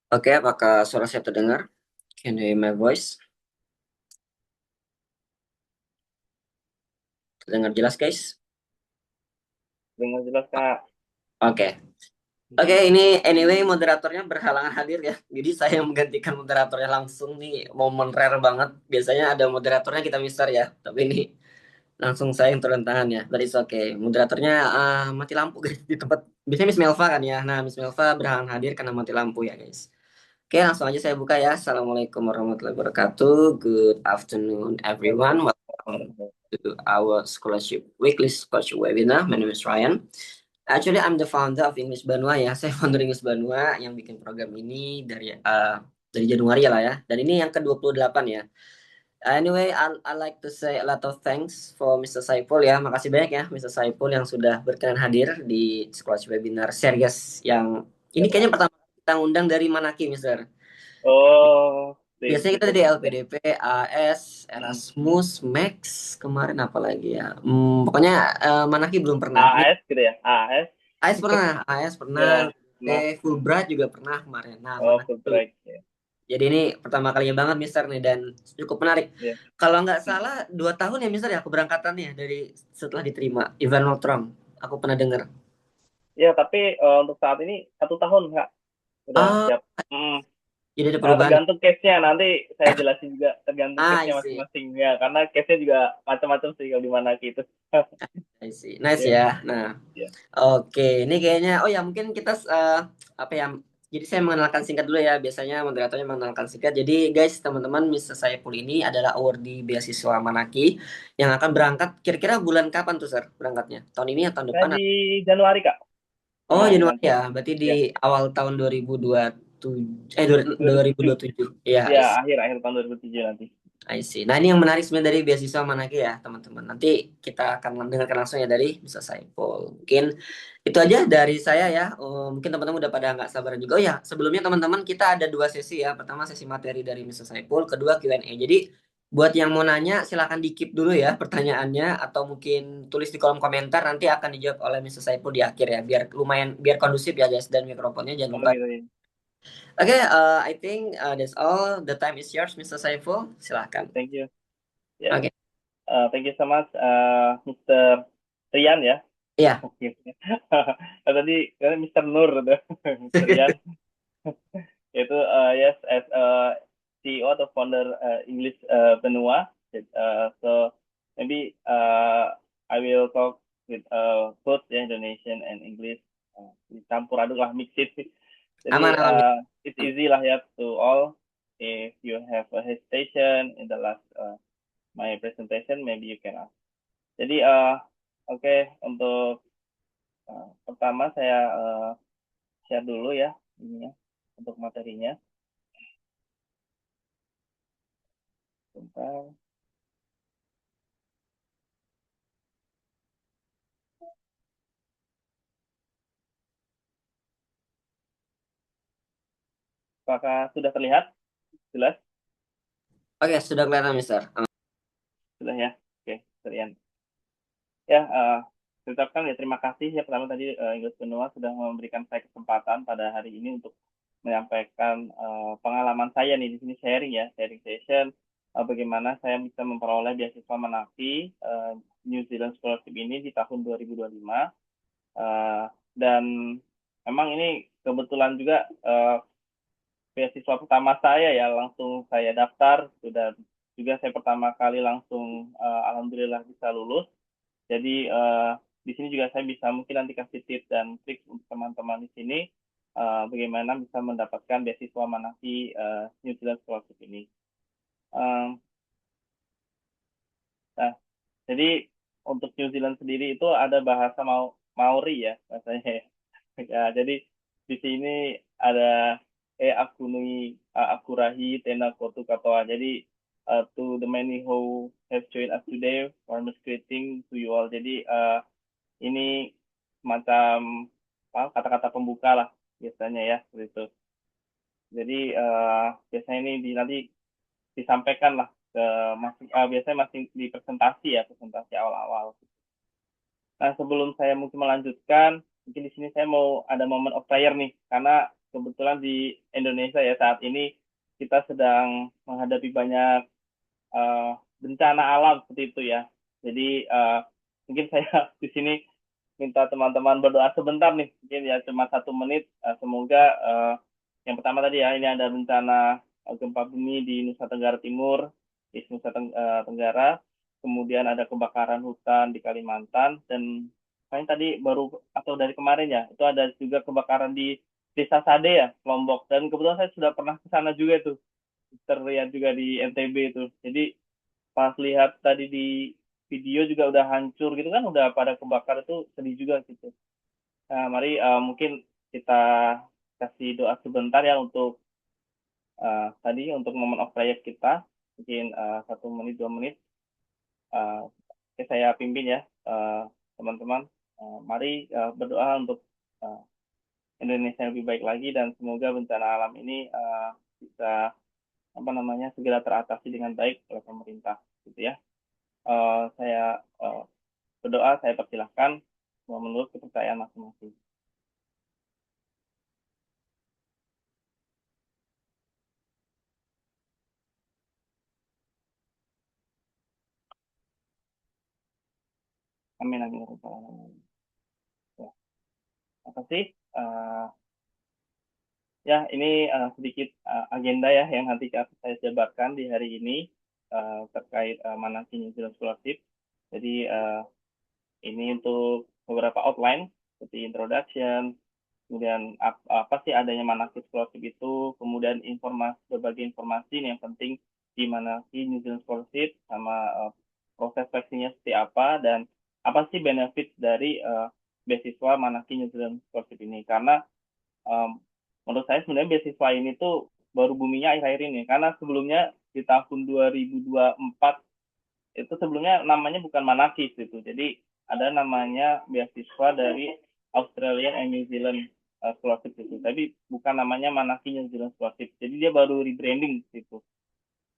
Oke, apakah suara saya terdengar? Can you hear my voice? Terdengar jelas, guys? Dengan jelas Kak. Oke. Oke, ini anyway moderatornya berhalangan hadir ya. Jadi saya yang menggantikan moderatornya langsung nih. Momen rare banget. Biasanya ada moderatornya kita mister ya. Tapi ini langsung saya yang turun tangan ya. But it's okay. Moderatornya mati lampu guys di tempat. Biasanya Miss Melva kan ya. Nah, Miss Melva berhalangan hadir karena mati lampu ya guys. Oke, langsung aja saya buka ya. Assalamualaikum warahmatullahi wabarakatuh. Good afternoon, everyone. Welcome to our scholarship weekly scholarship webinar. My name is Ryan. Actually, I'm the founder of English Banua ya. Saya founder English Banua yang bikin program ini dari Januari lah ya. Dan ini yang ke-28 ya. Anyway, I like to say a lot of thanks for Mr. Saiful ya. Makasih banyak ya Mr. Saiful yang sudah berkenan hadir di scholarship webinar series yang ini kayaknya pertama kali kita undang dari Manaki, Mister. Oh, sip, Biasanya sip, kita dari sip, ya. LPDP, AS, Mm. Erasmus, Max, kemarin apa lagi ya? Pokoknya Manaki belum pernah. Ini AS gitu ya, AS. AS pernah, AS pernah, Ya, nah, Fulbright juga pernah kemarin. Nah, oh, Manaki food belum. break ya. Jadi ini pertama kalinya banget Mister nih dan cukup menarik. Ya. Kalau nggak Mm. salah 2 tahun ya Mister ya keberangkatannya dari setelah diterima Donald Trump. Aku pernah dengar. Ya, tapi untuk saat ini 1 tahun Kak, udah Ah, siap. Mm. jadi ada perubahan. Tergantung case-nya, nanti saya jelasin juga tergantung I case-nya see. masing-masing ya, karena case-nya juga macam-macam sih kalau di mana gitu. I see. Nice Ya, ya. Nah, ya. oke, ini kayaknya, oh ya mungkin kita apa ya? Jadi saya mengenalkan singkat dulu ya. Biasanya moderatornya mengenalkan singkat. Jadi guys, teman-teman, Mr. Saiful ini adalah awardee beasiswa Manaki yang akan berangkat. Kira-kira bulan kapan tuh, Sir? Berangkatnya? Tahun ini atau tahun Saya depan? di Januari Kak, Oh, Januari Januari nanti. ya. Berarti di Ya, awal tahun 2027. 2007. 2027. Iya, I Ya, see. akhir-akhir tahun 2007 nanti. I see. Nah, ini yang menarik sebenarnya dari beasiswa Manaki ya, teman-teman. Nanti kita akan mendengarkan langsung ya dari Mr. Saiful. Mungkin itu aja dari saya ya. Mungkin teman-teman udah pada nggak sabar juga. Oh ya, sebelumnya teman-teman kita ada 2 sesi ya. Pertama sesi materi dari Mr. Saiful, kedua Q&A. Jadi buat yang mau nanya silakan di-keep dulu ya pertanyaannya atau mungkin tulis di kolom komentar nanti akan dijawab oleh Mr. Saiful di akhir ya. Biar lumayan biar kondusif ya guys dan mikrofonnya jangan Oh lupa. gitu ya. Oke, I think that's all. The time is yours, Mr. Saiful. Silahkan. Thank you. Ya. Oke. Thank you so much, Mr. Rian ya. Iya. Oke. Tadi Mr. Nur tuh, Mr. Rian. Itu yes, as CEO atau founder English Benua. So maybe I will talk with both ya, Indonesian and English. Campur aduk lah, mix it. Aman, Jadi aman. it's easy lah ya to all. If you have a hesitation in the last my presentation, maybe you can ask. Jadi oke, untuk pertama saya share dulu ya ini ya untuk materinya. Bentar. Apakah sudah terlihat? Jelas? Oke, sudah kelihatan, Mister. Sudah ya. Oke, Rian. Ya, saya ya terima kasih ya pertama tadi Inggris Benua sudah memberikan saya kesempatan pada hari ini untuk menyampaikan pengalaman saya nih di sini sharing ya, sharing session bagaimana saya bisa memperoleh beasiswa Menaki New Zealand Scholarship ini di tahun 2025. Eh, dan memang ini kebetulan juga beasiswa pertama saya ya, langsung saya daftar, sudah juga saya pertama kali langsung alhamdulillah bisa lulus. Jadi di sini juga saya bisa mungkin nanti kasih tips dan trik untuk teman-teman di sini bagaimana bisa mendapatkan beasiswa Manaki New Zealand Scholarship ini. Um, nah, jadi untuk New Zealand sendiri itu ada bahasa Maori ya bahasanya ya. Ya, jadi di sini ada akunui akurahi tena kotu katoa. Jadi to the many who have joined us today, warm greeting to you all. Jadi ini semacam kata-kata pembuka lah biasanya ya seperti itu. Jadi biasanya ini nanti disampaikan lah ke masing biasanya masing di presentasi ya presentasi awal-awal. Nah sebelum saya mungkin melanjutkan, mungkin di sini saya mau ada momen of prayer nih karena kebetulan di Indonesia ya saat ini kita sedang menghadapi banyak uh, bencana alam seperti itu ya. Jadi mungkin saya di sini minta teman-teman berdoa sebentar nih, mungkin ya cuma 1 menit. Semoga yang pertama tadi ya, ini ada bencana gempa bumi di Nusa Tenggara Timur, di Tenggara, kemudian ada kebakaran hutan di Kalimantan, dan paling tadi baru atau dari kemarin ya, itu ada juga kebakaran di Desa Sade ya, Lombok. Dan kebetulan saya sudah pernah ke sana juga tuh, terlihat juga di NTB itu. Jadi pas lihat tadi di video juga udah hancur gitu kan, udah pada kebakar, itu sedih juga gitu. Nah, mari mungkin kita kasih doa sebentar ya untuk tadi untuk momen of prayer kita, mungkin 1 menit 2 menit. Oke, saya pimpin ya teman-teman. Mari berdoa untuk uh, Indonesia yang lebih baik lagi, dan semoga bencana alam ini bisa apa namanya segera teratasi dengan baik oleh pemerintah gitu ya. Saya berdoa, saya persilahkan menurut kepercayaan masing-masing. Amin amin ya rabbal alamin. Ya, terima kasih. Eh, ya, ini sedikit agenda ya yang nanti akan saya jabarkan di hari ini terkait Manasi New Zealand Scholarship. Jadi ini untuk beberapa outline seperti introduction, kemudian apa sih adanya Manasi Scholarship itu, kemudian berbagai informasi nih yang penting di Manasi New Zealand Scholarship, sama proses seleksinya seperti apa, dan apa sih benefit dari beasiswa Manasi New Zealand Scholarship ini. Karena um, menurut saya sebenarnya beasiswa ini tuh baru boomingnya akhir-akhir ini, karena sebelumnya di tahun 2024 itu sebelumnya namanya bukan Manakis gitu. Jadi ada namanya beasiswa dari Australian and New Zealand Scholarship itu, tapi bukan namanya Manaki New Zealand Scholarship. Jadi dia baru rebranding gitu.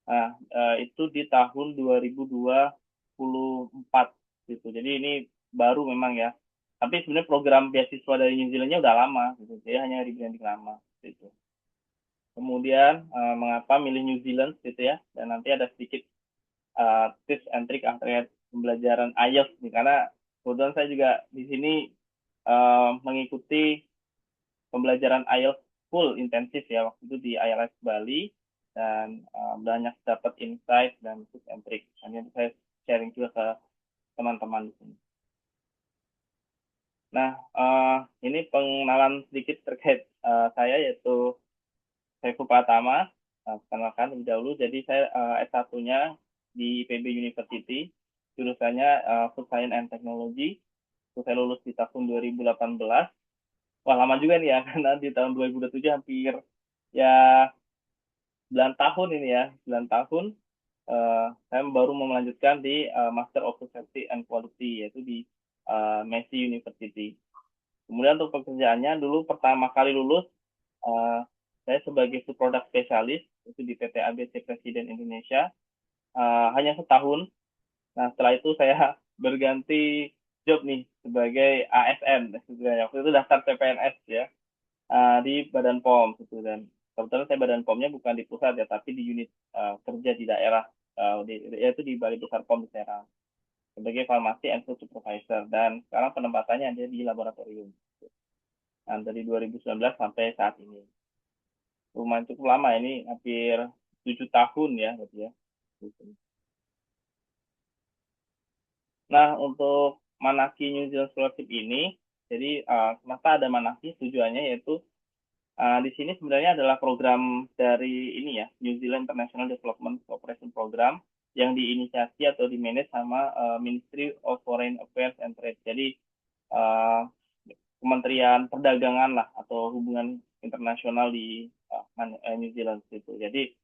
Nah, itu di tahun 2024 gitu. Jadi ini baru memang ya. Tapi sebenarnya program beasiswa dari New Zealandnya udah lama gitu. Jadi hanya rebranding lama gitu. Kemudian mengapa milih New Zealand gitu ya? Dan nanti ada sedikit tips and trick terkait pembelajaran IELTS nih, karena kebetulan saya juga di sini mengikuti pembelajaran IELTS full intensif ya waktu itu di IELTS Bali, dan banyak dapat insight dan tips and trick. Hanya saya sharing juga ke teman-teman di sini. Nah, ini pengenalan sedikit terkait saya, yaitu Saiful Pratama. Perkenalkan lebih dahulu, jadi saya S1-nya di IPB University, jurusannya Food Science and Technology. Itu saya lulus di tahun 2018. Wah, lama juga nih ya, karena di tahun 2027 hampir ya 9 tahun ini ya, 9 tahun. Saya baru mau melanjutkan di Master of Food Safety and Quality, yaitu di Massey University. Kemudian untuk pekerjaannya, dulu pertama kali lulus, uh, saya sebagai food product specialist itu di PT ABC Presiden Indonesia, hanya setahun. Nah, setelah itu saya berganti job nih sebagai ASN, waktu itu daftar CPNS ya, di Badan POM gitu. Dan kebetulan saya Badan POM-nya bukan di pusat ya, tapi di unit kerja di daerah, yaitu di Balai Besar POM di Serang sebagai Pharmacy and Food Supervisor, dan sekarang penempatannya ada di laboratorium. Nah, dari 2019 sampai saat ini. Lumayan cukup lama ini, hampir 7 tahun ya, berarti ya. Nah, untuk Manaki New Zealand Scholarship ini, jadi kenapa ada Manaki, tujuannya yaitu di sini sebenarnya adalah program dari ini ya, New Zealand International Development Cooperation Program, yang diinisiasi atau dimanage sama Ministry of Foreign Affairs and Trade. Jadi uh, Kementerian Perdagangan lah, atau hubungan internasional di New Zealand itu. Jadi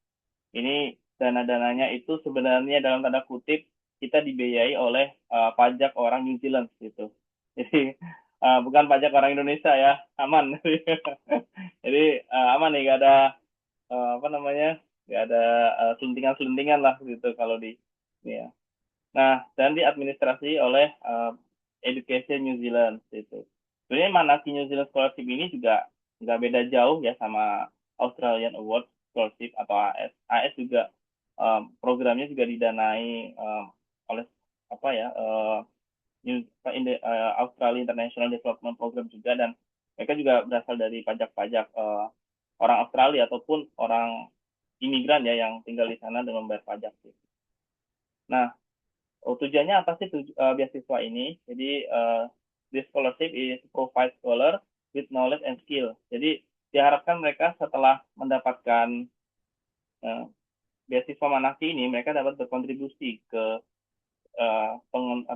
ini dana-dananya itu sebenarnya dalam tanda kutip kita dibiayai oleh pajak orang New Zealand gitu. Jadi bukan pajak orang Indonesia ya, aman. Jadi aman nih, gak ada apa namanya, gak ada selentingan-selentingan lah gitu kalau di ini ya. Nah, dan diadministrasi oleh Education New Zealand gitu. Sebenarnya Manaki New Zealand Scholarship ini juga nggak beda jauh ya sama Australian Award Scholarship atau AS. AS juga programnya juga didanai oleh apa ya Australia International Development Program juga, dan mereka juga berasal dari pajak-pajak orang Australia ataupun orang imigran ya yang tinggal di sana dengan membayar pajak sih. Nah, tujuannya apa sih beasiswa ini? Jadi this scholarship is provide scholar with knowledge and skill. Jadi diharapkan mereka setelah mendapatkan uh, beasiswa Manaki ini, mereka dapat berkontribusi ke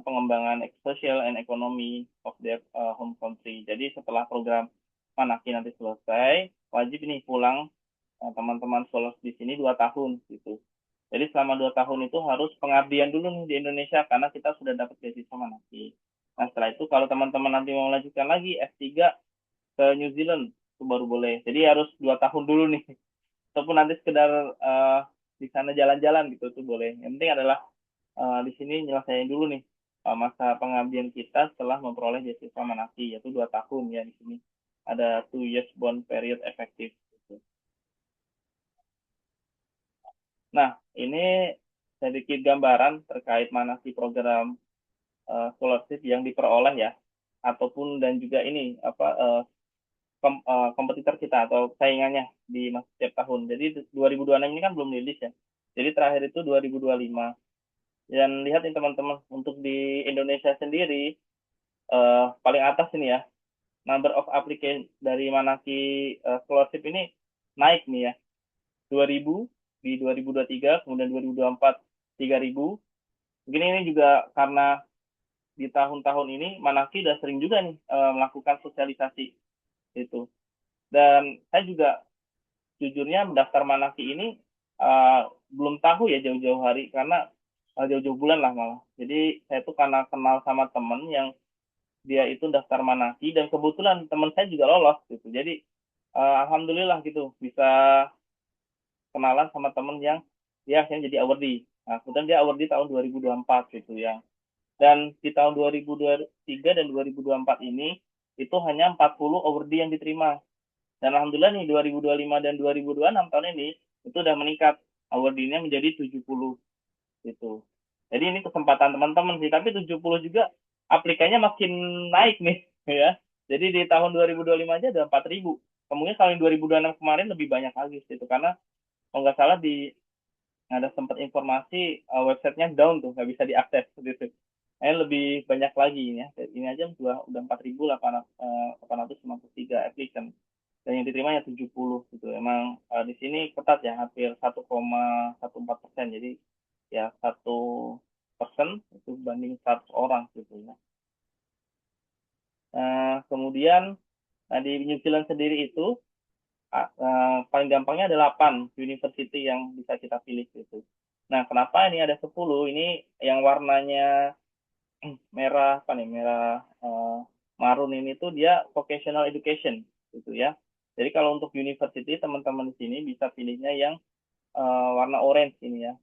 pengembangan social and economy of their home country. Jadi setelah program Manaki nanti selesai, wajib nih pulang teman-teman scholars di sini 2 tahun gitu. Jadi selama 2 tahun itu harus pengabdian dulu nih di Indonesia karena kita sudah dapat beasiswa Manaki. Nah setelah itu kalau teman-teman nanti mau melanjutkan lagi S3 ke New Zealand itu baru boleh. Jadi harus 2 tahun dulu nih. Ataupun nanti sekedar di sana jalan-jalan gitu tuh boleh. Yang penting adalah di sini nyelesain dulu nih masa pengabdian kita setelah memperoleh beasiswa Manaki, yaitu 2 tahun ya di sini. Ada 2 years bond period efektif. Gitu. Nah, ini sedikit gambaran terkait Manaki program scholarship yang diperoleh ya, ataupun dan juga ini apa kompetitor kita atau saingannya di setiap tahun. Jadi 2026 ini kan belum rilis ya. Jadi terakhir itu 2025. Dan lihat nih teman-teman, untuk di Indonesia sendiri paling atas ini ya, number of applicant dari Manaki scholarship ini naik nih ya. 2000 di 2023, kemudian 2024 3000. Mungkin ini juga karena di tahun-tahun ini Manaki udah sering juga nih melakukan sosialisasi itu. Dan saya juga jujurnya mendaftar Manaki ini belum tahu ya jauh-jauh hari karena jauh-jauh bulan lah malah. Jadi saya tuh karena kenal sama temen yang dia itu daftar Manaki dan kebetulan teman saya juga lolos gitu. Jadi alhamdulillah gitu bisa kenalan sama temen yang dia akhirnya jadi awardee. Nah, kemudian dia awardee tahun 2024 gitu ya. Dan di tahun 2023 dan 2024 ini itu hanya 40 awardee yang diterima. Dan alhamdulillah nih 2025 dan 2026 tahun ini itu udah meningkat awardee-nya menjadi 70 gitu. Jadi ini kesempatan teman-teman sih, tapi 70 juga aplikasinya makin naik nih ya. Jadi di tahun 2025 aja ada 4.000. Kemungkinan kalau yang 2026 kemarin lebih banyak lagi gitu karena kalau nggak salah di ada sempat informasi websitenya down tuh nggak bisa diakses gitu. Lebih banyak lagi ini ya. Ini aja udah 4.853 application dan yang diterima ya 70 gitu. Emang di sini ketat ya, hampir 1,14%. Jadi ya 1% itu banding 100 orang gitu ya. Kemudian di New Zealand sendiri itu paling gampangnya ada 8 university yang bisa kita pilih gitu. Nah, kenapa ini ada 10? Ini yang warnanya merah apa nih? Merah marun ini tuh dia vocational education gitu ya. Jadi kalau untuk university teman-teman di sini bisa pilihnya yang warna orange ini ya.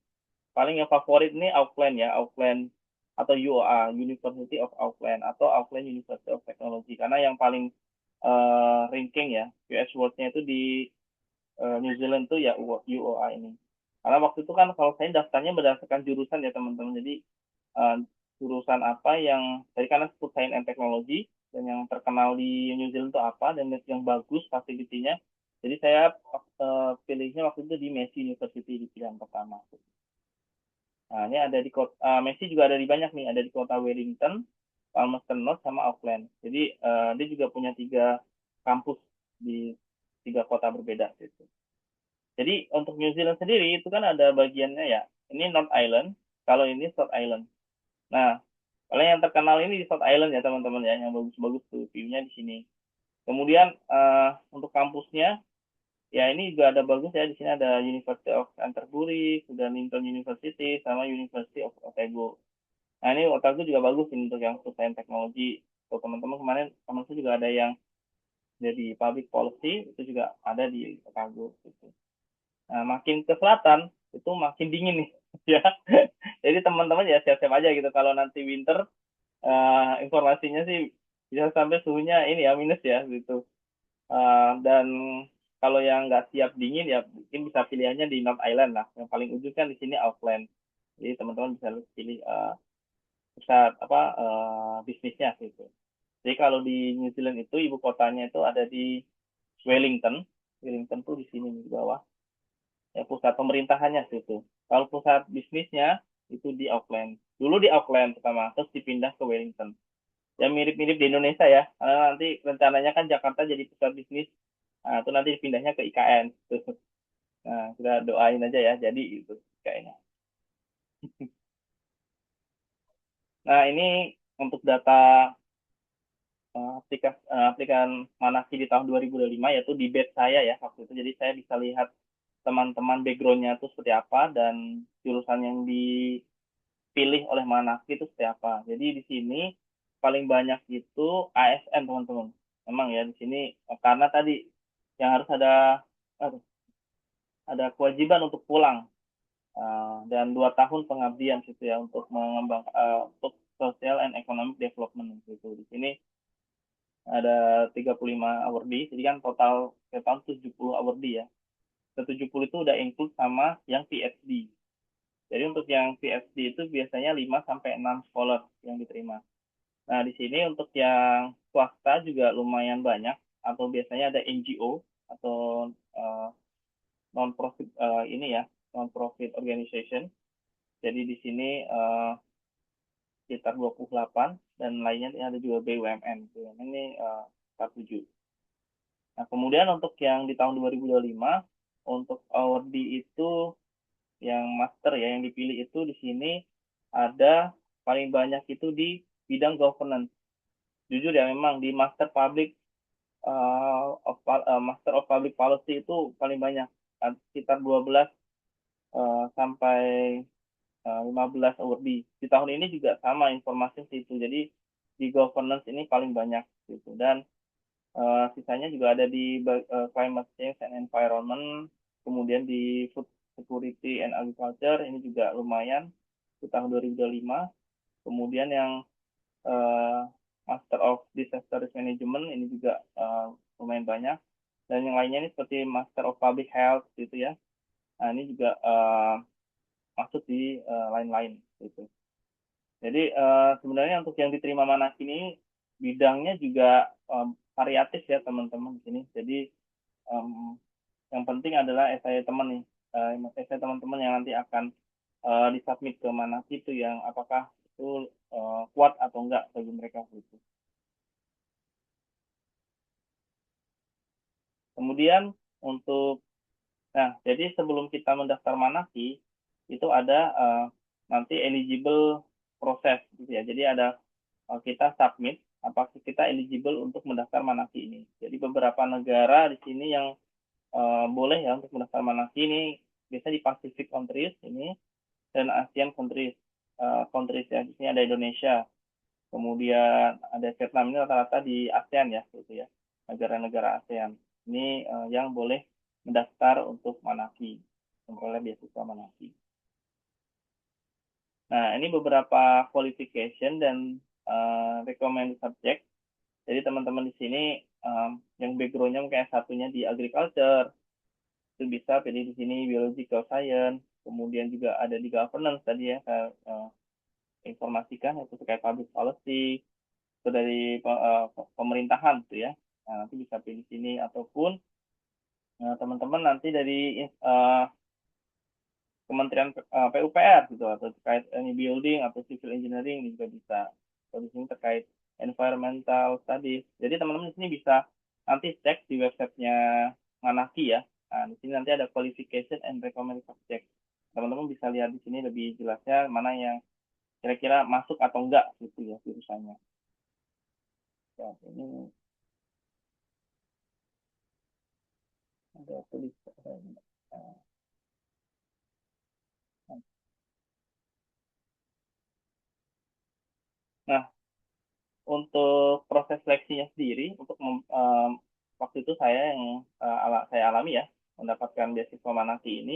Paling yang favorit ini Auckland ya, Auckland atau UOA, University of Auckland atau Auckland University of Technology karena yang paling ranking ya US World-nya itu di New Zealand tuh ya UOA ini. Karena waktu itu kan kalau saya daftarnya berdasarkan jurusan ya teman-teman. Jadi uh, jurusan apa yang tadi karena food science and technology dan yang terkenal di New Zealand itu apa dan yang bagus fasilitinya. Jadi saya pilihnya waktu itu di Massey University di pilihan pertama. Nah, ini ada di kota Messi juga ada di banyak nih, ada di kota Wellington, Palmerston North sama Auckland. Jadi dia juga punya 3 kampus di 3 kota berbeda gitu. Jadi untuk New Zealand sendiri itu kan ada bagiannya ya. Ini North Island, kalau ini South Island. Nah, kalau yang terkenal ini di South Island ya teman-teman ya, yang bagus-bagus tuh view-nya di sini. Kemudian untuk kampusnya ya ini juga ada bagus ya, di sini ada University of Canterbury, sudah Lincoln University sama University of Otago. Nah ini Otago juga bagus ini untuk yang food science technology. Untuk teman-teman kemarin teman saya juga ada yang jadi public policy itu juga ada di Otago gitu. Nah makin ke selatan itu makin dingin nih ya. Jadi teman-teman ya siap-siap aja gitu kalau nanti winter informasinya sih bisa sampai suhunya ini ya minus ya gitu. Dan kalau yang nggak siap dingin ya mungkin bisa pilihannya di North Island lah. Yang paling ujung kan di sini Auckland. Jadi teman-teman bisa pilih pusat apa bisnisnya gitu. Jadi kalau di New Zealand itu ibu kotanya itu ada di Wellington. Wellington tuh di sini nih, di bawah. Ya pusat pemerintahannya situ. Kalau pusat bisnisnya itu di Auckland. Dulu di Auckland pertama, terus dipindah ke Wellington. Ya mirip-mirip di Indonesia ya. Karena nanti rencananya kan Jakarta jadi pusat bisnis. Nah, itu nanti pindahnya ke IKN. Gitu. Nah, kita doain aja ya. Jadi itu kayaknya. Nah, ini untuk data aplikan Manaki di tahun 2025 yaitu di batch saya ya waktu itu. Jadi saya bisa lihat teman-teman backgroundnya itu seperti apa dan jurusan yang dipilih oleh Manaki itu seperti apa. Jadi di sini paling banyak itu ASN teman-teman. Memang ya di sini karena tadi yang harus aduh, ada kewajiban untuk pulang dan 2 tahun pengabdian gitu ya untuk mengembang untuk social and economic development gitu. Di sini ada 35 awardee, jadi kan total total 70 awardee ya. Ke 70 itu udah include sama yang PhD. Jadi untuk yang PhD itu biasanya 5 sampai 6 scholar yang diterima. Nah, di sini untuk yang swasta juga lumayan banyak atau biasanya ada NGO atau uh, non profit ini ya, non profit organization. Jadi di sini sekitar 28 dan lainnya ada juga BUMN. BUMN ini 47. Nah, kemudian untuk yang di tahun 2025, untuk awardee itu yang master ya, yang dipilih itu di sini ada paling banyak itu di bidang governance. Jujur ya, memang di Master of Public Policy itu paling banyak, sekitar 12 sampai 15 awardee. Di tahun ini juga sama informasi itu. Jadi di governance ini paling banyak gitu. Dan sisanya juga ada di climate change and environment, kemudian di food security and agriculture ini juga lumayan di tahun 2025. Kemudian yang uh, Master of Disaster Risk Management ini juga lumayan banyak. Dan yang lainnya ini seperti Master of Public Health gitu ya. Nah, ini juga masuk di lain-lain gitu. Jadi sebenarnya untuk yang diterima Manas ini bidangnya juga variatif ya teman-teman di sini. Jadi um, yang penting adalah essay teman nih, essay teman-teman yang nanti akan disubmit ke Manas itu yang apakah itu kuat atau enggak bagi mereka gitu. Kemudian untuk, nah jadi sebelum kita mendaftar Manasi itu ada nanti eligible proses gitu ya. Jadi ada kita submit apakah kita eligible untuk mendaftar Manasi ini. Jadi beberapa negara di sini yang boleh ya untuk mendaftar Manasi ini biasanya di Pacific countries ini dan ASEAN countries. Countries ya, di sini ada Indonesia, kemudian ada Vietnam ini rata-rata di ASEAN ya gitu ya. Negara-negara ASEAN. Ini yang boleh mendaftar untuk Manasi, memperoleh beasiswa Manasi. Nah, ini beberapa qualification dan recommended subject. Jadi teman-teman di sini yang backgroundnya mungkin satunya di agriculture, itu bisa pilih di sini biological science, kemudian juga ada di governance tadi ya, saya informasikan itu terkait public policy, itu dari pemerintahan tuh ya. Nah, nanti bisa pilih sini ataupun teman-teman nanti dari uh, Kementerian PUPR gitu atau terkait any building atau civil engineering juga bisa. Kalau di sini terkait environmental studies. Jadi teman-teman di sini bisa nanti cek di websitenya Manaki ya. Nah, di sini nanti ada qualification and recommended subject. Teman-teman bisa lihat di sini lebih jelasnya mana yang kira-kira masuk atau enggak gitu ya jurusannya. Ya, ini ada tulisan. Nah, untuk proses seleksinya sendiri, waktu itu saya yang saya alami ya, mendapatkan beasiswa Manaki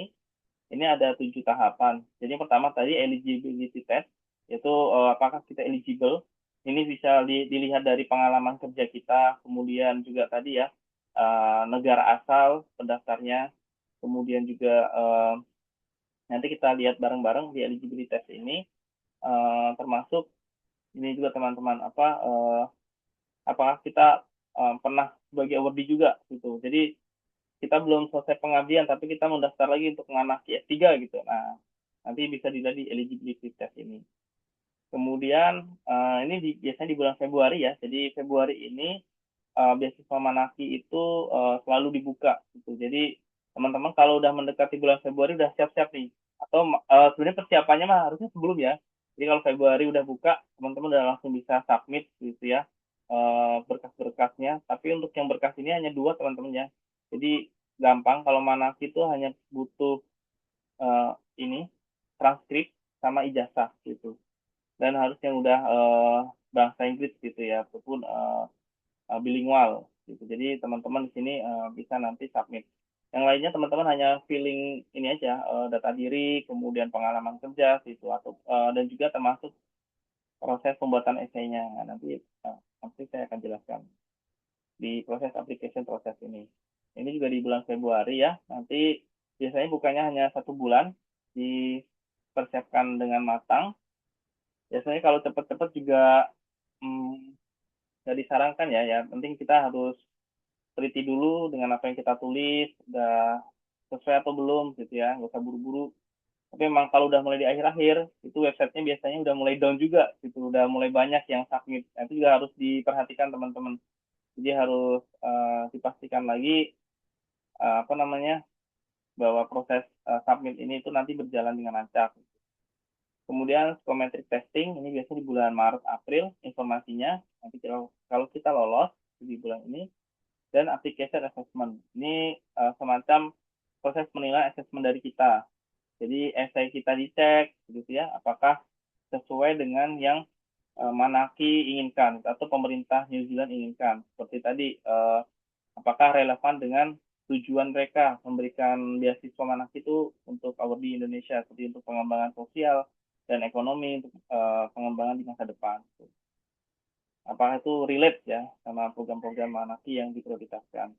ini ada 7 tahapan. Jadi yang pertama tadi eligibility test, yaitu apakah kita eligible. Ini bisa dilihat dari pengalaman kerja kita, kemudian juga tadi ya, negara asal pendaftarnya, kemudian juga nanti kita lihat bareng-bareng di eligibility test ini, termasuk ini juga teman-teman apakah kita pernah sebagai awardee juga gitu. Jadi kita belum selesai pengabdian tapi kita mendaftar lagi untuk menganaki S3 gitu. Nah, nanti bisa dilihat di eligibility test ini. Kemudian ini biasanya di bulan Februari ya. Jadi Februari ini beasiswa Manaki itu selalu dibuka gitu. Jadi teman-teman kalau udah mendekati bulan Februari udah siap-siap nih. Atau sebenarnya persiapannya mah harusnya sebelum ya. Jadi kalau Februari udah buka, teman-teman udah langsung bisa submit gitu ya berkas-berkasnya. Tapi untuk yang berkas ini hanya dua teman-teman ya. Jadi gampang kalau Manaki itu hanya butuh eh, ini transkrip sama ijazah gitu. Dan harus yang udah bahasa Inggris gitu ya, ataupun bilingual gitu. Jadi teman-teman di sini bisa nanti submit. Yang lainnya teman-teman hanya filling ini aja data diri, kemudian pengalaman kerja gitu atau dan juga termasuk proses pembuatan esainya. Nah, nanti saya akan jelaskan di proses application proses ini. Ini juga di bulan Februari ya. Nanti biasanya bukannya hanya 1 bulan, dipersiapkan dengan matang. Biasanya kalau cepat-cepat juga hmm, nggak disarankan ya. Ya penting kita harus teliti dulu dengan apa yang kita tulis, udah sesuai atau belum gitu ya, nggak usah buru-buru. Tapi memang kalau udah mulai di akhir-akhir, itu websitenya biasanya udah mulai down juga, gitu, udah mulai banyak yang submit. Nah, itu juga harus diperhatikan teman-teman. Jadi harus dipastikan lagi apa namanya bahwa proses submit ini itu nanti berjalan dengan lancar. Kemudian psychometric testing ini biasanya di bulan Maret April informasinya. Nanti kalau kita lolos di bulan ini, dan application assessment. Ini semacam proses menilai assessment dari kita. Jadi essay kita dicek, gitu ya, apakah sesuai dengan yang Manaki inginkan atau pemerintah New Zealand inginkan. Seperti tadi, apakah relevan dengan tujuan mereka memberikan beasiswa Manaki itu untuk awardee Indonesia, seperti untuk pengembangan sosial dan ekonomi, untuk pengembangan di masa depan. Apakah itu relate ya sama program-program Manaki yang diprioritaskan.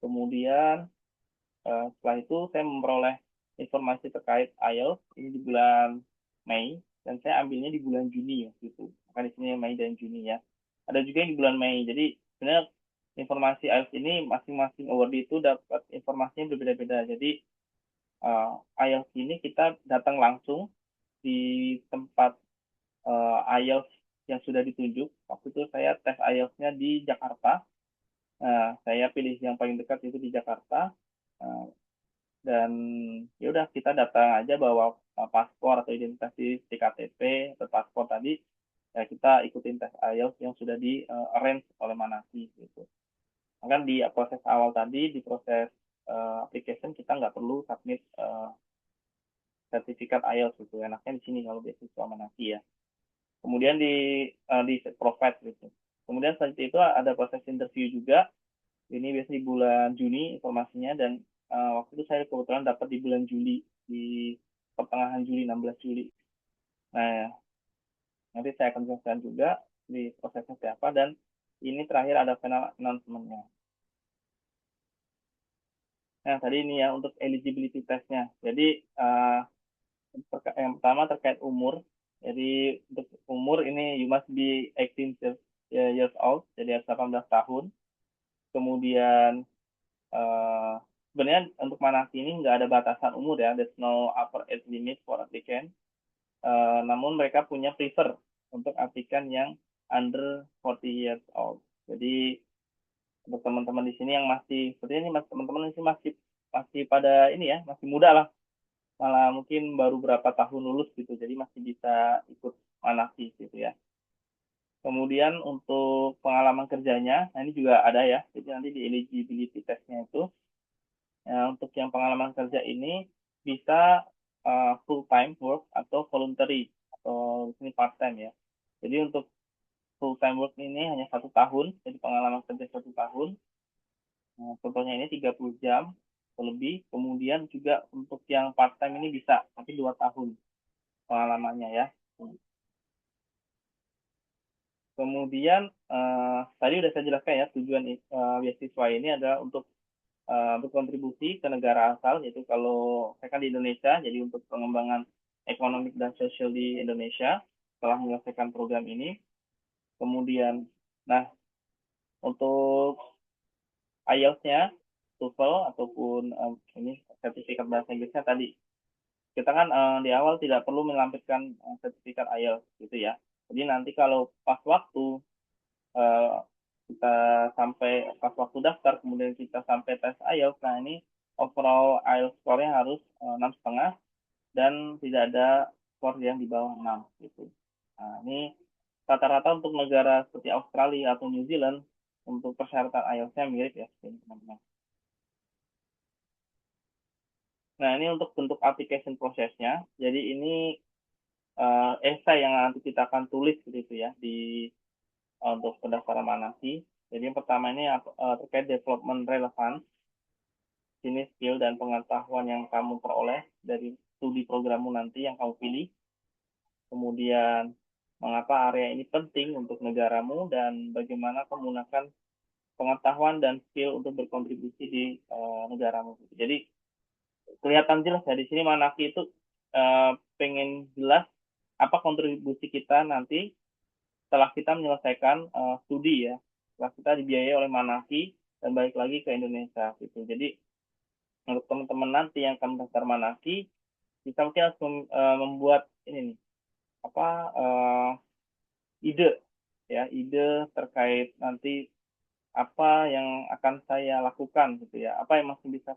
Kemudian setelah itu saya memperoleh informasi terkait IELTS ini di bulan Mei dan saya ambilnya di bulan Juni ya gitu. Maka di sini Mei dan Juni ya. Ada juga yang di bulan Mei. Jadi sebenarnya informasi IELTS ini masing-masing awardee itu dapat informasinya berbeda-beda. Jadi IELTS ini kita datang langsung di tempat IELTS yang sudah ditunjuk. Waktu itu saya tes IELTS-nya di Jakarta. Saya pilih yang paling dekat itu di Jakarta. Uh, dan ya udah kita datang aja bawa paspor atau identitas di KTP atau paspor tadi ya kita ikutin tes IELTS yang sudah di arrange oleh Manaki gitu. Kan di proses awal tadi di proses application kita nggak perlu submit sertifikat IELTS gitu. Enaknya di sini kalau beasiswa Manaki ya. Kemudian di provide gitu. Kemudian selanjutnya itu ada proses interview juga. Ini biasanya di bulan Juni informasinya dan waktu itu saya kebetulan dapat di bulan Juli di pertengahan Juli 16 Juli. Nah, nanti saya akan jelaskan juga di prosesnya siapa dan ini terakhir ada final announcement-nya. Nah, tadi ini ya untuk eligibility test-nya. Jadi yang pertama terkait umur. Jadi untuk umur ini you must be 18 years old, jadi harus 18 tahun. Kemudian uh, sebenarnya untuk Manaki ini nggak ada batasan umur ya, there's no upper age limit for applicant. Namun mereka punya prefer untuk aplikan yang under 40 years old. Jadi untuk teman-teman di sini yang masih seperti ini, teman-teman di sini masih masih pada ini ya, masih muda lah, malah mungkin baru berapa tahun lulus gitu, jadi masih bisa ikut Manaki gitu ya. Kemudian untuk pengalaman kerjanya, nah ini juga ada ya, jadi nanti di eligibility testnya itu. Ya, untuk yang pengalaman kerja ini bisa full time work atau voluntary atau di sini part time ya. Jadi untuk full time work ini hanya 1 tahun, jadi pengalaman kerja 1 tahun. Nah, contohnya ini 30 jam atau lebih. Kemudian juga untuk yang part time ini bisa, tapi 2 tahun pengalamannya ya. Kemudian tadi udah saya jelaskan ya tujuan beasiswa ini adalah untuk berkontribusi ke negara asal, yaitu kalau saya kan di Indonesia, jadi untuk pengembangan ekonomi dan sosial di Indonesia setelah menyelesaikan program ini. Kemudian, nah untuk IELTS-nya, TOEFL ataupun ini sertifikat bahasa Inggrisnya tadi, kita kan di awal tidak perlu melampirkan sertifikat IELTS gitu ya. Jadi nanti kalau pas waktu eh, kita sampai pas waktu daftar, kemudian kita sampai tes IELTS, nah ini overall IELTS score-nya harus 6,5 dan tidak ada skor yang di bawah 6 gitu. Nah, ini rata-rata untuk negara seperti Australia atau New Zealand untuk persyaratan IELTS-nya mirip ya, teman-teman. Nah, ini untuk bentuk application prosesnya. Jadi ini esai yang nanti kita akan tulis gitu ya di untuk pendaftaran Manasi. Jadi yang pertama ini terkait development relevance, ini skill dan pengetahuan yang kamu peroleh dari studi programmu nanti yang kamu pilih. Kemudian mengapa area ini penting untuk negaramu dan bagaimana kamu menggunakan pengetahuan dan skill untuk berkontribusi di negaramu. Jadi kelihatan jelas ya di sini Manaki itu pengen jelas apa kontribusi kita nanti setelah kita menyelesaikan studi ya, setelah kita dibiayai oleh Manaki dan balik lagi ke Indonesia gitu. Jadi untuk teman-teman nanti yang akan mendaftar Manaki, kita mungkin harus membuat ini nih apa ide ya, ide terkait nanti apa yang akan saya lakukan gitu ya, apa yang masih bisa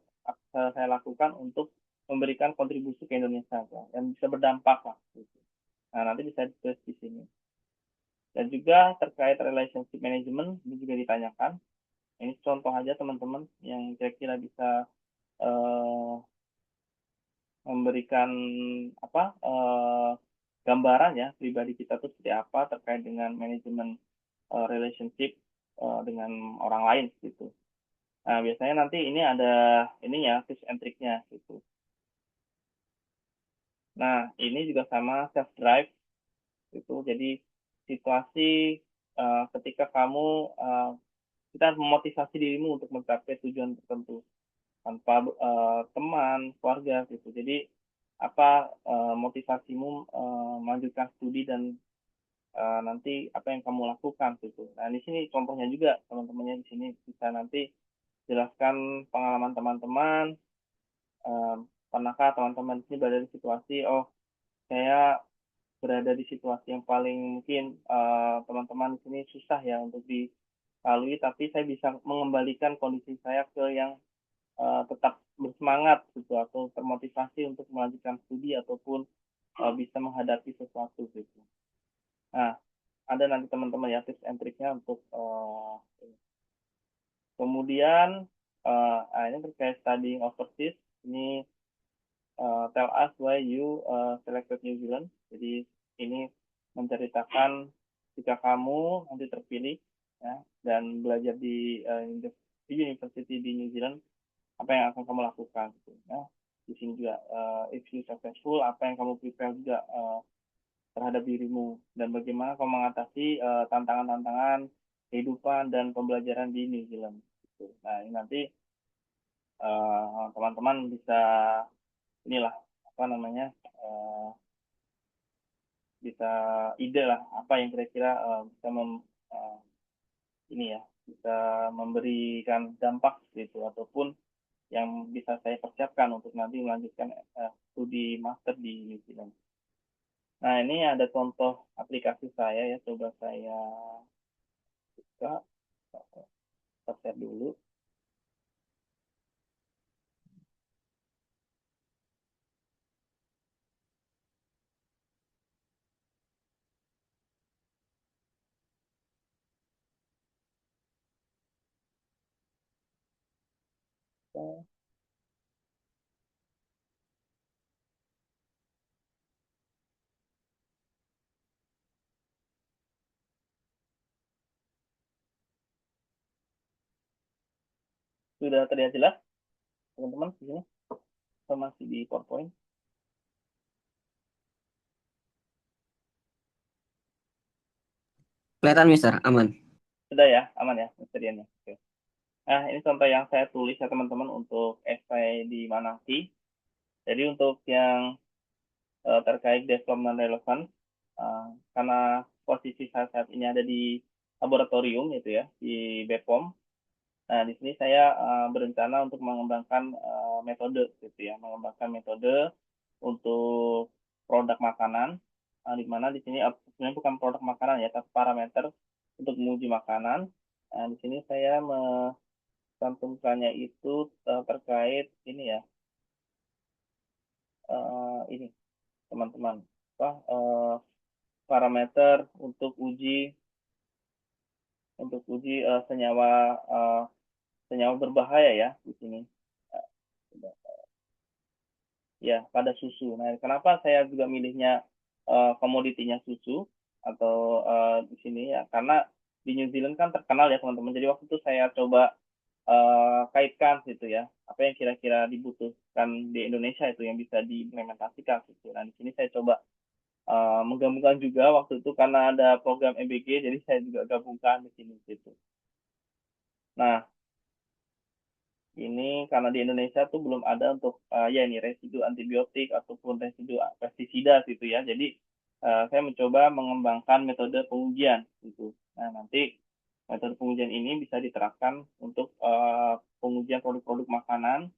saya lakukan untuk memberikan kontribusi ke Indonesia ya, yang bisa berdampak lah gitu. Nah nanti bisa ditulis di sini. Dan juga terkait relationship management ini juga ditanyakan. Ini contoh aja teman-teman yang kira-kira bisa eh, memberikan apa gambaran ya pribadi kita tuh seperti apa terkait dengan manajemen relationship dengan orang lain gitu. Nah, biasanya nanti ini ada ini ya tips and triknya gitu. Nah, ini juga sama self drive itu. Jadi situasi ketika kamu kita harus memotivasi dirimu untuk mencapai tujuan tertentu tanpa teman, keluarga gitu. Jadi apa motivasimu melanjutkan studi dan nanti apa yang kamu lakukan gitu. Nah, di sini contohnya juga teman-temannya di sini bisa nanti jelaskan pengalaman teman-teman. eh, Pernahkah teman-teman di sini berada di situasi, oh saya berada di situasi yang paling mungkin teman-teman di sini susah ya untuk dilalui, tapi saya bisa mengembalikan kondisi saya ke yang tetap bersemangat gitu atau termotivasi untuk melanjutkan studi ataupun bisa menghadapi sesuatu gitu. Nah, ada nanti teman-teman ya tips and triknya untuk kemudian ini terkait studying overseas. Ini tell us why you selected New Zealand. Jadi ini menceritakan jika kamu nanti terpilih ya dan belajar di university di New Zealand, apa yang akan kamu lakukan gitu ya. Di sini juga if you successful, apa yang kamu prepare juga terhadap dirimu dan bagaimana kamu mengatasi tantangan-tantangan kehidupan dan pembelajaran di New Zealand gitu. Nah, ini nanti teman-teman bisa inilah apa namanya bisa ide lah apa yang kira-kira bisa uh, ini ya bisa memberikan dampak gitu ataupun yang bisa saya persiapkan untuk nanti melanjutkan studi master di New Zealand. Nah, ini ada contoh aplikasi saya ya, coba saya buka, kita share dulu. Sudah terlihat jelas, teman-teman, di sini informasi di PowerPoint. Kelihatan, Mister, aman. Sudah ya, aman ya materiannya. Oke. Nah, ini contoh yang saya tulis ya teman-teman untuk essay di Manaki. Jadi untuk yang terkait development relevant, uh, karena posisi saya saat ini ada di laboratorium itu ya, di BPOM. Nah, di sini saya berencana untuk mengembangkan metode gitu ya, mengembangkan metode untuk produk makanan, di mana di sini sebenarnya bukan produk makanan ya, tapi parameter untuk menguji makanan. Nah, di sini saya mencantumkannya itu terkait ini ya, ini teman-teman, apa parameter untuk uji senyawa senyawa berbahaya ya di sini. Uh, ya pada susu. Nah, kenapa saya juga milihnya komoditinya susu atau di sini ya? Karena di New Zealand kan terkenal ya teman-teman. Jadi waktu itu saya coba kaitkan gitu ya, apa yang kira-kira dibutuhkan di Indonesia itu yang bisa diimplementasikan gitu. Nah, di sini saya coba menggabungkan juga waktu itu karena ada program EBG, jadi saya juga gabungkan di sini gitu. Nah, ini karena di Indonesia tuh belum ada untuk ya ini residu antibiotik ataupun residu pestisida gitu ya. Jadi saya mencoba mengembangkan metode pengujian gitu. Nah, nanti metode pengujian ini bisa diterapkan untuk pengujian produk-produk makanan.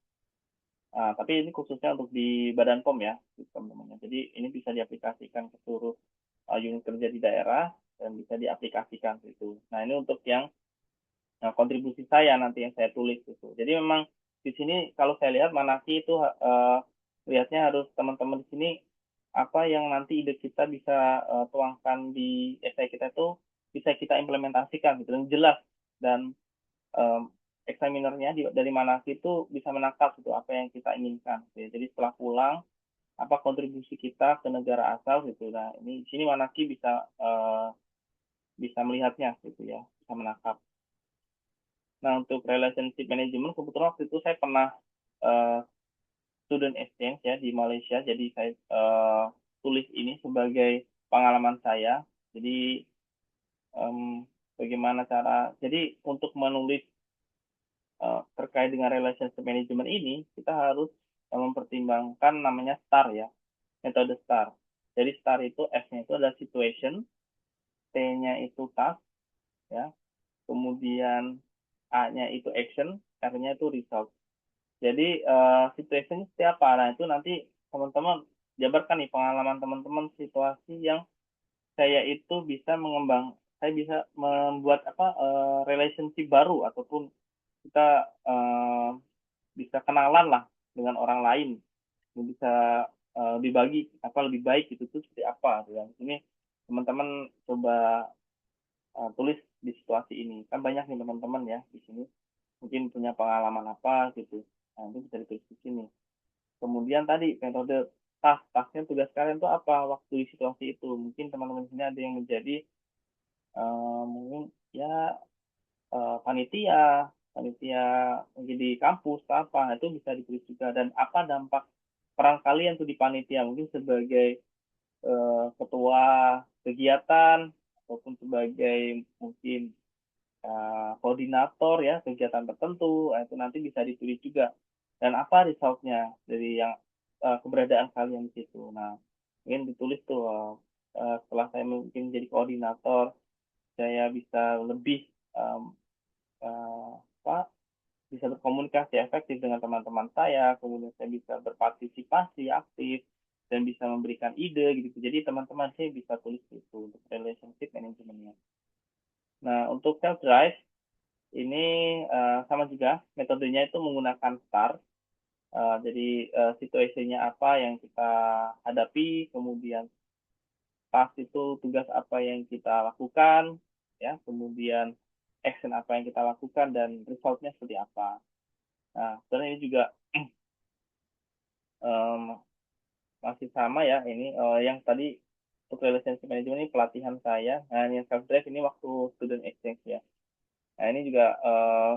Tapi ini khususnya untuk di Badan POM ya, gitu, teman-teman. Jadi ini bisa diaplikasikan ke seluruh unit kerja di daerah dan bisa diaplikasikan gitu. Nah, ini untuk yang kontribusi saya nanti yang saya tulis gitu. Jadi memang di sini kalau saya lihat Manaki itu lihatnya harus teman-teman di sini apa yang nanti ide kita bisa tuangkan di essay kita itu bisa kita implementasikan gitu dan jelas dan um, examinernya dari Manaki itu bisa menangkap gitu apa yang kita inginkan. Gitu. Jadi setelah pulang apa kontribusi kita ke negara asal gitu. Nah ini di sini Manaki bisa melihatnya gitu ya, bisa menangkap. Nah, untuk relationship management, kebetulan waktu itu saya pernah uh, student exchange ya di Malaysia. Jadi saya tulis ini sebagai pengalaman saya. Jadi em, bagaimana cara, jadi untuk menulis terkait dengan relationship management ini, kita harus mempertimbangkan namanya STAR ya, metode STAR. Jadi STAR itu S-nya itu adalah situation, T-nya itu task, ya, kemudian A-nya itu action, R-nya itu result. Jadi situasinya seperti apa? Nah itu nanti teman-teman jabarkan nih pengalaman teman-teman situasi yang saya itu bisa saya bisa membuat apa relationship baru ataupun kita bisa kenalan lah dengan orang lain, bisa dibagi apa lebih baik itu tuh seperti apa. Gitu ya. Ini teman-teman coba tulis di situasi ini. Kan banyak nih teman-teman ya di sini mungkin punya pengalaman apa gitu. Nah, itu bisa ditulis di sini. Kemudian tadi metode tasnya tugas kalian itu apa waktu di situasi itu. Mungkin teman-teman di sini ada yang menjadi mungkin ya panitia, panitia mungkin di kampus apa nah, itu bisa ditulis juga dan apa dampak peran kalian tuh di panitia mungkin sebagai ketua kegiatan ataupun sebagai mungkin koordinator ya kegiatan tertentu itu nanti bisa ditulis juga dan apa resultnya dari yang keberadaan kalian di situ. Nah, mungkin ditulis tuh setelah saya mungkin jadi koordinator, saya bisa lebih um, apa bisa berkomunikasi efektif dengan teman-teman saya, kemudian saya bisa berpartisipasi aktif dan bisa memberikan ide gitu. Jadi teman-teman saya bisa tulis itu untuk relationship manajemennya. Nah, untuk self drive ini sama juga metodenya itu menggunakan STAR. Jadi situasinya apa yang kita hadapi, kemudian task itu tugas apa yang kita lakukan, ya, kemudian action apa yang kita lakukan dan resultnya seperti apa. Nah, sebenarnya ini juga um, masih sama ya ini yang tadi untuk relationship management ini pelatihan saya. Nah, yang self drive ini waktu student exchange ya. Nah, ini juga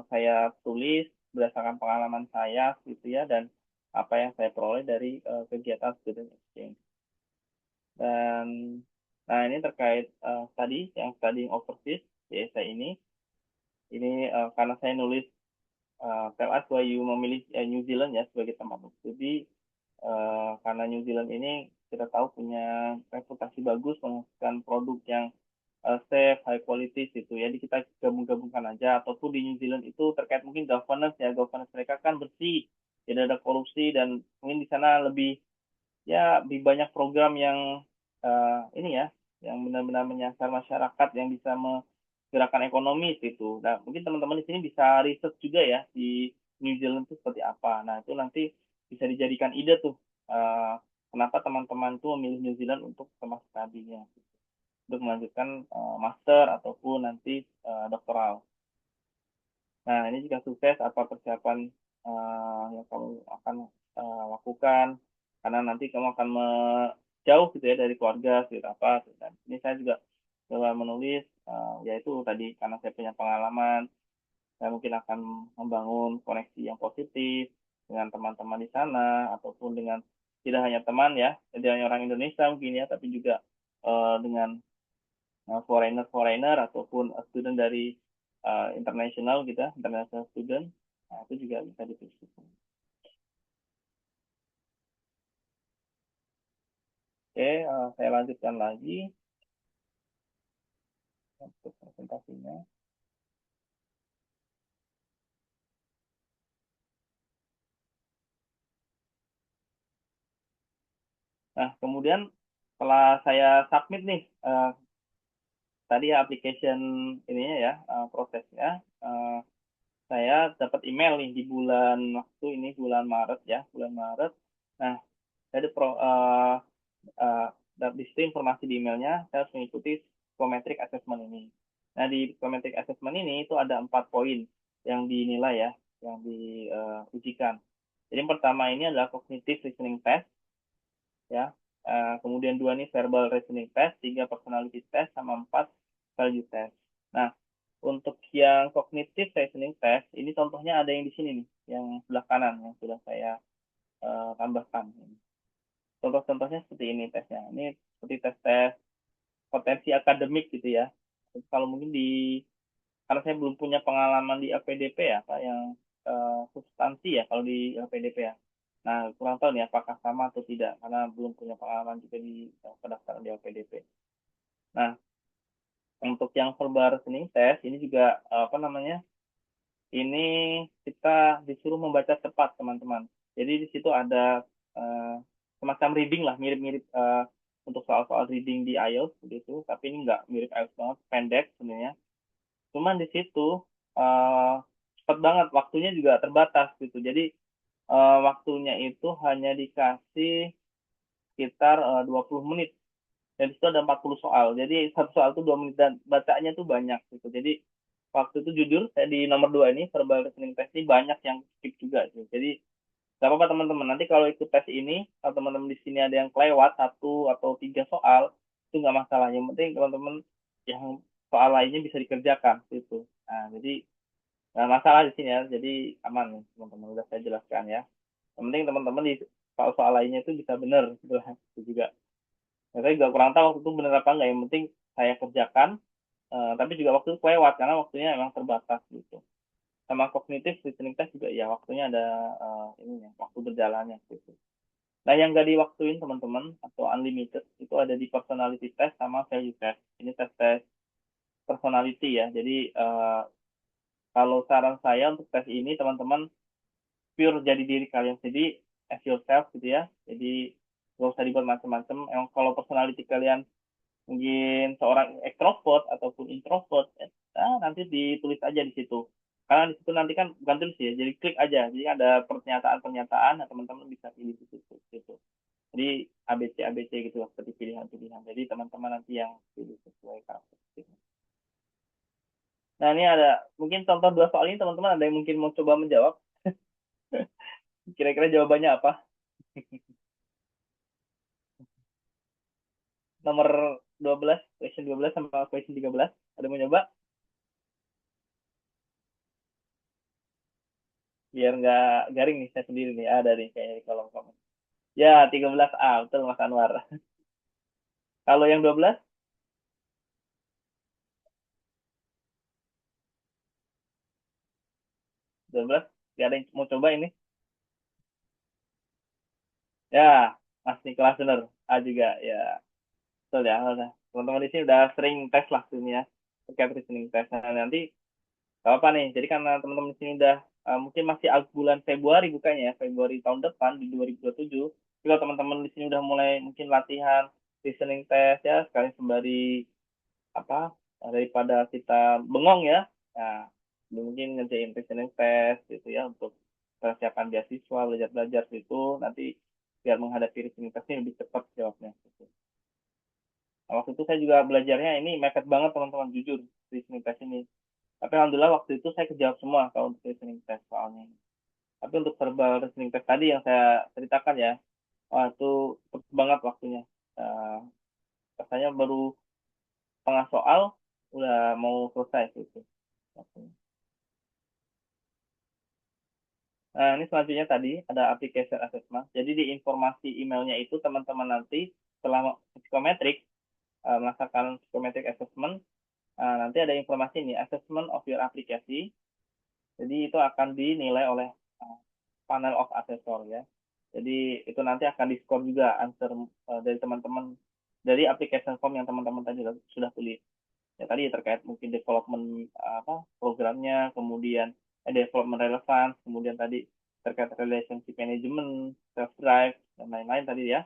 saya tulis berdasarkan pengalaman saya gitu ya dan apa yang saya peroleh dari kegiatan student exchange. Dan Nah, ini terkait tadi yang studying overseas di essay ini karena saya nulis tell us why you memilih New Zealand ya sebagai tempat studi. Karena New Zealand ini kita tahu punya reputasi bagus menghasilkan produk yang safe, high quality gitu ya. Jadi kita gabung-gabungkan aja. Ataupun di New Zealand itu terkait mungkin governance ya, governance mereka kan bersih, tidak ada korupsi dan mungkin di sana lebih ya lebih banyak program yang ini ya, yang benar-benar menyasar masyarakat yang bisa menggerakkan ekonomi itu. Nah, mungkin teman-teman di sini bisa riset juga ya di New Zealand itu seperti apa. Nah, itu nanti bisa dijadikan ide tuh kenapa teman-teman tuh memilih New Zealand untuk tempat studinya, untuk melanjutkan master ataupun nanti doktoral. Nah, ini jika sukses, apa persiapan yang kamu akan lakukan? Karena nanti kamu akan jauh gitu ya dari keluarga, gitu apa. Dan ini saya juga coba menulis, yaitu tadi karena saya punya pengalaman, saya mungkin akan membangun koneksi yang positif dengan teman-teman di sana, ataupun dengan tidak hanya teman ya, tidak hanya orang Indonesia mungkin ya, tapi juga dengan foreigner ataupun student dari international gitu ya, international student. Nah, itu juga bisa dipilih. Oke, saya lanjutkan lagi untuk presentasinya. Nah, kemudian setelah saya submit nih tadi ya application ininya ya prosesnya, eh, saya dapat email nih di bulan waktu ini bulan Maret ya, bulan Maret. Nah, saya ada uh, di situ informasi di emailnya saya harus mengikuti psychometric assessment ini. Nah, di psychometric assessment ini itu ada 4 poin yang dinilai ya, yang diujikan. Jadi yang pertama ini adalah cognitive listening test ya. Kemudian 2 ini verbal reasoning test, 3 personality test, sama 4 value test. Nah, untuk yang cognitive reasoning test, ini contohnya ada yang di sini nih, yang sebelah kanan yang sudah saya tambahkan. Contoh-contohnya seperti ini tesnya. Ini seperti tes-tes potensi akademik gitu ya. Kalau mungkin karena saya belum punya pengalaman di LPDP ya, Pak, yang substansi ya kalau di LPDP ya. Nah, kurang tahu nih apakah sama atau tidak, karena belum punya pengalaman juga di pendaftaran di LPDP. Nah, untuk yang verbal listening test, ini juga apa namanya, ini kita disuruh membaca cepat, teman-teman. Jadi di situ ada uh, semacam reading lah, mirip-mirip untuk soal-soal reading di IELTS begitu, tapi ini nggak mirip IELTS banget, pendek sebenarnya. Cuman di situ uh, cepat banget, waktunya juga terbatas gitu. Jadi waktunya itu hanya dikasih sekitar 20 menit. Dan di situ ada 40 soal. Jadi satu soal itu 2 menit dan bacanya tuh banyak gitu. Jadi waktu itu jujur saya di nomor 2 ini verbal listening test ini banyak yang skip juga gitu. Jadi gak apa-apa teman-teman. Nanti kalau ikut tes ini, kalau teman-teman di sini ada yang kelewat 1 atau 3 soal, itu nggak masalah. Yang penting teman-teman yang soal lainnya bisa dikerjakan gitu. Nah, jadi nggak masalah di sini ya. Jadi aman teman-teman. Udah saya jelaskan ya. Yang penting teman-teman di soal-soal lainnya itu bisa benar gitu lah. Itu juga. Nah, saya juga kurang tahu waktu itu benar apa enggak. Yang penting saya kerjakan, tapi juga waktu itu kelewat karena waktunya memang terbatas gitu. Sama kognitif listening test juga ya waktunya ada ini ya, waktu berjalannya gitu. Nah, yang nggak diwaktuin teman-teman atau unlimited itu ada di personality test sama value test. Ini tes-tes personality ya. Jadi kalau saran saya untuk tes ini teman-teman pure jadi diri kalian sendiri, as yourself gitu ya. Jadi nggak usah dibuat macam-macam. Emang kalau personality kalian mungkin seorang ekstrovert ataupun introvert, nanti ditulis aja di situ. Karena di situ nanti kan bukan tulis ya, jadi klik aja. Jadi ada pernyataan-pernyataan, nah teman-teman bisa pilih di situ. Gitu. Jadi ABC ABC gitu seperti pilihan-pilihan. Jadi teman-teman nanti yang pilih sesuai karakteristik. Nah, ini ada mungkin contoh 2 soal ini teman-teman ada yang mungkin mau coba menjawab. Kira-kira jawabannya apa? Nomor 12, question 12 sama question 13. Ada mau coba? Biar nggak garing nih saya sendiri nih. Ada nih kayaknya di kolom komen. Ya, 13A, betul Mas Anwar. Kalau yang 12? 12, gak ada yang mau coba ini? Ya, Mas Niklas bener. A juga, ya. Betul ya, udah. Teman-teman di sini udah sering tes lah ini ya, terkait listening test. Nah, nanti gak apa nih, jadi karena teman-teman di sini udah mungkin masih bulan Februari bukanya ya, Februari tahun depan di 2027. Jadi kalau teman-teman di sini udah mulai mungkin latihan listening test ya, sekali sembari apa daripada kita bengong ya, nah mungkin ngerjain listening test gitu ya untuk persiapan beasiswa belajar-belajar gitu nanti biar menghadapi listening testnya lebih cepat jawabnya gitu. Nah, waktu itu saya juga belajarnya ini mepet banget teman-teman jujur listening test ini. Tapi alhamdulillah waktu itu saya kejawab semua kalau untuk listening test soalnya. Tapi untuk verbal listening test tadi yang saya ceritakan ya, wah itu cepet banget waktunya. Uh, Rasanya baru setengah soal udah mau selesai gitu. Nah, ini selanjutnya tadi ada application assessment. Jadi di informasi emailnya itu teman-teman nanti setelah psikometrik, melaksanakan psikometric assessment, nanti ada informasi ini, assessment of your application. Jadi itu akan dinilai oleh panel of assessor ya. Jadi itu nanti akan di-score juga answer dari teman-teman dari application form yang teman-teman tadi sudah tulis. Ya tadi terkait mungkin development programnya, kemudian development relevance, kemudian tadi terkait relationship management, self drive dan lain-lain tadi ya.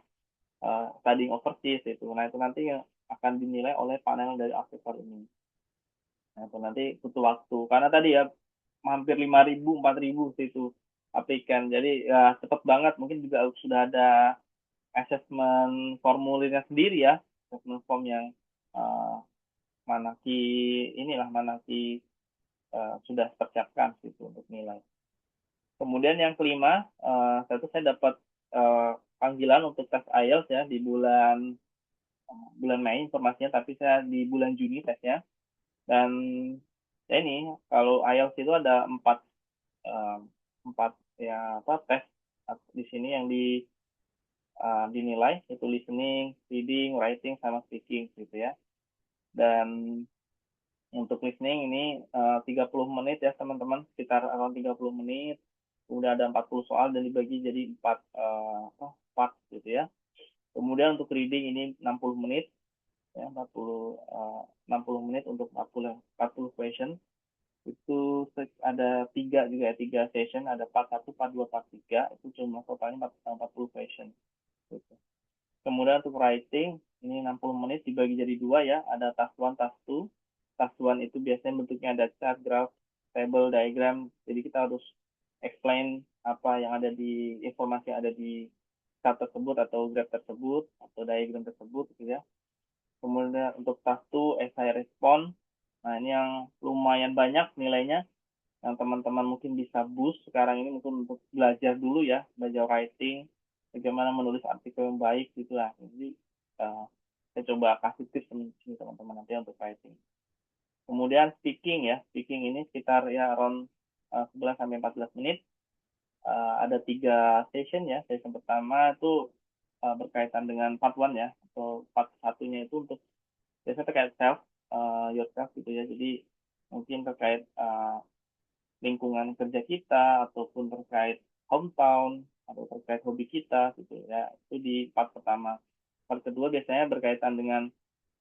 Studying overseas itu. Nah, itu nanti yang akan dinilai oleh panel dari assessor ini. Nah, itu nanti butuh waktu. Karena tadi ya hampir 5.000, 4.000 itu aplikan. Jadi ya cepat banget. Mungkin juga sudah ada assessment formulirnya sendiri ya. Assessment form yang uh, Manaki inilah Manaki sudah persiapkan gitu untuk nilai. Kemudian yang kelima, saya dapat panggilan untuk tes IELTS ya di bulan bulan Mei informasinya, tapi saya di bulan Juni tesnya. Dan ya ini kalau IELTS itu ada eh, empat ya apa tes di sini yang dinilai itu listening, reading, writing, sama speaking gitu ya. Dan untuk listening ini 30 menit ya teman-teman, sekitar around 30 menit. Udah ada 40 soal dan dibagi jadi 4 part gitu ya. Kemudian untuk reading ini 60 menit ya 60 menit untuk 40 question. Itu ada tiga juga ya, tiga session, ada part satu, part 2, part 3. Itu cuma totalnya 40 question gitu. Kemudian untuk writing, ini 60 menit dibagi jadi dua ya, ada task 1, task 2. Task 1 itu biasanya bentuknya ada chart, graph, table, diagram. Jadi kita harus explain apa yang ada di informasi yang ada di chart tersebut atau graph tersebut atau diagram tersebut gitu ya. Kemudian untuk task 2, essay respond. Nah, ini yang lumayan banyak nilainya yang teman-teman mungkin bisa boost sekarang ini mungkin untuk belajar dulu ya, belajar writing, bagaimana menulis artikel yang baik gitu lah. Jadi uh, saya coba kasih tips teman-teman nanti untuk writing. Kemudian speaking ya, speaking ini sekitar ya around 11 sampai 14 menit. Ada tiga session ya. Session pertama itu berkaitan dengan part one ya, atau part satunya itu untuk biasanya terkait self, yourself gitu ya. Jadi mungkin terkait lingkungan kerja kita ataupun terkait hometown atau terkait hobi kita gitu ya, itu di part pertama. Part kedua biasanya berkaitan dengan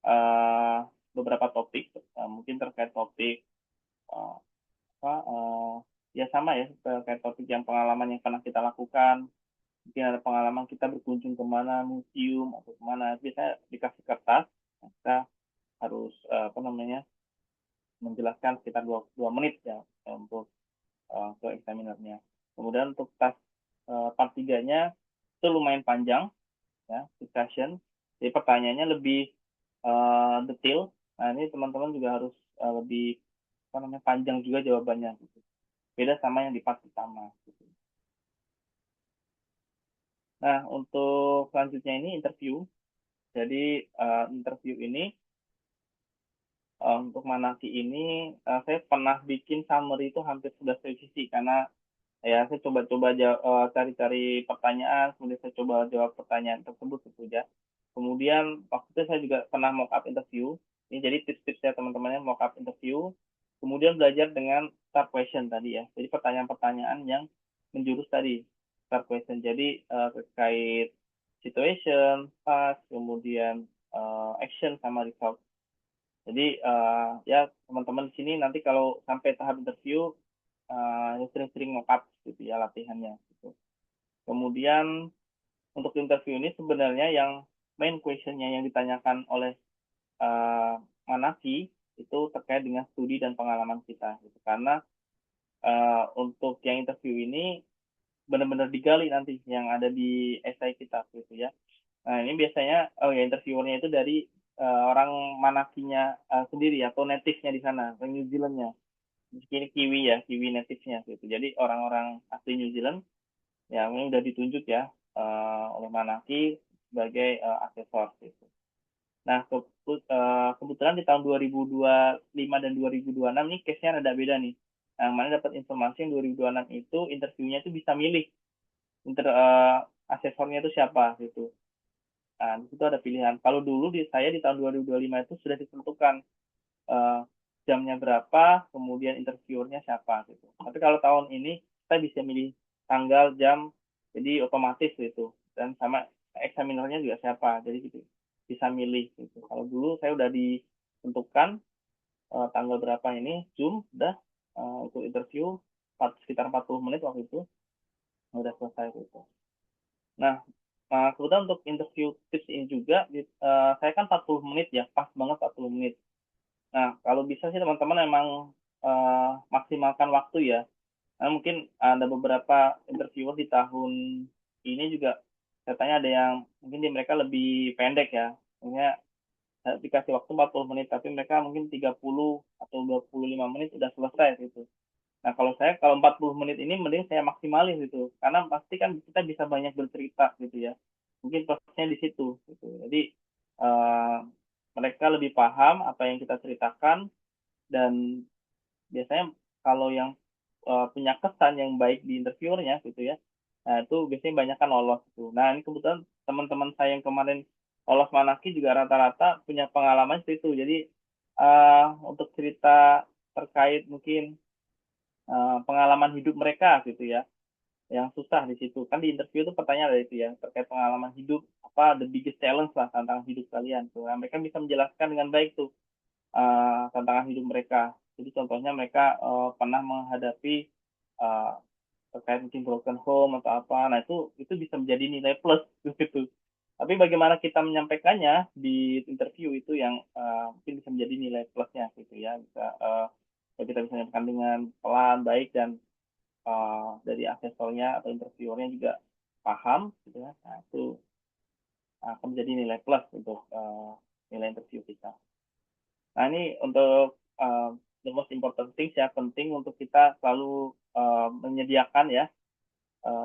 uh, beberapa topik, mungkin terkait topik uh, apa ya sama ya, terkait topik yang pengalaman yang pernah kita lakukan. Mungkin ada pengalaman kita berkunjung kemana, museum atau kemana, biasanya dikasih kertas, kita harus apa namanya menjelaskan sekitar 2 menit ya untuk ke examinernya. Kemudian untuk task part 3-nya itu lumayan panjang ya, discussion. Jadi pertanyaannya lebih detail. Nah, ini teman-teman juga harus lebih apa namanya panjang juga jawabannya gitu. Beda sama yang di part pertama gitu. Nah, untuk selanjutnya ini interview. Jadi interview ini untuk Manaki ini saya pernah bikin summary itu hampir sudah revisi karena ya saya coba-coba cari-cari pertanyaan, kemudian saya coba jawab pertanyaan tersebut gitu ya. Kemudian waktu itu saya juga pernah mock up interview. Ini jadi tips-tipsnya teman-temannya mock up interview. Kemudian belajar dengan start question tadi ya. Jadi pertanyaan-pertanyaan yang menjurus tadi start question. Jadi terkait situation, task, kemudian action sama result. Jadi ya teman-teman di sini nanti kalau sampai tahap interview sering-sering mock-up gitu ya latihannya gitu. Kemudian untuk interview ini sebenarnya yang main questionnya yang ditanyakan oleh Manaki itu terkait dengan studi dan pengalaman kita gitu. Karena untuk yang interview ini benar-benar digali nanti yang ada di essay kita gitu ya. Nah, ini biasanya ya interviewernya itu dari orang Manakinya sendiri atau native-nya di sana, orang New Zealand-nya. Ini Kiwi ya, Kiwi native-nya gitu. Jadi orang-orang asli New Zealand yang ini udah ditunjuk ya oleh Manaki sebagai asesor gitu. Nah, kebetulan di tahun 2025 dan 2026 nih case-nya ada beda nih. Nah, mana dapat informasi yang 2026 itu interviewnya itu bisa milih asesornya itu siapa gitu. Nah, di situ ada pilihan. Kalau dulu saya di tahun 2025 itu sudah ditentukan eh, jamnya berapa, kemudian interviewernya siapa gitu. Tapi kalau tahun ini kita bisa milih tanggal, jam, jadi otomatis gitu. Dan sama eksaminernya juga siapa, jadi gitu bisa milih gitu. Kalau dulu saya udah ditentukan tanggal berapa ini, Zoom, udah untuk interview sekitar 40 menit waktu itu udah selesai gitu. Nah, kemudian untuk interview tips ini juga, saya kan 40 menit ya, pas banget 40 menit. Nah, kalau bisa sih teman-teman emang maksimalkan waktu ya. Nah, mungkin ada beberapa interviewer di tahun ini juga, katanya ada yang mungkin di mereka lebih pendek ya. Maksudnya dikasih waktu 40 menit, tapi mereka mungkin 30 atau 25 menit udah selesai gitu. Nah, kalau saya, kalau 40 menit ini mending saya maksimalin gitu. Karena pasti kan kita bisa banyak bercerita gitu ya. Mungkin prosesnya di situ gitu. Jadi eh, mereka lebih paham apa yang kita ceritakan dan biasanya kalau yang punya kesan yang baik di interviewernya gitu ya. Nah, itu biasanya banyak kan lolos gitu. Nah, ini kebetulan teman-teman saya yang kemarin lolos Manaki juga rata-rata punya pengalaman seperti itu. Jadi untuk cerita terkait mungkin pengalaman hidup mereka gitu ya yang susah di situ kan di interview itu pertanyaan dari itu ya terkait pengalaman hidup apa the biggest challenge lah tantangan hidup kalian tuh nah, mereka bisa menjelaskan dengan baik tuh tantangan hidup mereka jadi contohnya mereka pernah menghadapi uh, terkait mungkin broken home atau apa nah itu bisa menjadi nilai plus gitu tapi bagaimana kita menyampaikannya di interview itu yang mungkin bisa menjadi nilai plusnya gitu ya bisa kita bisa menyampaikan dengan pelan baik dan dari asesornya atau interviewernya juga paham gitu ya. Nah, itu akan menjadi nilai plus untuk nilai interview kita. Nah, ini untuk the most important things ya, penting untuk kita selalu menyediakan ya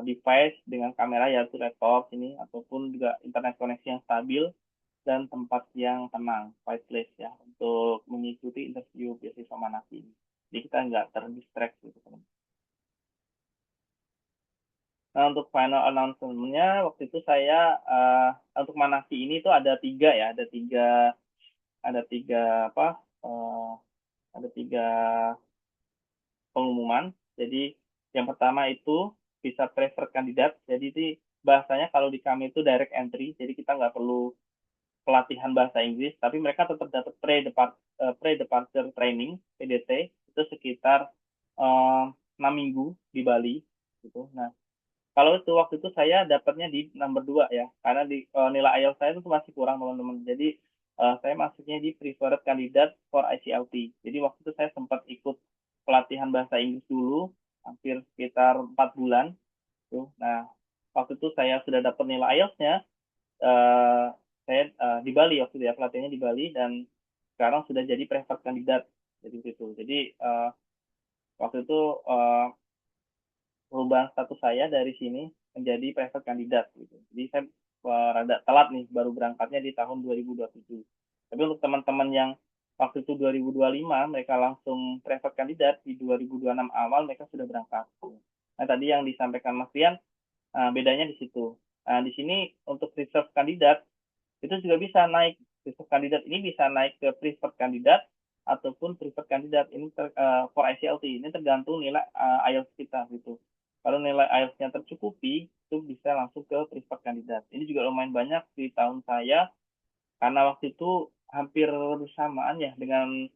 device dengan kamera yaitu laptop ini ataupun juga internet koneksi yang stabil dan tempat yang tenang, quiet place ya untuk mengikuti interview beasiswa Manaki ini. Jadi kita nggak terdistract gitu teman. Nah, untuk final announcement-nya, waktu itu saya untuk Manaki ini tuh ada tiga ya, ada tiga apa, uh, ada tiga pengumuman. Jadi yang pertama itu bisa prefer kandidat. Jadi itu bahasanya kalau di kami itu direct entry, jadi kita nggak perlu pelatihan bahasa Inggris, tapi mereka tetap dapat pre-departure training (PDT) itu sekitar 6 minggu di Bali gitu. Nah, kalau itu waktu itu saya dapatnya di nomor 2 ya, karena di nilai IELTS saya itu masih kurang teman-teman. Jadi saya masuknya di preferred candidate for ICLT. Jadi waktu itu saya sempat ikut pelatihan bahasa Inggris dulu, hampir sekitar 4 bulan. Tuh. Nah, waktu itu saya sudah dapat nilai IELTS-nya, eh, saya di Bali waktu itu ya, pelatihannya di Bali, dan sekarang sudah jadi preferred candidate. Jadi itu. Jadi waktu itu perubahan status saya dari sini menjadi private kandidat gitu. Jadi saya rada telat nih baru berangkatnya di tahun 2027. Tapi untuk teman-teman yang waktu itu 2025 mereka langsung private kandidat di 2026 awal mereka sudah berangkat. Nah tadi yang disampaikan Mas Rian bedanya di situ. Nah di sini untuk reserve kandidat itu juga bisa naik reserve kandidat ini bisa naik ke preferred kandidat ataupun preferred candidate ini for ICLT ini tergantung nilai IELTS kita gitu. Kalau nilai IELTS-nya tercukupi, itu bisa langsung ke preferred candidate. Ini juga lumayan banyak di tahun saya, karena waktu itu hampir bersamaan ya dengan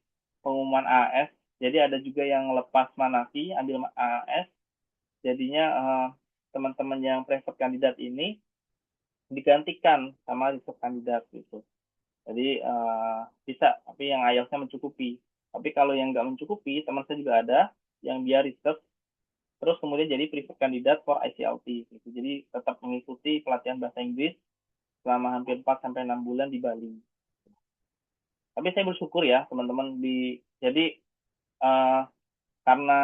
pengumuman AS. Jadi ada juga yang lepas Manaki, ambil AS. Jadinya teman-teman yang preferred candidate ini digantikan sama reserve kandidat gitu. Jadi bisa, tapi yang IELTS-nya mencukupi. Tapi kalau yang nggak mencukupi, teman saya juga ada yang dia reserve, terus kemudian jadi preferred candidate for ICLT. Gitu. Jadi tetap mengikuti pelatihan bahasa Inggris selama hampir 4 sampai 6 bulan di Bali. Tapi saya bersyukur ya teman-teman jadi uh, karena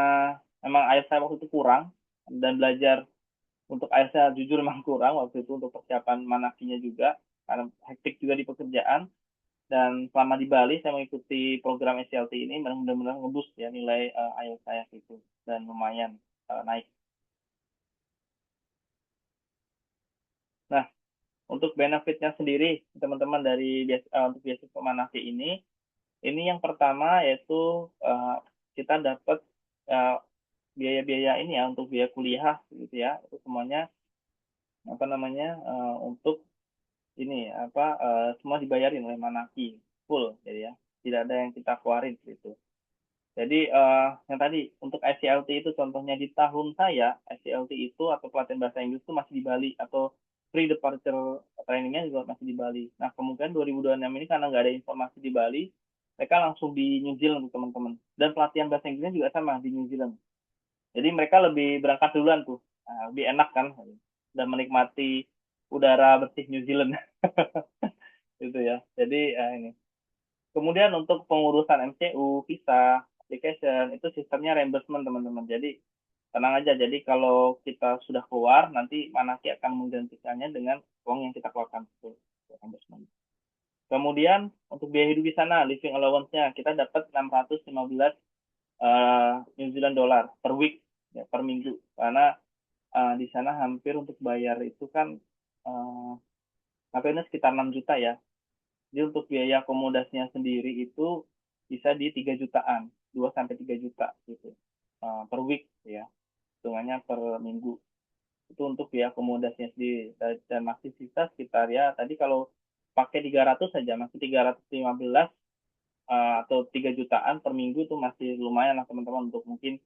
memang IELTS saya waktu itu kurang dan belajar untuk IELTS saya jujur memang kurang waktu itu untuk persiapan manakinya juga karena hektik juga di pekerjaan. Dan selama di Bali saya mengikuti program SLT ini benar-benar ngeboost ya nilai IELTS saya gitu dan lumayan naik. Nah, untuk benefitnya sendiri teman-teman dari untuk beasiswa Manaki ini yang pertama yaitu kita dapat uh, biaya-biaya ini ya untuk biaya kuliah gitu ya itu semuanya apa namanya untuk ini apa semua dibayarin oleh Manaki full jadi ya tidak ada yang kita keluarin gitu. Jadi yang tadi untuk ICLT itu contohnya di tahun saya ICLT itu atau pelatihan bahasa Inggris itu masih di Bali atau pre-departure trainingnya juga masih di Bali. Nah kemungkinan 2026 ini karena nggak ada informasi di Bali, mereka langsung di New Zealand teman-teman. Dan pelatihan bahasa Inggrisnya juga sama di New Zealand. Jadi mereka lebih berangkat duluan tuh, lebih enak kan dan menikmati udara bersih New Zealand gitu ya. Jadi ini. Kemudian untuk pengurusan MCU, visa, application, itu sistemnya reimbursement teman-teman. Jadi tenang aja. Jadi kalau kita sudah keluar, nanti Manaki akan menggantikannya dengan uang yang kita keluarkan itu reimbursement. Kemudian untuk biaya hidup di sana, living allowance-nya kita dapat 615 New Zealand dollar per week, ya, per minggu. Karena di sana hampir untuk bayar itu kan hampirnya sekitar 6 juta ya. Jadi untuk biaya akomodasinya sendiri itu bisa di 3 jutaan, 2 sampai 3 juta gitu. Per week ya, hitungannya per minggu. Itu untuk biaya akomodasinya sendiri. Dan masih sisa sekitar ya, tadi kalau pakai 300 saja, masih 315 atau 3 jutaan per minggu itu masih lumayan lah teman-teman untuk mungkin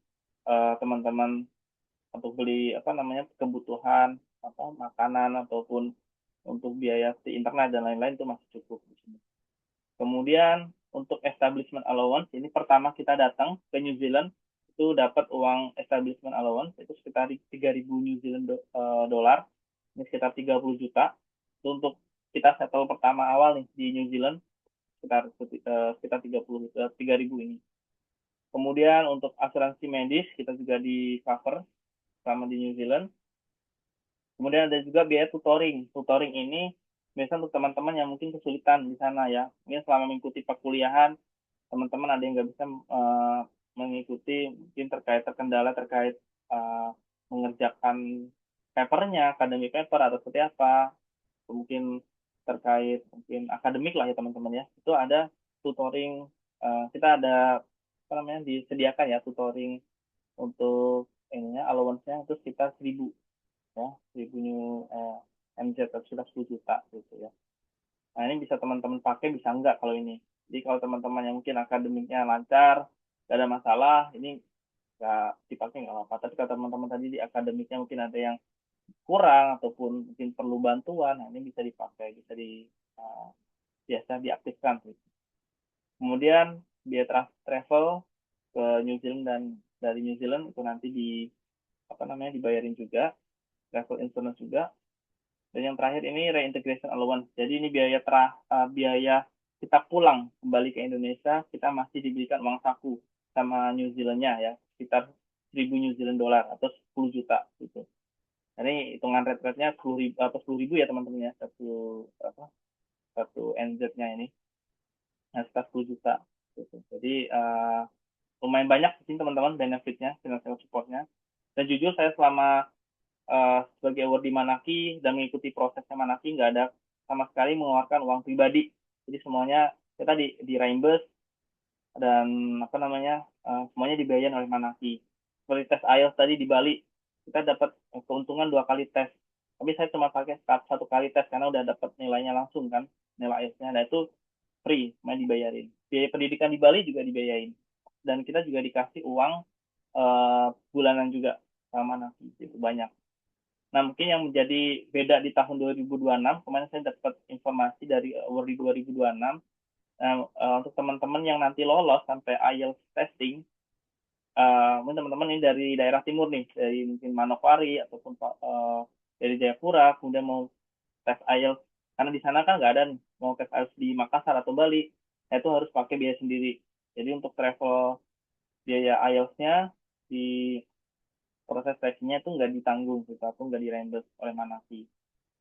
teman-teman untuk beli apa namanya kebutuhan apa makanan ataupun untuk biaya di internet dan lain-lain itu masih cukup di sini. Kemudian untuk establishment allowance, ini pertama kita datang ke New Zealand, itu dapat uang establishment allowance, itu sekitar 3.000 New Zealand dolar, ini sekitar 30 juta. Itu untuk kita settle pertama awal nih di New Zealand, sekitar 3.000 ini. Kemudian untuk asuransi medis, kita juga di cover selama di New Zealand. Kemudian ada juga biaya tutoring. Tutoring ini biasanya untuk teman-teman yang mungkin kesulitan di sana ya. Mungkin selama mengikuti perkuliahan, teman-teman ada yang nggak bisa mengikuti mungkin terkendala terkait mengerjakan papernya, akademik paper atau seperti apa. Mungkin terkait mungkin akademik lah ya teman-teman ya. Itu ada tutoring, kita ada apa namanya disediakan ya tutoring untuk ininya allowance-nya itu sekitar 1.000 ya 1.000 MZ atau sudah 10 juta gitu ya. Nah ini bisa teman-teman pakai bisa enggak kalau ini. Jadi kalau teman-teman yang mungkin akademiknya lancar, gak ada masalah, ini nggak dipakai nggak apa-apa. Tapi kalau teman-teman tadi di akademiknya mungkin ada yang kurang ataupun mungkin perlu bantuan, nah ini bisa dipakai, bisa biasa diaktifkan. Gitu. Kemudian biaya travel ke New Zealand dan dari New Zealand itu nanti apa namanya dibayarin juga, travel insurance juga. Dan yang terakhir ini reintegration allowance. Jadi ini biaya kita pulang kembali ke Indonesia, kita masih diberikan uang saku sama New Zealand-nya ya, sekitar 1.000 New Zealand dollar atau 10 juta gitu. Ini hitungan rate-nya 10.000 atau 10.000 ya teman-teman ya, satu NZ-nya ini, nah, sekitar 10 juta. Gitu. Jadi lumayan banyak sih teman-teman benefitnya, financial support-nya. Dan jujur saya selama sebagai award di Manaki dan mengikuti prosesnya Manaki nggak ada sama sekali mengeluarkan uang pribadi. Jadi semuanya kita di reimburse dan apa namanya semuanya dibiayain oleh Manaki. Seperti tes IELTS tadi di Bali, kita dapat keuntungan 2 kali tes. Tapi saya cuma pakai 1 kali tes karena udah dapat nilainya langsung kan, nilai IELTS-nya. Nah itu free, main dibayarin. Biaya pendidikan di Bali juga dibayarin. Dan kita juga dikasih uang bulanan juga sama Manaki, itu banyak. Nah, mungkin yang menjadi beda di tahun 2026, kemarin saya dapat informasi dari World 2026, untuk teman-teman yang nanti lolos sampai IELTS testing, mungkin teman-teman ini dari daerah timur nih, dari mungkin Manokwari ataupun dari Jayapura, kemudian mau tes IELTS, karena di sana kan nggak ada nih, mau tes IELTS di Makassar atau Bali, nah itu harus pakai biaya sendiri. Jadi untuk travel biaya IELTS-nya di proses seleksinya itu nggak ditanggung gitu, atau nggak di-reimburse oleh Manaki.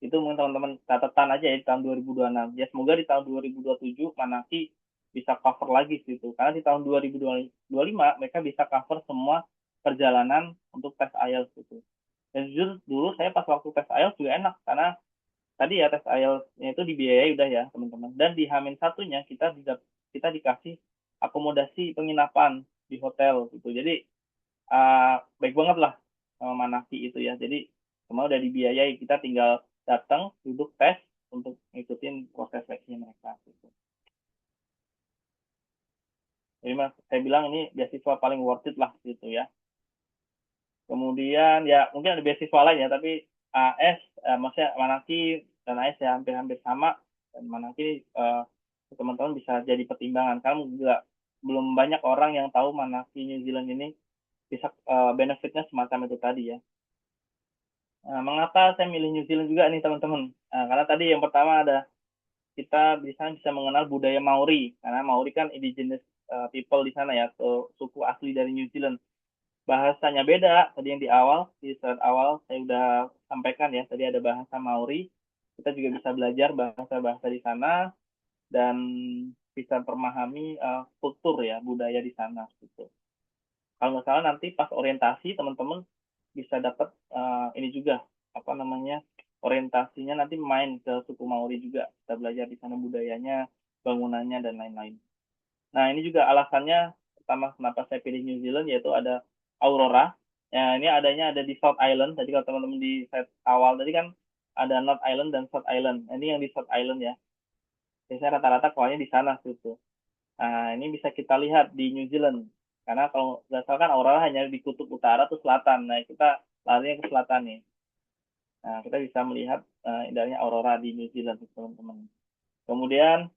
Itu mungkin teman-teman catatan aja ya di tahun 2026. Ya semoga di tahun 2027 Manaki bisa cover lagi gitu. Karena di tahun 2025 mereka bisa cover semua perjalanan untuk tes IELTS gitu. Dan jujur dulu saya pas waktu tes IELTS juga enak karena tadi ya tes IELTS-nya itu dibiayai udah ya teman-teman. Dan di Hamin satunya kita dikasih akomodasi penginapan di hotel gitu. Jadi baik banget lah sama Manaki itu ya. Jadi semua udah dibiayai, kita tinggal datang, duduk tes untuk ngikutin proses seleksi mereka gitu. Jadi mas, saya bilang ini beasiswa paling worth it lah gitu ya. Kemudian ya mungkin ada beasiswa lain ya, tapi AS, maksudnya Manaki dan AS ya hampir-hampir sama. Dan Manaki teman-teman bisa jadi pertimbangan. Karena juga belum banyak orang yang tahu Manaki New Zealand ini bisa benefitnya semacam itu tadi ya. Nah, mengapa saya milih New Zealand juga nih teman-teman? Nah, karena tadi yang pertama ada kita bisa mengenal budaya Maori, karena Maori kan indigenous people di sana ya, atau suku asli dari New Zealand. Bahasanya beda, tadi yang di slide awal saya udah sampaikan ya, tadi ada bahasa Maori. Kita juga bisa belajar bahasa-bahasa di sana dan bisa memahami kultur ya, budaya di sana gitu. Kalau nggak salah nanti pas orientasi teman-teman bisa dapat ini juga apa namanya orientasinya nanti main ke suku Maori juga, kita belajar di sana budayanya, bangunannya dan lain-lain. Nah ini juga alasannya pertama kenapa saya pilih New Zealand yaitu ada Aurora. Ya ini ada di South Island. Tadi kalau teman-teman di set awal tadi kan ada North Island dan South Island. Nah, ini yang di South Island ya. Biasanya rata-rata keluarnya di sana gitu. Nah, ini bisa kita lihat di New Zealand. Karena kalau nggak salah kan aurora hanya di kutub utara atau selatan. Nah, kita larinya ke selatan nih. Nah, kita bisa melihat indahnya aurora di New Zealand, teman-teman. Kemudian,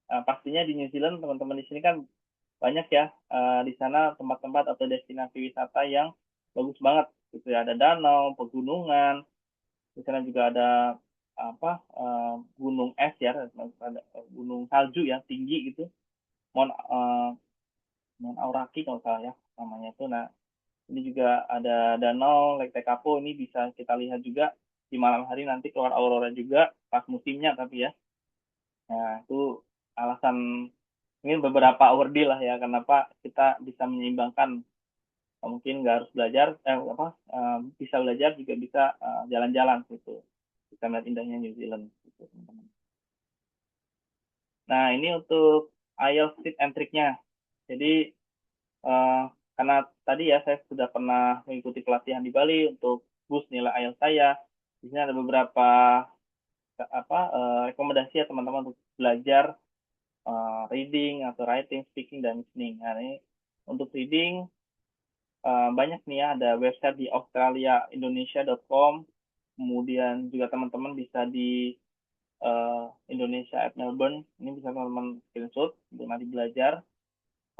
pastinya di New Zealand, teman-teman di sini kan banyak ya, di sana tempat-tempat atau destinasi wisata yang bagus banget. Gitu ya. Ada danau, pegunungan, di sana juga ada apa gunung es ya, ada gunung salju ya, tinggi gitu. Mount, Mount Auraki kalau salah ya namanya itu. Nah, ini juga ada danau Lake Tekapo, ini bisa kita lihat juga di malam hari nanti keluar aurora juga pas musimnya tapi ya. Nah, itu alasan mungkin beberapa awardee lah ya kenapa kita bisa menyeimbangkan mungkin nggak harus belajar bisa belajar juga bisa jalan-jalan gitu. Kita melihat indahnya New Zealand gitu, teman-teman. Nah, ini untuk IELTS tip and trick-nya. Jadi eh, karena tadi ya saya sudah pernah mengikuti pelatihan di Bali untuk boost nilai IELTS saya. Di sini ada beberapa rekomendasi ya teman-teman untuk belajar reading atau writing, speaking dan listening. Nah, ini untuk reading banyak nih ya ada website di australiaindonesia.com. Kemudian juga teman-teman bisa di Indonesia at Melbourne. Ini bisa teman-teman screenshot untuk nanti belajar.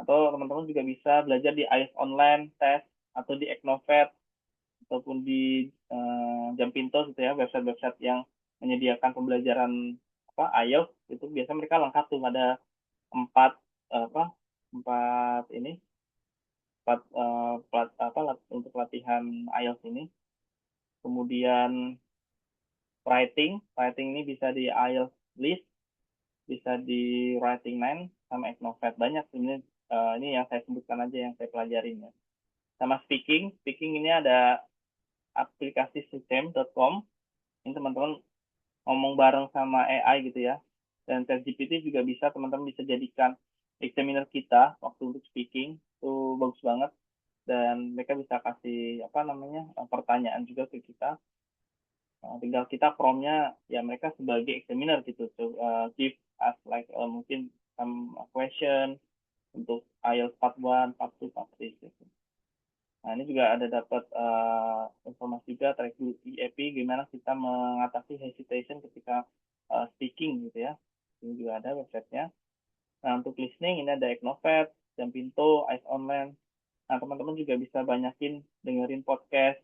Atau teman-teman juga bisa belajar di IELTS online test atau di Eknovet ataupun di Jampinto gitu ya, website-website yang menyediakan pembelajaran IELTS itu biasanya mereka lengkap tuh ada empat apa empat ini empat untuk latihan IELTS ini. Kemudian writing ini bisa di IELTS list, bisa di Writing Nine sama Eknovet banyak ini yang saya sebutkan aja yang saya pelajarin ya. Sama speaking ini ada aplikasi system.com. Ini teman-teman ngomong bareng sama AI gitu ya. Dan ChatGPT juga bisa teman-teman bisa jadikan examiner kita waktu untuk speaking itu bagus banget, dan mereka bisa kasih apa namanya pertanyaan juga ke kita. Tinggal kita promnya ya mereka sebagai examiner gitu, to give us like mungkin some question untuk IELTS Part 1, Part 2, Part 3 gitu. Nah, ini juga ada dapat informasi juga terkait IEP, gimana kita mengatasi hesitation ketika speaking gitu ya. Ini juga ada websitenya. Nah, untuk listening ini ada Eknovet, Jampinto, Ice Online. Nah, teman-teman juga bisa banyakin dengerin podcast,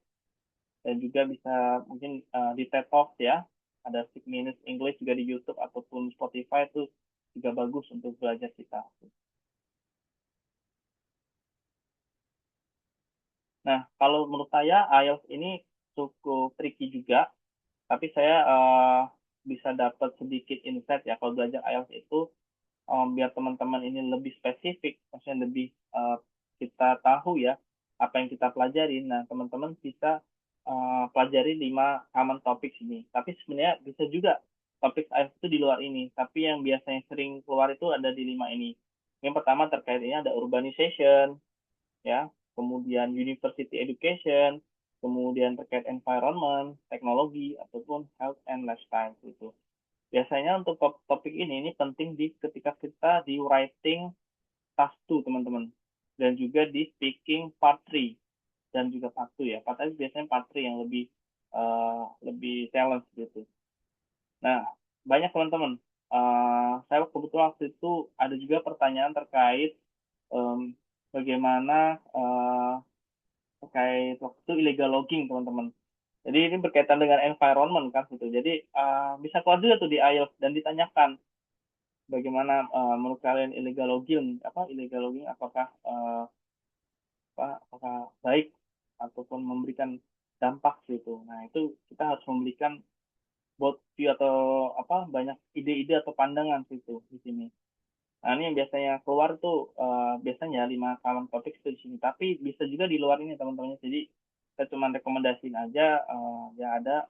dan juga bisa mungkin di TED Talk ya. Ada 6 Minutes English juga di YouTube ataupun Spotify, itu juga bagus untuk belajar kita. Nah, kalau menurut saya IELTS ini cukup tricky juga, tapi saya bisa dapat sedikit insight ya kalau belajar IELTS itu, biar teman-teman ini lebih spesifik, maksudnya lebih kita tahu ya apa yang kita pelajari. Nah, teman-teman bisa pelajari 5 common topik ini. Tapi sebenarnya bisa juga topik IELTS itu di luar ini. Tapi yang biasanya sering keluar itu ada di 5 ini. Yang pertama terkait ini ada urbanization, ya, kemudian university education, kemudian terkait environment, teknologi, ataupun health and lifestyle gitu. Biasanya untuk topik ini penting di ketika kita di writing task 2 teman-teman, dan juga di speaking part 3 dan juga part 2 ya. Part 3 biasanya part 3 yang lebih challenge gitu. Nah, banyak teman-teman. Saya kebetulan waktu itu ada juga pertanyaan terkait bagaimana terkait waktu illegal logging teman-teman. Jadi ini berkaitan dengan environment kan gitu. Jadi bisa keluar juga tuh di IELTS dan ditanyakan bagaimana menurut kalian illegal logging apakah apakah baik ataupun memberikan dampak gitu. Nah, itu kita harus memberikan both view atau apa banyak ide-ide atau pandangan gitu di sini. Nah, ini yang biasanya keluar tuh biasanya 5 common topik itu di sini. Tapi bisa juga di luar ini teman-teman. Jadi saya cuma rekomendasiin aja yang ada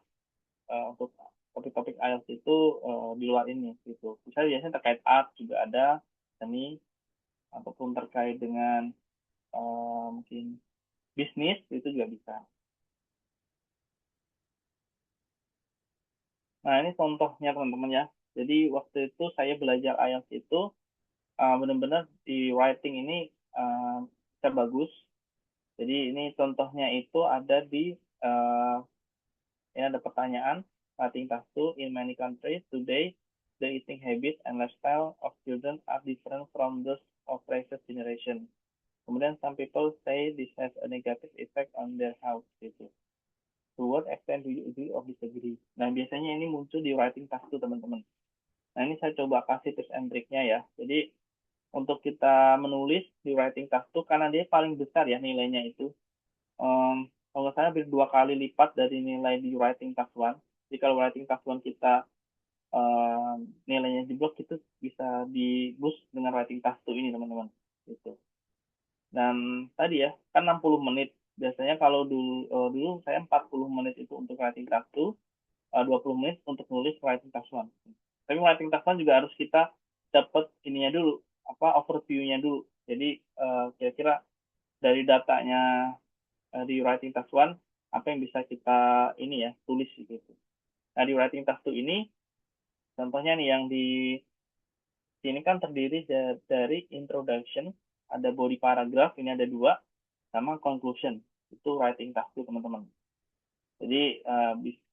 untuk topik-topik IELTS itu di luar ini gitu. Misalnya biasanya terkait art juga ada, seni, ataupun terkait dengan mungkin bisnis itu juga bisa. Nah, ini contohnya teman-teman ya. Jadi waktu itu saya belajar IELTS itu benar-benar di writing ini uh, bisa bagus. Jadi ini contohnya itu ada di uh, ini ada pertanyaan writing task 2, in many countries today the eating habits and lifestyle of children are different from those of previous generation. Kemudian some people say this has a negative effect on their health gitu. To what extent do you agree or disagree? Nah, biasanya ini muncul di writing task 2 teman-teman. Nah, ini saya coba kasih tips and triknya ya. Jadi untuk kita menulis di writing task 2 karena dia paling besar ya nilainya itu. Kalau nggak salah hampir 2 kali lipat dari nilai di writing task 1. Jadi kalau writing task 1 kita nilainya di blok, itu bisa di boost dengan writing task 2 ini teman-teman. Gitu. Dan tadi ya, kan 60 menit. Biasanya kalau dulu saya 40 menit itu untuk writing task 2, 20 menit untuk nulis writing task 1. Tapi writing task 1 juga harus kita dapat ininya dulu, apa overview-nya dulu. Jadi kira-kira dari datanya di writing task 1 apa yang bisa kita ini ya tulis gitu. Nah, di writing task 2 ini contohnya nih yang di sini kan terdiri dari introduction, ada body paragraph, ini ada 2, sama conclusion. Itu writing task 2 teman-teman. Jadi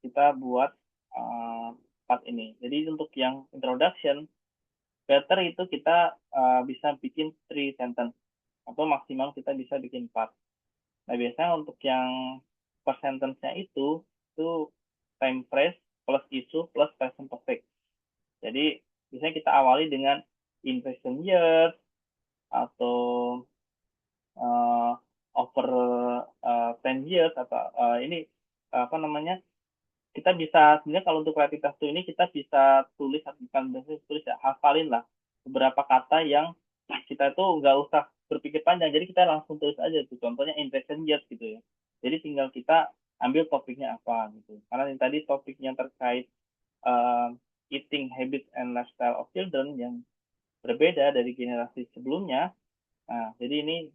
kita buat part ini. Jadi untuk yang introduction, better itu kita bisa bikin 3 sentence atau maksimal kita bisa bikin 4. Nah, biasanya untuk yang per sentence-nya itu time phrase plus isu plus present perfect. Jadi biasanya kita awali dengan in recent years atau uh, over 10 years atau ini apa namanya, kita bisa sebenarnya kalau untuk writing task ini kita bisa tulis, bukan biasanya tulis ya, hafalin lah beberapa kata yang kita tuh nggak usah berpikir panjang, jadi kita langsung tulis aja tuh, contohnya in recent years gitu ya. Jadi tinggal kita ambil topiknya apa gitu, karena yang tadi topiknya terkait uh, eating habits and lifestyle of children, yang berbeda dari generasi sebelumnya. Nah, jadi ini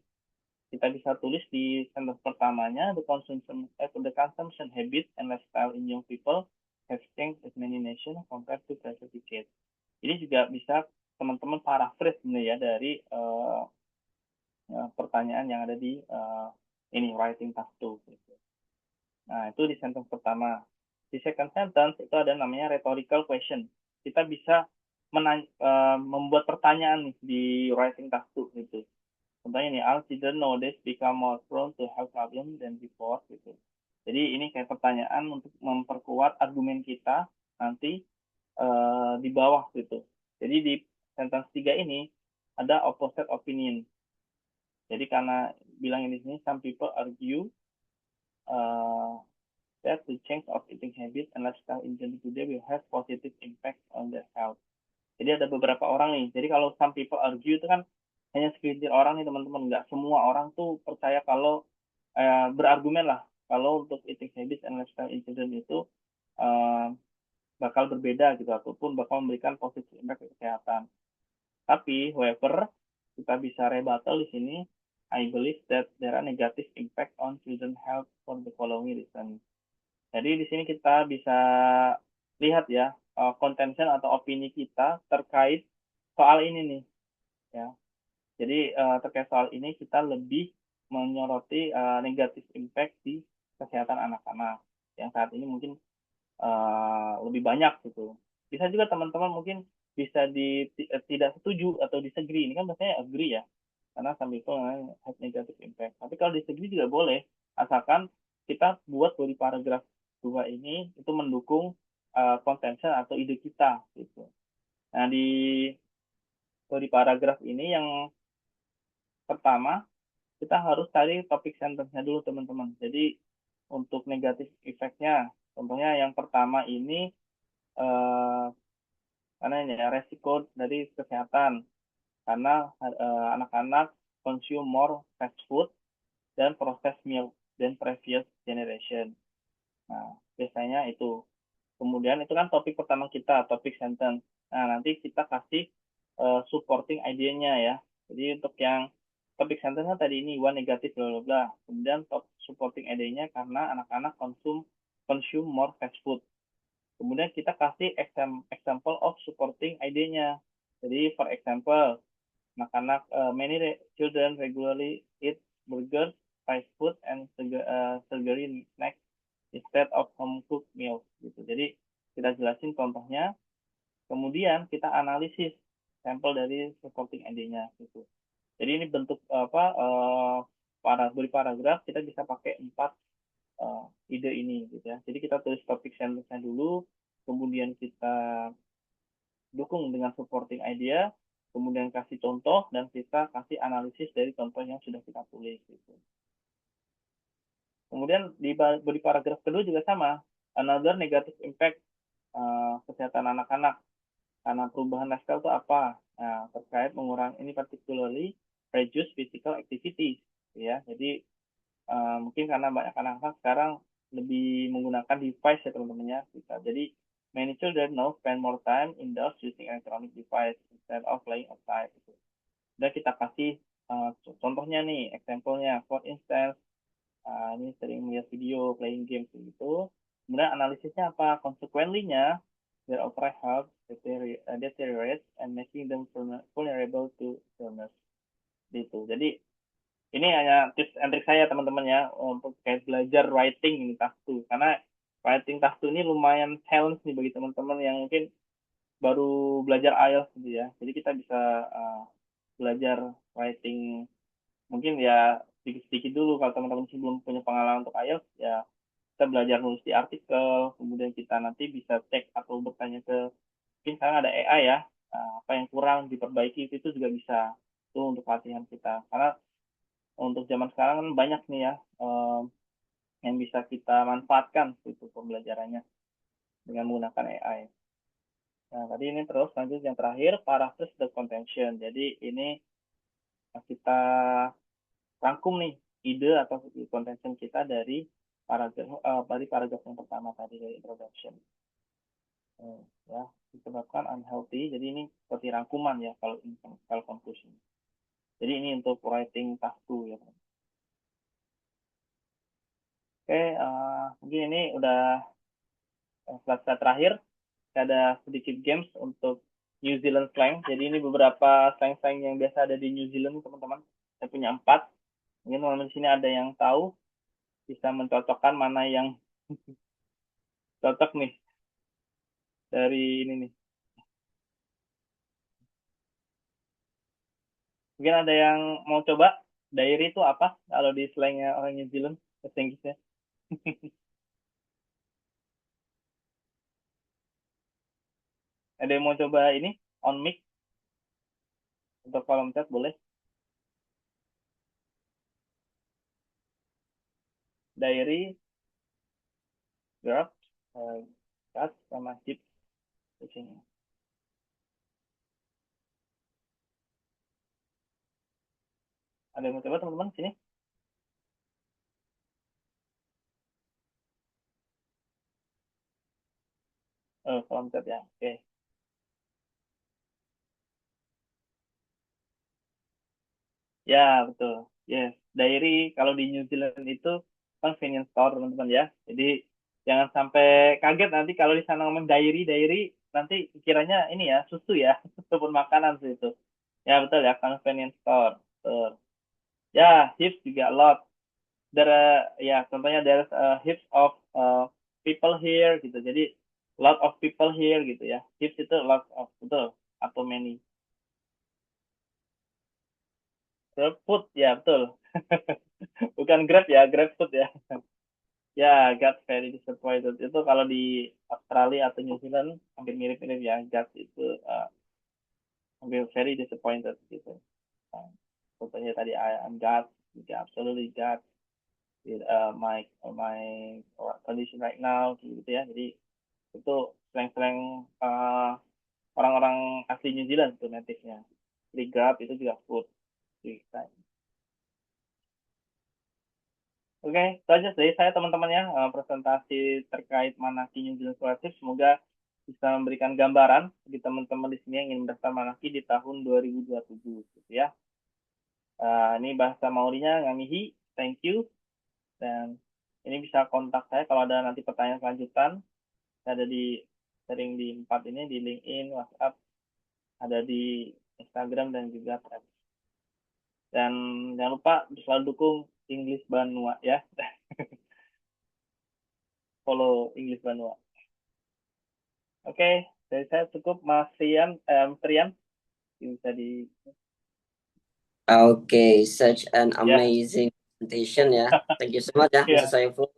kita bisa tulis di sentence pertamanya, the consumption habits and lifestyle in young people have changed as many nations compared to previous decades. Ini juga bisa teman-teman paraphrase sebenarnya dari pertanyaan yang ada di ini writing task 2. Gitu. Nah, itu di sentence pertama. Di second sentence itu ada namanya rhetorical question. Kita bisa membuat pertanyaan nih di writing task 2 gitu. Contohnya nih, our children nowadays become more prone to health problems than before gitu. Jadi ini kayak pertanyaan untuk memperkuat argumen kita nanti di bawah gitu. Jadi di sentence 3 ini ada opposite opinion. Jadi karena bilang ini sini, some people argue uh, that the change of eating habits and lifestyle in general today will have positive impact on their health. Jadi ada beberapa orang nih. Jadi kalau some people argue itu kan hanya segelintir orang nih teman-teman. Nggak semua orang tuh percaya kalau berargumen lah kalau untuk eating habits and lifestyle in children itu uh, bakal berbeda gitu ataupun bakal memberikan positive impact ke kesehatan. Tapi, however, kita bisa rebuttal di sini. I believe that there are negative impact on children health for the following reason. Jadi di sini kita bisa lihat ya contention atau opini kita terkait soal ini nih ya. Jadi terkait soal ini kita lebih menyoroti negatif impact di kesehatan anak-anak yang saat ini mungkin lebih banyak gitu. Bisa juga teman-teman mungkin bisa tidak setuju atau disagree. Ini kan biasanya agree ya, karena sambil itu have negative impact. Tapi kalau disagree juga boleh, asalkan kita buat body paragraf 2 ini itu mendukung contention atau ide kita gitu. Nah, di body paragraf ini yang pertama kita harus cari topik sentence-nya dulu teman-teman. Jadi untuk negatif efeknya, contohnya yang pertama ini eh, karena ini ya resiko dari kesehatan karena anak-anak consume more fast food dan processed milk than previous generation. Nah, biasanya itu. Kemudian itu kan topik pertama kita, topik sentence. Nah, nanti kita kasih supporting idenya ya. Jadi untuk yang topik sentence kan tadi ini one negatif bla bla bla. Kemudian top supporting idenya karena anak-anak consume more fast food. Kemudian kita kasih example of supporting idenya. Jadi for example, anak-anak many children regularly eat burgers, fast food, and sugary snacks instead of home cooked meals. Gitu. Jadi kita jelasin contohnya, kemudian kita analisis sampel dari supporting idenya. Gitu. Jadi ini bentuk apa beri paragraf kita bisa pakai 4 ide ini gitu ya. Jadi kita tulis topik sentence-nya dulu, kemudian kita dukung dengan supporting idea, kemudian kasih contoh dan kita kasih analisis dari contoh yang sudah kita tulis gitu. Kemudian di paragraf kedua juga sama, another negative impact kesehatan anak-anak karena perubahan lifestyle itu apa? Nah, terkait mengurangi ini particularly reduce physical activity ya. Jadi mungkin karena banyak anak-anak sekarang lebih menggunakan device ya teman-teman ya. Jadi many children now spend more time indoors using electronic device instead of playing outside. Gitu. Dan kita kasih contohnya nih, example-nya. For instance, ini sering melihat video playing games gitu. Kemudian analisisnya apa? Consequently-nya, their overall health deteriorates and making them vulnerable to illness. Gitu. Jadi ini hanya tips and trik saya teman-teman ya untuk kayak belajar writing ini task 2 karena writing task 2 ini lumayan challenge nih bagi teman-teman yang mungkin baru belajar IELTS gitu ya. Jadi kita bisa belajar writing mungkin ya sedikit-sedikit dulu kalau teman-teman belum punya pengalaman untuk IELTS ya kita belajar nulis di artikel kemudian kita nanti bisa cek atau bertanya ke mungkin sekarang ada AI ya apa yang kurang diperbaiki itu juga bisa itu untuk latihan kita karena untuk zaman sekarang kan banyak nih ya yang bisa kita manfaatkan itu pembelajarannya dengan menggunakan AI. Nah, tadi ini terus lanjut yang terakhir paraphrase the contention. Jadi ini kita rangkum nih ide atau contention kita dari paragraf yang pertama tadi dari introduction. Ya, disebabkan unhealthy. Jadi ini seperti rangkuman ya kalau conclusion. Jadi ini untuk writing task 2 ya. Oke, mungkin ini udah slide terakhir. Ada sedikit games untuk New Zealand slang. Jadi ini beberapa slang-slang yang biasa ada di New Zealand, teman-teman. Saya punya 4. Mungkin teman-teman di sini ada yang tahu, bisa mencocokkan mana yang cocok nih dari ini nih. Mungkin ada yang mau coba, diary itu apa kalau di slangnya orang New Zealand, bahasa Inggrisnya. Ada yang mau coba ini, on mic, untuk kolom chat boleh. Diary, grab, cat, sama chip di sini. Ada yang mau coba teman-teman sini? Kolom chat ya, oke. Ya, betul. Yes. Diary kalau di New Zealand itu convenience store, teman-teman ya. Jadi jangan sampai kaget nanti kalau di sana ngomong diary, nanti kiranya ini ya, susu ya, ataupun makanan sih itu. Ya, betul ya, convenience store. Betul. Ya, hips juga a lot. Ya, contohnya there's a heaps of people here gitu. Jadi lot of people here gitu ya. Hips itu lot of, betul, atau many. Grab food, ya betul. Bukan Grab ya, Grab food ya. Ya, got very disappointed. Itu kalau di Australia atau New Zealand hampir mirip-mirip ya. Got itu hampir very disappointed gitu. Uh, Contohnya tadi I'm got, juga absolutely got with my condition right now gitu ya. Jadi itu slang-slang orang-orang asli New Zealand itu native-nya. Jadi Grab itu juga food. Gitu. Oke, itu aja dari saya teman-teman ya, presentasi terkait Manaki New Zealand Scholarship. Semoga bisa memberikan gambaran bagi teman-teman di sini yang ingin mendaftar Manaki di tahun 2027 gitu ya. Ini bahasa Maorinya Ngamihi, thank you. Dan ini bisa kontak saya kalau ada nanti pertanyaan selanjutan. Saya ada di sering di 4 ini, di LinkedIn, WhatsApp, ada di Instagram dan juga Threads. Dan jangan lupa selalu dukung English Banua ya. Follow English Banua. Oke, dari saya cukup Mas Rian, Trian bisa di Oke, such an ya amazing presentation ya. Thank you so much ya, Mr. ya Saiful.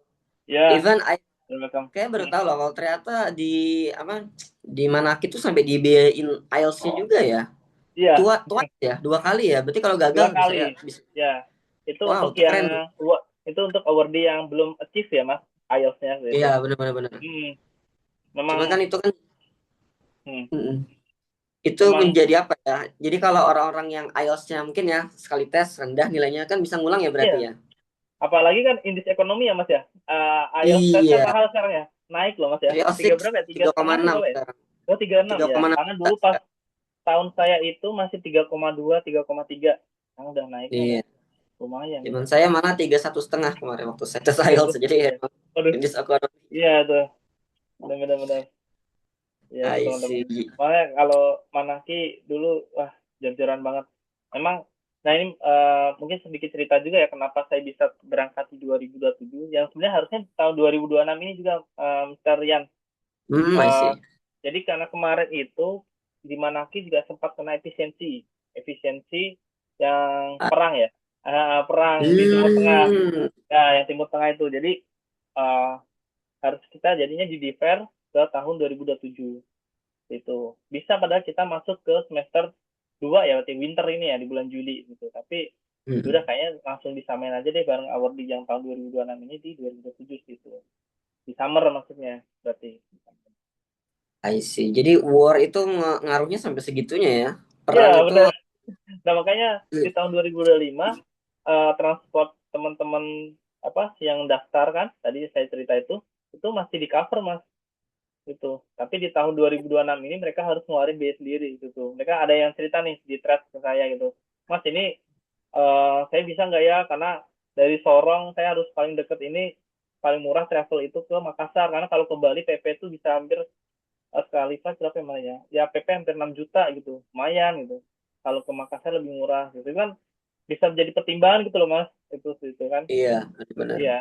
ya Even I welcome. kayak baru tahu loh kalau ternyata di apa di Manaki tuh sampai dibiayain IELTS-nya juga ya. Iya, Tua tua ya, 2 kali ya. Berarti kalau gagal dua bisa kali ya bisa. ya. Itu Wow, untuk itu yang keren tuh. itu untuk awardee yang belum achieve ya Mas, IELTS-nya Iya, gitu. benar-benar benar. Hmm, Cuma kan memang itu kan hmm, mm-mm. Itu memang menjadi apa ya? Jadi kalau orang-orang yang IELTS-nya mungkin ya sekali tes rendah nilainya kan bisa ngulang ya berarti iya. ya. Apalagi kan indeks ekonomi ya Mas ya. IELTS tes kan Iya, mahal sekarang ya. Naik loh Mas ya. Tiga 306, berapa ya? Tiga tiga koma setengah enam berapa ya? sekarang. Oh, 36 tiga ya. koma enam Karena juta dulu pas sekarang. tahun saya itu masih 3,2, 3,3. Sekarang udah naiknya udah Iya. lumayan ya. Zaman saya malah 31,5 kemarin waktu saya tes Tiga IELTS. plus Jadi setengah ya. emang Aduh, indeks ekonomi. iya tuh. Benar-benar. Iya tuh I teman-teman. see. Makanya kalau Manaki dulu, wah, jor-joran banget. Memang, nah ini mungkin sedikit cerita juga ya kenapa saya bisa berangkat di 2027. Yang sebenarnya harusnya tahun 2026 ini juga, Mr. Rian. I Eh, see. jadi karena kemarin itu di Manaki juga sempat kena efisiensi yang Ah, perang ya. Perang di Timur Tengah. hmm, Ya, yang Timur Tengah itu. Jadi eh, harus kita jadinya di defer ke tahun 2027 itu. Bisa padahal kita masuk ke semester 2 ya, berarti winter ini ya di bulan Juli gitu. Tapi udah hmm, kayaknya langsung disamain aja deh bareng award di yang tahun 2026 ini di 2027 gitu. Di summer maksudnya berarti. I see. Jadi war itu ngaruhnya sampai segitunya ya. Ya, Perang itu benar. Nah, makanya di tahun 2025 transport teman-teman apa yang daftar kan tadi saya cerita itu masih di cover Mas. gitu. Tapi di tahun 2026 ini mereka harus ngeluarin biaya sendiri gitu. Mereka ada yang cerita nih di thread ke saya gitu. Mas ini saya bisa nggak ya? Karena dari Sorong saya harus paling deket ini paling murah travel itu ke Makassar. Karena kalau ke Bali PP itu bisa hampir sekali flight berapa ya? Ya PP hampir 6 juta gitu. Lumayan gitu. Kalau ke Makassar lebih murah gitu kan bisa menjadi pertimbangan gitu loh Mas. Itu kan. Iya, benar. Iya.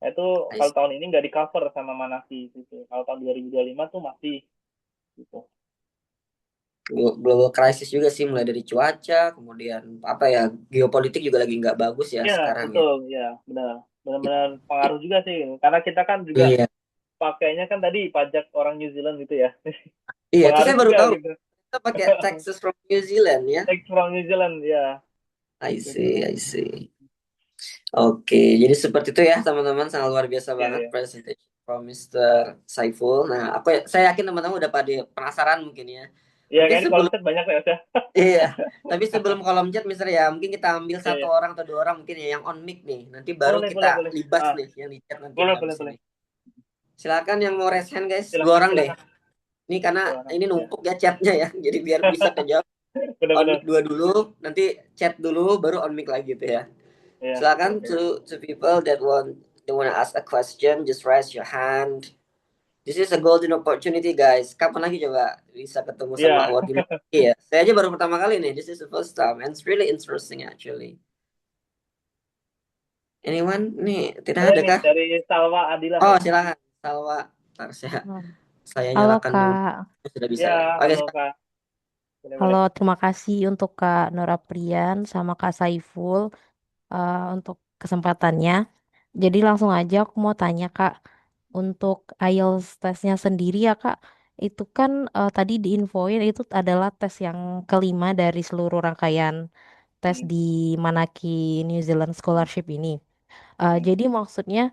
Nah, itu I kalau see. tahun ini nggak di cover sama Manasi gitu. Kalau tahun 2025 tuh masih gitu. Global crisis juga sih, mulai dari cuaca, kemudian apa ya, geopolitik juga lagi nggak bagus ya Ya, sekarang ya. betul. Ya, benar. Benar-benar pengaruh juga sih. Karena kita kan juga Iya, pakainya kan tadi pajak orang New Zealand gitu ya. iya, itu Pengaruh saya baru juga tahu. gitu. Kita pakai Texas from New Zealand ya. Thanks from New Zealand, ya. I see, Gitu. I see. Oke, jadi seperti itu ya teman-teman, sangat luar biasa Ya, banget ya. presentation from Mr. Saiful. Nah, saya yakin teman-teman udah pada penasaran mungkin ya. Ya, Tapi kayak di kolom sebelum chat banyak ya, Mas, ya. iya, tapi sebelum kolom chat misalnya ya, mungkin kita ambil Ya, satu ya. orang atau dua orang mungkin ya yang on mic nih. Nanti baru Boleh, kita boleh, boleh. libas Ah, nih yang di chat nanti boleh, di boleh, habis boleh. ini. Silakan yang mau raise hand guys, dua Silakan, orang deh. silakan. Ini karena Silakan. ini Ya. numpuk ya chatnya ya, jadi biar bisa kejawab. On mic Benar-benar. dua dulu, nanti chat dulu, baru on mic lagi gitu ya. Ya, oke, Silakan oke. to people that wanna ask a question, just raise your hand. This is a golden opportunity guys. Kapan lagi coba bisa ketemu sama Ya. award ini? Iya, saya aja baru pertama kali nih. This is the first time and it's really interesting actually. Anyone? Nih, tidak Ada ada nih kah? dari Salwa Adilah Oh, ya. silakan. Salwa. Ntar saya Halo nyalakan dulu. Kak, Sudah bisa Ya, ya. Oke, halo Kak. Boleh, halo boleh. terima kasih untuk Kak Nora Prian sama Kak Saiful untuk kesempatannya. Jadi langsung aja aku mau tanya Kak, untuk IELTS tesnya sendiri ya Kak, itu kan tadi diinfoin itu adalah tes yang kelima dari seluruh rangkaian tes Hmm, di Manaki New Zealand hmm, Scholarship ini. hmm, Jadi maksudnya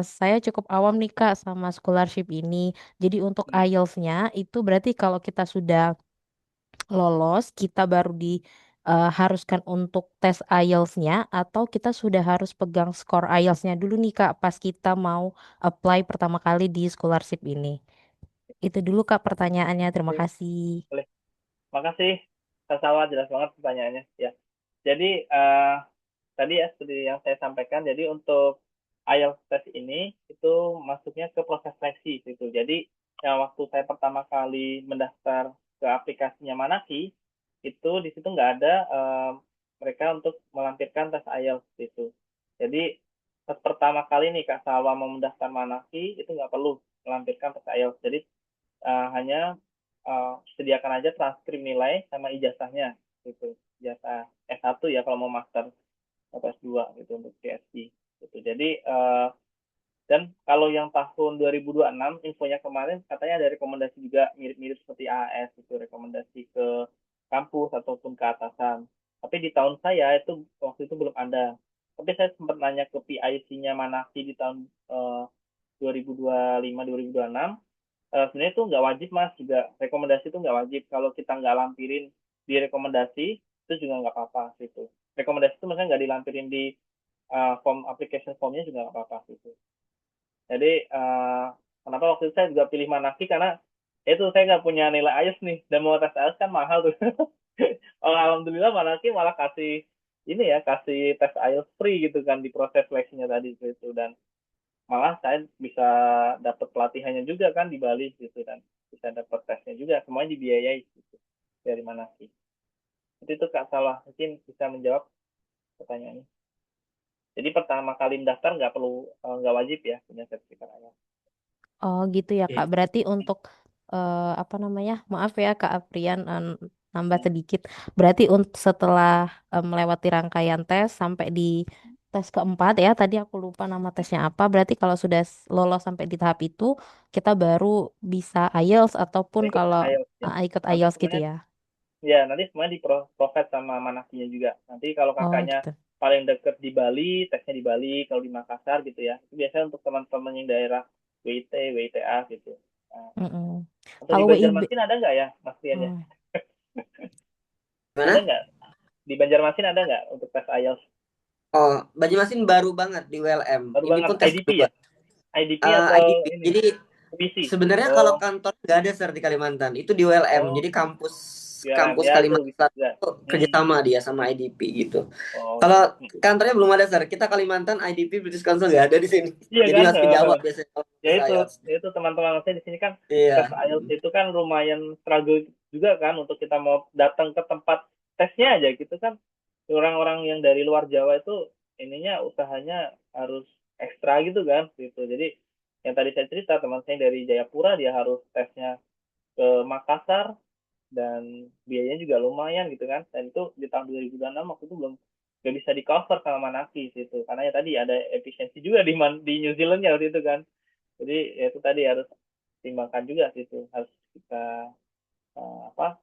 saya cukup awam nih Kak sama scholarship ini. Jadi untuk hmm. IELTS-nya itu berarti kalau kita sudah lolos, kita baru diharuskan untuk tes IELTS-nya atau kita sudah harus pegang skor IELTS-nya dulu nih Kak pas kita mau apply pertama kali di scholarship ini. Itu dulu Kak pertanyaannya. Terima Oke, kasih. boleh. Makasih, Kak Salwa. Jelas banget pertanyaannya. Ya. Jadi, tadi ya seperti yang saya sampaikan, jadi untuk IELTS test ini itu masuknya ke proses seleksi gitu. Jadi yang waktu saya pertama kali mendaftar ke aplikasinya Manaki itu di situ nggak ada mereka untuk melampirkan tes IELTS gitu. Jadi pas pertama kali nih Kak Salwa mau mendaftar Manaki itu nggak perlu melampirkan tes IELTS. Jadi hanya sediakan aja transkrip nilai sama ijazahnya gitu. Ijazah S1 ya kalau mau master atau S2 gitu untuk PhD gitu. Jadi dan kalau yang tahun 2026 infonya kemarin katanya ada rekomendasi juga mirip-mirip seperti AAS itu rekomendasi ke kampus ataupun ke atasan. Tapi di tahun saya itu waktu itu belum ada. Tapi saya sempat nanya ke PIC-nya Manaki di tahun 2025 2026 sebenarnya itu nggak wajib mas juga rekomendasi itu nggak wajib kalau kita nggak lampirin di rekomendasi itu juga nggak apa-apa gitu rekomendasi itu maksudnya nggak dilampirin di form application formnya juga nggak apa-apa gitu jadi kenapa waktu itu saya juga pilih Manaki karena itu saya nggak punya nilai IELTS nih dan mau tes IELTS kan mahal tuh alhamdulillah Manaki malah kasih ini ya kasih tes IELTS free gitu kan di proses seleksinya tadi gitu dan malah saya bisa dapat pelatihannya juga kan di Bali gitu kan bisa dapat tesnya juga semuanya dibiayai gitu dari mana sih itu Kak Salah mungkin bisa menjawab pertanyaannya jadi pertama kali mendaftar nggak perlu nggak wajib ya punya sertifikat IELTS. Oh gitu ya Kak. oke. Berarti untuk apa namanya? Maaf ya Kak Aprian nambah Hmm. sedikit. Berarti setelah melewati rangkaian tes sampai di tes keempat ya, tadi aku lupa nama tesnya apa. Berarti kalau sudah lolos sampai di tahap itu, kita baru bisa IELTS ataupun Ikut kalau IELTS ya ikut nanti IELTS gitu semuanya ya. ya nanti semuanya di provide sama manakinya juga nanti kalau Oh kakaknya gitu. paling deket di Bali tesnya di Bali kalau di Makassar gitu ya itu biasanya untuk teman-teman yang daerah WIT WITA gitu. Nah, Mm-mm. atau di Kalau WIB, Banjarmasin ada nggak ya Mas Rian ya? hmm. Ada Gimana? nggak? Di Banjarmasin ada nggak untuk tes IELTS? Oh, Banjarmasin baru banget di WLM. Baru Ini banget. pun tes IDP kedua. ya? IDP atau IDP. ini? Jadi Komisi. Sebenarnya kalau Oh, kantor nggak ada Sir di Kalimantan, itu di ULM. oh, Jadi kampus BLM kampus ya itu Kalimantan Selatan bisa. itu Hmm. kerjasama dia sama IDP gitu. Oh, Kalau hmm. kantornya belum ada Sir. Kita Kalimantan IDP British Council nggak ada di sini. Iya Jadi kan? harus ke Jawa biasanya kalau Ya tes IELTS. itu teman-teman saya di sini kan tes Iya. IELTS itu kan lumayan struggle juga kan untuk kita mau datang ke tempat tesnya aja gitu kan. Orang-orang yang dari luar Jawa itu ininya usahanya harus ekstra gitu kan gitu. Jadi yang tadi saya cerita teman saya dari Jayapura dia harus tesnya ke Makassar dan biayanya juga lumayan gitu kan. Dan itu di tahun 2026 waktu itu belum nggak bisa di cover sama Manakis itu karena ya tadi ada efisiensi juga di New Zealand ya waktu itu kan. Jadi ya itu tadi harus timbangkan juga sih itu harus kita apa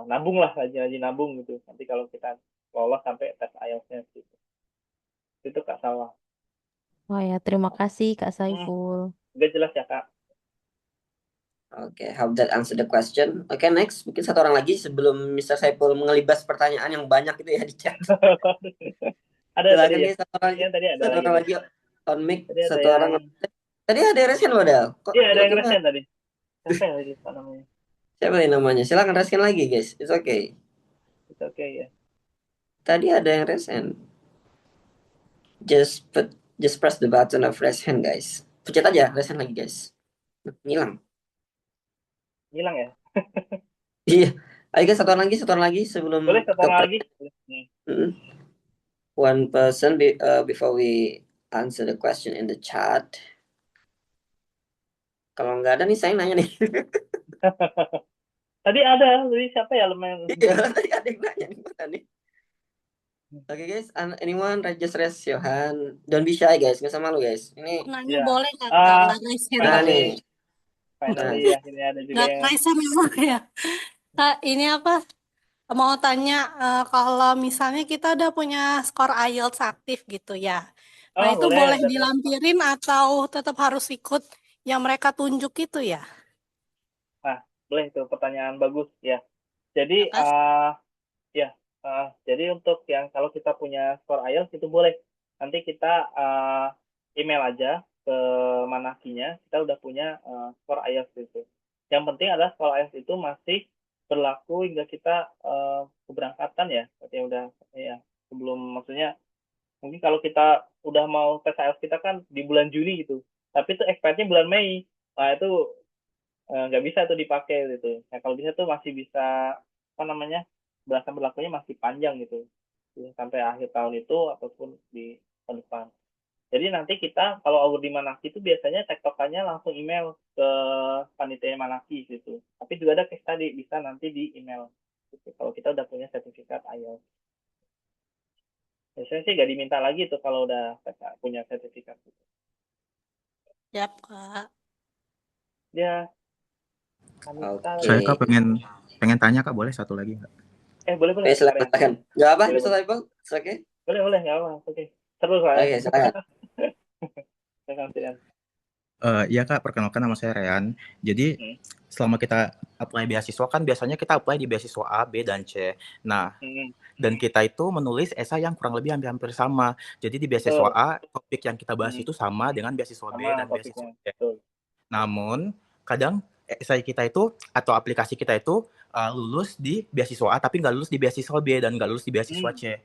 nabung lah rajin-rajin nabung gitu nanti kalau kita lolos sampai tes IELTS-nya gitu itu Kak Sawah. Wah ya, terima kasih Kak Hmm, Saiful. udah jelas ya Kak. Oke, hope that answer the question. Oke, next. Mungkin satu orang lagi sebelum Mr. Saiful mengelibas pertanyaan yang banyak itu ya di chat. Ada tadi Silakan ya guys, ya tadi ada satu lagi orang nih lagi on mic, tadi ada satu orang. yang Tadi ada yang resen padahal. Kok iya ada yang tiba-tiba resen tadi siapa yang lagi Pak namanya siapa yang namanya? Silakan resen lagi guys. It's okay. itu oke ya. Tadi ada yang resen. Just put just press the button of raise hand guys. Pencet aja resen lagi guys. Hilang. Hilang ya. Iya. Ayo guys, satu orang lagi sebelum Boleh satu ke lagi. Hmm. one person before we answer the question in the chat. Kalau nggak ada nih saya nanya nih. Tadi siapa ya lumayan Iya, tadi ada yang nanya nih mana nih. Oke guys, anyone just raise your hand. Don't be shy guys, nggak sama lu guys. Ini, Nanya ya boleh kakak, ah nggak resen nah tapi. finally nih, finally nah, akhirnya ada juga Nggak yang resen memang ya. Kak, ini apa? Mau tanya, kalau misalnya kita udah punya skor IELTS aktif gitu ya. Nah oh itu boleh boleh udah punya dilampirin atau tetap harus ikut yang mereka tunjuk itu ya? nah boleh itu pertanyaan bagus ya jadi Ya kan? ya jadi untuk yang kalau kita punya skor IELTS itu boleh nanti kita email aja ke Manakinya kita udah punya skor IELTS itu yang penting adalah skor IELTS itu masih berlaku hingga kita keberangkatan ya berarti udah ya sebelum maksudnya mungkin kalau kita udah mau tes IELTS kita kan di bulan Juni gitu tapi itu expirednya bulan Mei nah itu nggak bisa tuh dipakai gitu. Nah kalau bisa tuh masih bisa apa namanya belasan berlakunya masih panjang gitu sampai akhir tahun itu ataupun di tahun depan. Jadi nanti kita kalau award di Manaki itu biasanya tektokannya langsung email ke panitia Manaki gitu. Tapi juga ada case tadi bisa nanti di email. Gitu. Kalau kita udah punya sertifikat IELTS. Biasanya sih nggak diminta lagi tuh kalau udah punya sertifikat. Gitu. Yap, Kak. Ya, Anissa, oke. Saya Kak pengen tanya Kak, boleh satu lagi nggak? boleh boleh, Oke, silakan, Karen. silakan. Nggak apa, Boleh Mr. boleh. Saiful? It's okay. Boleh nggak apa, oke. Seru lah ya. Oke, silakan. Iya Kak, perkenalkan nama saya Rean. Jadi Hmm. selama kita apply beasiswa kan biasanya kita apply di beasiswa A, B, dan C. Nah, dan kita itu menulis esai yang kurang lebih hampir-hampir sama. Jadi di beasiswa Betul. A, topik yang kita bahas Hmm. itu sama dengan beasiswa B Sama dan beasiswa topiknya. C. Betul. Namun, kadang esai kita itu atau aplikasi kita itu lulus di beasiswa A tapi nggak lulus di beasiswa B dan nggak lulus di beasiswa C.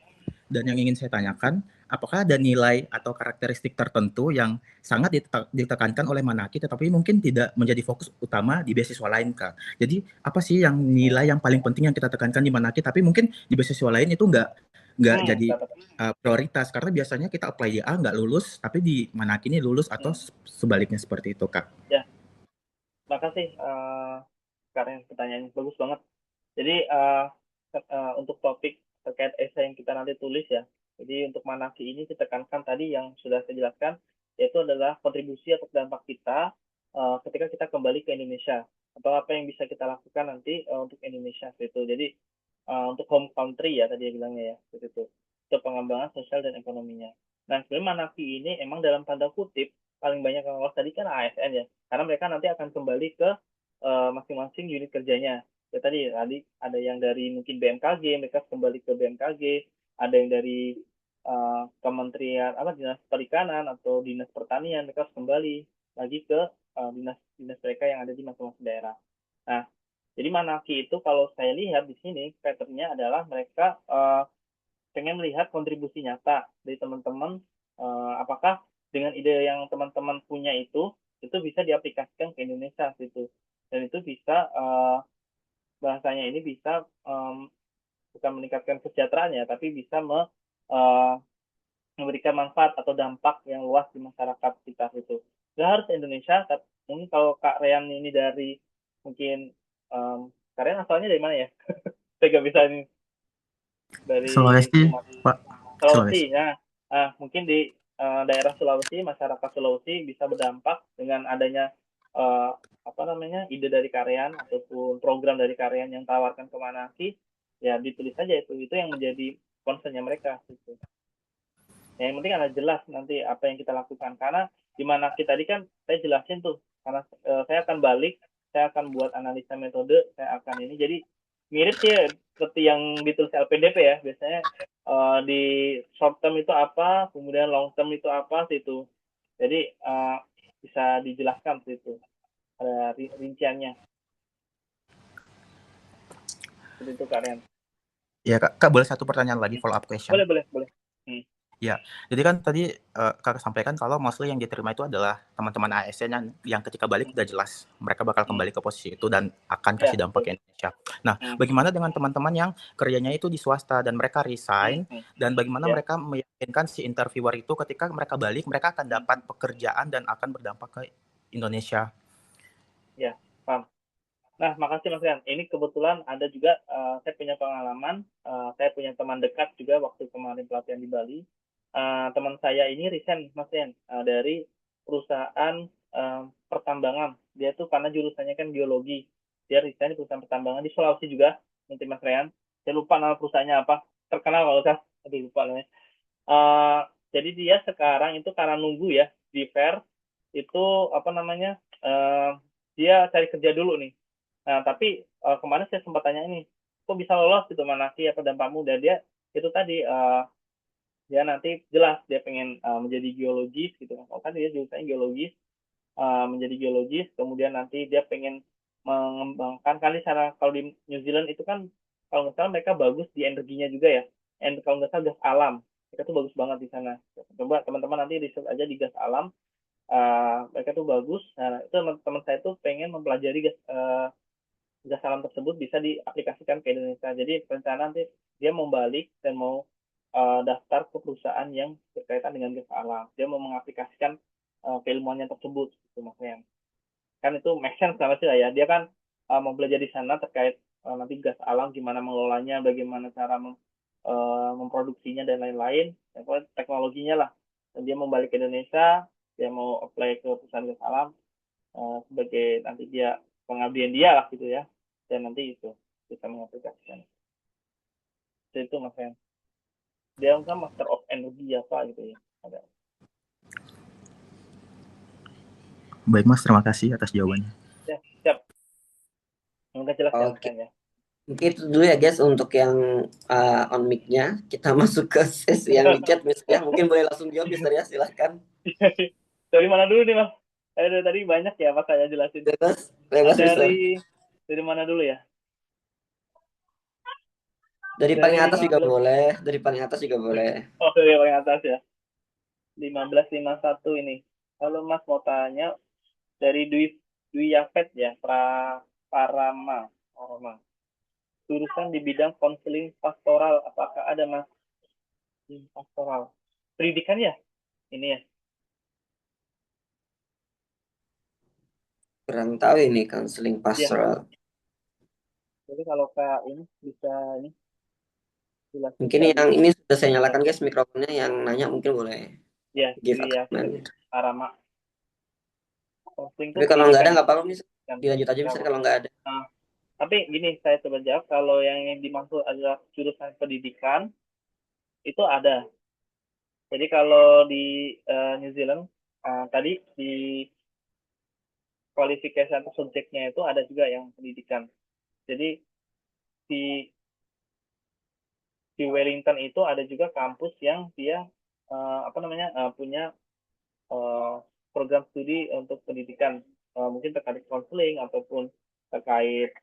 Dan yang ingin saya tanyakan, apakah ada nilai atau karakteristik tertentu yang sangat ditekankan oleh Manaki tetapi mungkin tidak menjadi fokus utama di beasiswa lain, Kak? Jadi apa sih yang nilai yang paling penting yang kita tekankan di Manaki tapi mungkin di beasiswa lain itu nggak jadi prioritas karena biasanya kita apply di A nggak lulus tapi di Manaki ini lulus atau sebaliknya seperti itu, Kak? Ya, makasih karena pertanyaannya bagus banget. Jadi untuk topik terkait esai yang kita nanti tulis ya. Jadi untuk Manaki ini ditekankan tadi yang sudah saya jelaskan yaitu adalah kontribusi atau dampak kita ketika kita kembali ke Indonesia atau apa yang bisa kita lakukan nanti untuk Indonesia gitu. Jadi untuk home country ya tadi bilangnya ya gitu. Untuk pengembangan sosial dan ekonominya. Nah sebenarnya Manaki ini emang dalam tanda kutip paling banyak yang lolos tadi kan ASN ya. Karena mereka nanti akan kembali ke masing-masing unit kerjanya ya tadi ada yang dari mungkin BMKG mereka kembali ke BMKG ada yang dari Kementerian apa dinas perikanan atau dinas pertanian mereka harus kembali lagi ke dinas mereka yang ada di masing-masing daerah. Nah, jadi Manaki itu kalau saya lihat di sini pattern-nya adalah mereka pengen melihat kontribusi nyata dari teman-teman, apakah dengan ide yang teman-teman punya itu bisa diaplikasikan ke Indonesia gitu. Dan itu bisa bahasanya ini bisa bukan meningkatkan kesejahteraan ya, tapi bisa memberikan manfaat atau dampak yang luas di masyarakat kita itu. Nggak harus Indonesia, tapi mungkin kalau Kak Rian ini dari mungkin Kak Rian asalnya dari mana ya? Saya nggak bisa ini dari Sulawesi, Pak. Sulawesi. Sulawesi ya. Mungkin di daerah Sulawesi, masyarakat Sulawesi bisa berdampak dengan adanya ide dari karyan ataupun program dari karyan yang tawarkan ke Manaki, ya ditulis saja itu yang menjadi concernnya mereka gitu. Yang penting ada jelas nanti apa yang kita lakukan, karena di Manaki tadi kan saya jelasin tuh, karena saya akan balik, saya akan buat analisa metode, saya akan ini, jadi mirip sih seperti yang ditulis LPDP ya, biasanya di short term itu apa, kemudian long term itu apa situ. Jadi bisa dijelaskan situ, ada rinciannya. Seperti itu Kak Rian. Ya Kak, boleh satu pertanyaan lagi, follow up question? Boleh. Ya, jadi kan tadi Kakak sampaikan kalau mostly yang diterima itu adalah teman-teman ASN yang ketika balik udah jelas mereka bakal kembali ke posisi itu dan akan kasih dampak ke Indonesia. Nah, bagaimana dengan teman-teman yang kerjanya itu di swasta dan mereka resign, dan bagaimana mereka meyakinkan si interviewer itu ketika mereka balik mereka akan dapat pekerjaan dan akan berdampak ke Indonesia? Ya, paham. Nah, makasih Mas Rian. Ini kebetulan ada juga, saya punya pengalaman, saya punya teman dekat juga waktu kemarin pelatihan di Bali. Teman saya ini resign Mas Rian, dari perusahaan pertambangan. Dia tuh karena jurusannya kan geologi. Dia resign di perusahaan pertambangan di Sulawesi juga, nanti Mas Rian. Saya lupa nama perusahaannya apa. Terkenal kalau saya, lupa namanya. Jadi dia sekarang itu karena nunggu ya di fair itu dia cari kerja dulu nih. Nah, tapi kemarin saya sempat tanya ini, kok bisa lolos gitu Manaki apa dampakmu? Dan dia itu tadi dia nanti jelas dia pengen menjadi geologis gitu. Kalau kan dia jurusannya geologis, menjadi geologis, kemudian nanti dia pengen mengembangkan kali cara kalau di New Zealand itu kan kalau nggak salah mereka bagus di energinya juga ya. Kalau nggak salah gas alam, mereka tuh bagus banget di sana. Coba teman-teman nanti riset aja di gas alam, mereka tuh bagus. Nah, itu teman-teman saya tuh pengen mempelajari gas alam tersebut bisa diaplikasikan ke Indonesia. Jadi rencana nanti dia mau balik dan mau daftar ke perusahaan yang berkaitan dengan gas alam. Dia mau mengaplikasikan keilmuannya tersebut, gitu maksudnya. Kan itu make sense sama sih ya. Dia kan mau belajar di sana terkait nanti gas alam, gimana mengelolanya, bagaimana cara memproduksinya dan lain-lain, teknologinya lah. Dan dia mau balik ke Indonesia, dia mau apply ke perusahaan gas alam sebagai nanti dia pengabdian dia lah gitu ya, dan nanti itu bisa mengaplikasikan itu Mas Ren. Dia kan Master of Energy apa gitu ya, ada. Baik Mas, terima kasih atas jawabannya. Ya, siap. Semoga jelas ya Mas Ren ya. Mungkin itu dulu ya guys untuk yang on mic-nya. Kita masuk ke sesi yang di chat misalnya. Mungkin boleh langsung jawab Mister ya, silahkan. Dari mana dulu nih Mas? Dari tadi banyak ya Mas saya jelasin. Bebas dari mana dulu ya? Dari paling atas juga boleh, dari paling atas juga boleh. Oh, dari paling atas ya. 1551 ini. Kalau Mas mau tanya dari Dwi Yafet ya, Parama. Jurusan di bidang konseling pastoral, apakah ada Mas? Pastoral. Pendidikan ya? Ini ya. Kurang tahu ini konseling pastoral. Jadi kalau Kak ini bisa ini. Mungkin yang ini sudah saya nyalakan guys mikrofonnya, yang nanya mungkin boleh. Ya, give a ya, comment. Parama. Tapi kalau nggak ada nggak apa-apa nih, dilanjut aja misalnya kalau nggak ada. Tapi gini, saya coba jawab, kalau yang dimaksud adalah jurusan pendidikan, itu ada. Jadi kalau di New Zealand, tadi di kualifikasi atau subjeknya itu ada juga yang pendidikan. Jadi di Wellington itu ada juga kampus yang dia punya program studi untuk pendidikan. mungkin terkait konseling ataupun terkait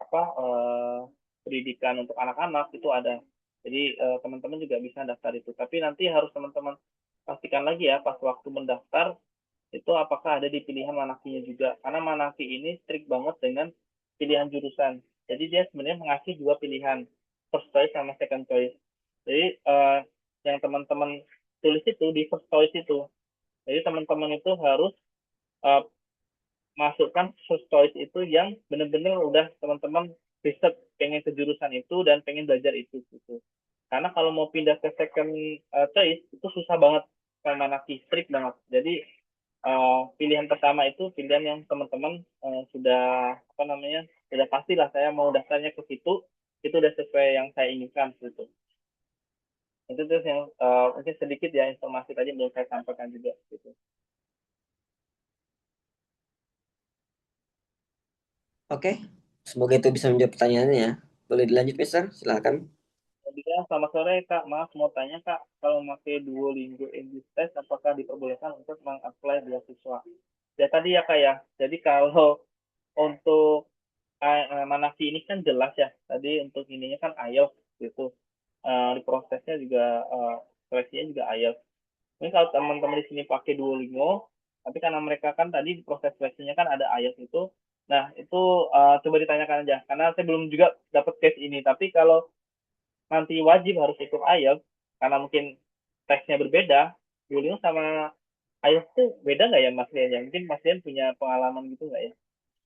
pendidikan untuk anak-anak itu ada. Jadi teman-teman juga bisa daftar itu. Tapi nanti harus teman-teman pastikan lagi ya pas waktu mendaftar itu apakah ada di pilihan Manakinya juga. Karena Manaki ini strict banget dengan pilihan jurusan. Jadi dia sebenarnya mengasih dua pilihan, first choice sama second choice. Jadi yang teman-teman tulis itu di first choice itu. Jadi teman-teman itu harus uh, masukkan first choice itu yang benar-benar udah teman-teman riset pengen ke jurusan itu dan pengen belajar itu gitu. Karena kalau mau pindah ke second choice itu susah banget karena Manaki strict banget. Jadi pilihan pertama itu pilihan yang teman-teman sudah sudah pastilah saya mau daftarnya ke situ, itu udah sesuai yang saya inginkan gitu. Itu terus yang mungkin sedikit ya informasi tadi belum saya sampaikan juga gitu. Oke, semoga itu bisa menjawab pertanyaannya. Boleh dilanjut, Mister? Silakan. Kemudian selamat sore Kak, maaf mau tanya Kak, kalau memakai Duolingo English Test apakah diperbolehkan untuk meng-apply beasiswa? Ya tadi ya Kak ya, jadi kalau untuk Manaki ini kan jelas ya, tadi untuk ininya kan IELTS gitu. Di prosesnya juga seleksinya juga IELTS. Ini kalau teman-teman di sini pakai Duolingo, tapi karena mereka kan tadi di proses seleksinya kan ada IELTS itu. Nah, itu coba ditanyakan aja karena saya belum juga dapat case ini. Tapi kalau nanti wajib harus ikut IELTS karena mungkin tesnya berbeda, Duolingo sama IELTS itu beda nggak ya Mas Rian? Ya? Mungkin Mas Rian punya pengalaman gitu nggak ya?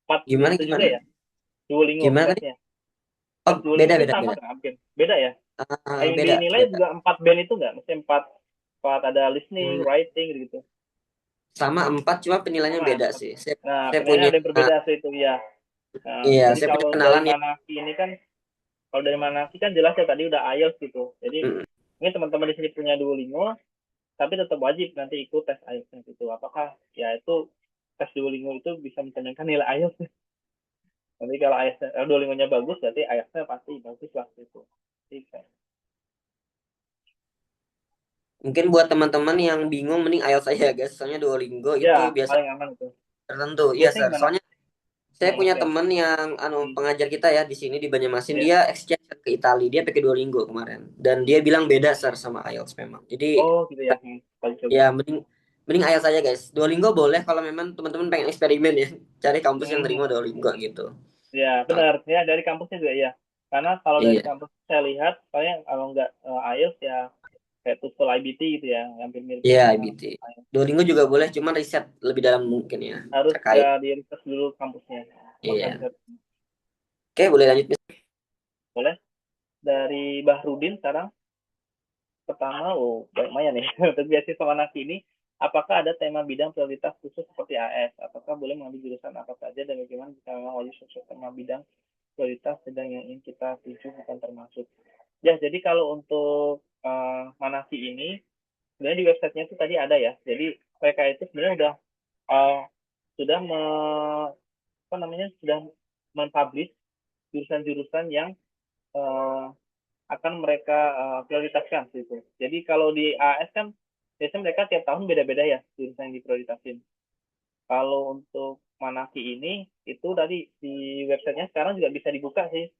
Empat Gimana, itu juga gimana? ya, Duolingo Gimana tadi? tesnya. Oh, Tes Duolingo beda, itu beda, sama beda. nggak hampir? Beda ya? Yang Beda, dinilai beda. juga 4 band itu nggak? Maksudnya 4 ada listening, Hmm, writing gitu. sama 4, cuma penilaiannya Sama. beda sih. Saya, Nah, saya penilaiannya punya, ada yang berbeda sih itu ya. Nah, iya, jadi saya punya kalau dari kenalan yang, Manaki ini kan, kalau dari Manaki kan jelas ya tadi udah IELTS gitu. Jadi mm, ini teman-teman di sini punya Duolingo, tapi tetap wajib nanti ikut tes IELTS gitu. Apakah ya itu tes Duolingo itu bisa mencerminkan nilai IELTS? Nanti kalau IELTS Duolingo-nya bagus, berarti IELTS-nya pasti bagus lah gitu. Jadi, mungkin buat teman-teman yang bingung, mending IELTS aja, guys. Soalnya Duolingo itu ya biasa paling aman itu. tertentu. Iya, Biasanya Sir. gimana? Soalnya saya Mas punya ya. teman yang pengajar kita ya di sini di Banjarmasin, Ya. dia exchange ke Italia, dia pakai Duolingo kemarin, dan dia bilang beda, Sir, sama IELTS memang. Jadi Oh gitu ya. Coba. ya mending mending IELTS aja, guys. Duolingo boleh kalau memang teman-teman pengen eksperimen ya, cari kampus yang terima Duolingo gitu. Ya benar ya, dari kampusnya juga ya. Karena kalau dari Iya. kampus saya lihat, saya kalau nggak IELTS ya kayak TOEFL IBT gitu ya, hampir Iya, mirip-mirip sama IBT. IELTS. Duolingo juga boleh, cuma riset lebih dalam mungkin ya Harus terkait. di research dulu kampusnya. Apakah Iya. bisa? Oke, boleh lanjut, Miss. Boleh. Dari Bahrudin sekarang, pertama, lumayan nih. Untuk beasiswa Manaki ini, apakah ada tema bidang prioritas khusus seperti AS? Apakah boleh mengambil jurusan apa saja dan bagaimana jika memang wajib sesuai tema bidang prioritas sedang yang ingin kita tuju bukan termasuk? Ya, jadi kalau untuk Manaki ini, sebenarnya di websitenya itu tadi ada ya. Jadi mereka itu sebenarnya udah uh, sudah sudah mempublish jurusan-jurusan yang uh, akan mereka prioritaskan gitu. Jadi kalau di AS kan biasanya mereka tiap tahun beda-beda ya jurusan yang diprioritasin. Kalau untuk Manaki ini itu tadi di websitenya sekarang juga bisa dibuka sih.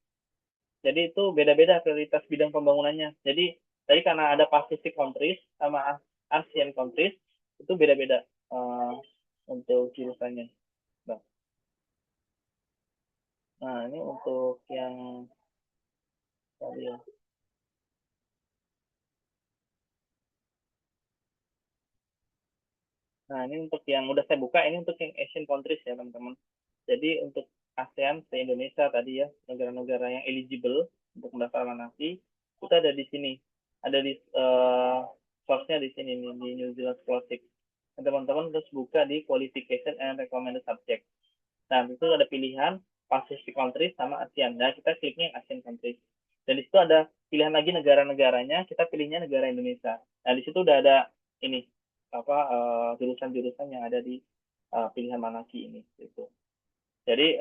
Jadi itu beda-beda prioritas bidang pembangunannya. Jadi tadi karena ada Pacific countries sama Asian countries itu beda-beda untuk jurusannya. Nah ini untuk yang tadi ya. Nah, ini untuk yang udah saya buka, ini untuk yang Asian countries ya, teman-teman. Jadi untuk ASEAN, se-Indonesia tadi ya, negara-negara yang eligible untuk mendaftar Manaki, itu ada di sini. Ada di source-nya di sini, nih, di New Zealand Scholastic. Dan teman-teman terus buka di Qualification and Recommended Subject. Nah, itu ada pilihan Pacific countries sama ASEAN. Nah, kita kliknya yang ASEAN countries. Dan di situ ada pilihan lagi negara-negaranya, kita pilihnya negara Indonesia. Nah, di situ udah ada ini jurusan-jurusan yang ada di pilihan Manaki ini gitu. Jadi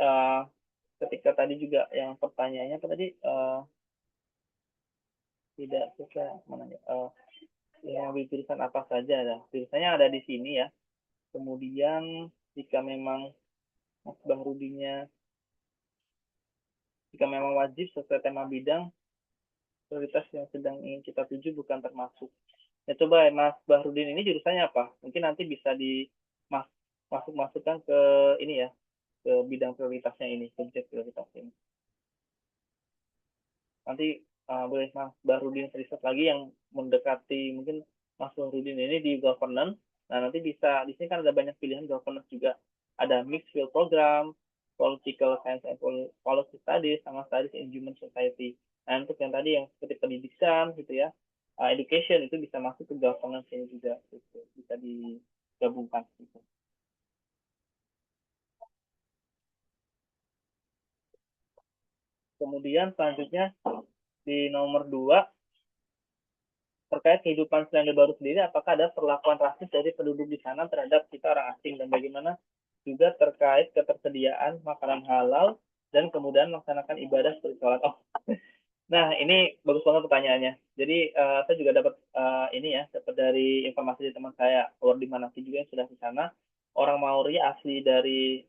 ketika tadi juga yang pertanyaannya tadi tidak suka mana yang jurusan apa saja ada. Jurusannya ada di sini ya. Kemudian jika memang Mas Bahrudinnya, jika memang wajib sesuai tema bidang, prioritas yang sedang ingin kita tuju bukan termasuk. Ya coba Mas Bahrudin ini jurusannya apa? Mungkin nanti bisa masuk-masukkan ke ini ya, ke bidang prioritasnya ini, subjek prioritas ini. Nanti boleh Mas Bahrudin riset lagi yang mendekati mungkin Mas Bahrudin ini di governance. Nah nanti bisa di sini kan ada banyak pilihan governance juga. Ada mixed field program, political science and policy studies, sama studies in human society. Nah untuk yang tadi yang seperti pendidikan gitu ya, education itu bisa masuk ke governance ini juga, gitu. Bisa digabungkan gitu. Kemudian selanjutnya di nomor 2 terkait kehidupan Selandia Baru sendiri, apakah ada perlakuan rasis dari penduduk di sana terhadap kita orang asing, dan bagaimana juga terkait ketersediaan makanan halal dan kemudian melaksanakan ibadah seperti sholat. Oh, nah ini bagus banget pertanyaannya. Jadi saya juga dapat ini ya, dapat dari informasi dari teman saya, Wardi Manasi juga yang sudah di sana. Orang Maori asli dari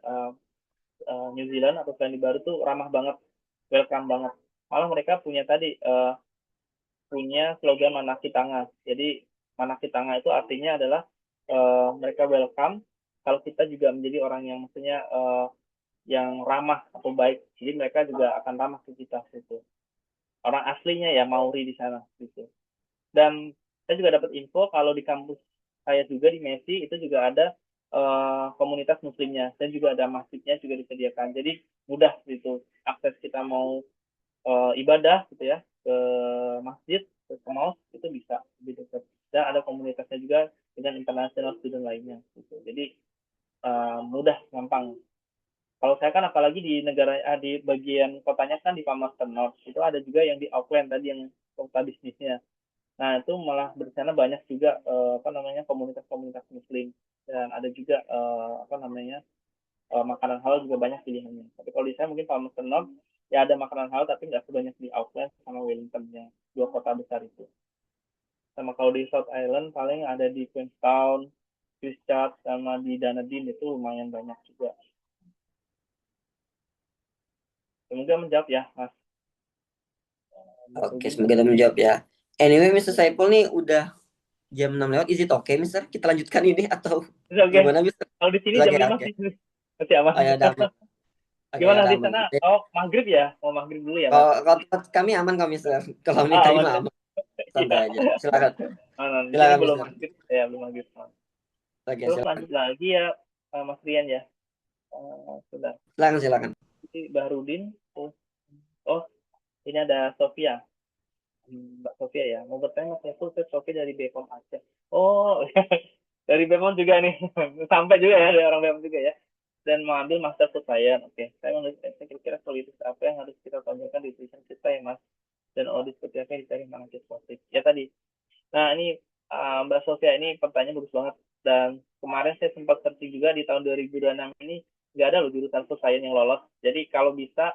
New Zealand atau Selandia Baru tuh ramah banget, welcome banget. Malah mereka punya tadi punya slogan Manaki Tanga. Jadi Manaki Tanga itu artinya adalah mereka welcome kalau kita juga menjadi orang yang maksudnya yang ramah atau baik. Jadi mereka juga akan ramah ke kita gitu. Orang aslinya ya Maori di sana gitu. Dan saya juga dapat info kalau di kampus saya juga di Messi itu juga ada komunitas muslimnya dan juga ada masjidnya juga disediakan. Jadi mudah gitu akses kita mau ibadah gitu ya ke masjid, ke mosque itu bisa lebih dekat. Dan ada komunitasnya juga dengan international student lainnya gitu. Jadi mudah, gampang. Kalau saya kan apalagi di negara di bagian kotanya kan di Palmerston North, itu ada juga yang di Auckland tadi yang kota bisnisnya. Nah, itu malah di sana banyak juga apa namanya komunitas-komunitas muslim, dan ada juga apa namanya makanan halal juga banyak pilihannya. Tapi kalau di saya mungkin Palmerston North ya ada makanan halal tapi nggak sebanyak di Auckland sama Wellington yang dua kota besar itu. Sama kalau di South Island paling ada di Queenstown, Christchurch, sama di Dunedin itu lumayan banyak juga. Semoga menjawab ya, Mas. Oke, semoga menjawab ya. Anyway, Mr. Saipul nih udah jam 6 lewat. Is it okay, Mister? Kita lanjutkan ini atau gimana, Mister? Kalau di sini Oke, jam 5 oke. sih. Masih aman. Oh ya, udah aman. Oke, Gimana udah di aman. sana? Oh, maghrib ya? Mau maghrib dulu ya, Mas? Kalau tempat kami aman kok, Mister. Kalau menit aman. 5 aman. Santai aja. Silakan. Di sini Silakan, belum Mister. maghrib. Ya, belum maghrib. Oke, Terus silakan. lanjut lagi ya, Mas Rian ya. Sudah. Silakan. Bahrudin. Oh, ini ada Sofia. Mbak Sofia ya. Mau bertanya Mas Saiful, saya Sofia dari Bepom Aceh. Oh, dari Bepom juga nih. Sampai juga ya, dari orang Bepom juga ya. Dan mau ambil Master Food Science. Oke, saya kira-kira kualitas apa yang harus kita tonjolkan di tulisan kita ya, Mas. Dan audit seperti apa yang dicari market positif. Ya tadi. Nah, ini Mbak Sofia, ini pertanyaan bagus banget. Dan kemarin saya sempat searching juga di tahun 2026 ini nggak ada loh jurusan Food Science yang lolos. Jadi kalau bisa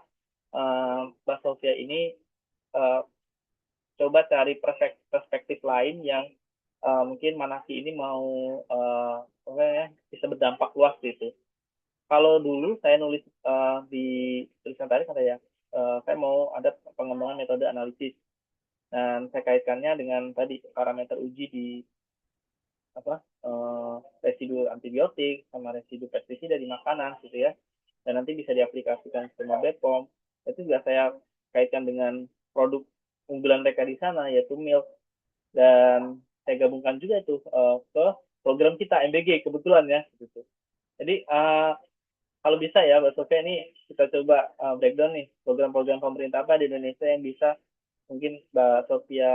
Mbak Sofia ini coba cari perspektif lain yang mungkin Manaki ini mau bisa berdampak luas gitu. Kalau dulu saya nulis di tulisan tadi kata ya, saya mau ada pengembangan metode analisis, dan saya kaitkannya dengan tadi parameter uji di residu antibiotik sama residu pestisida di makanan gitu ya, dan nanti bisa diaplikasikan ke semua Bepom. Itu juga saya kaitkan dengan produk unggulan mereka di sana yaitu milk, dan saya gabungkan juga itu ke program kita MBG kebetulan ya gitu. Jadi kalau bisa ya Mbak Sofia, ini kita coba breakdown nih program-program pemerintah apa di Indonesia yang bisa mungkin Mbak Sofia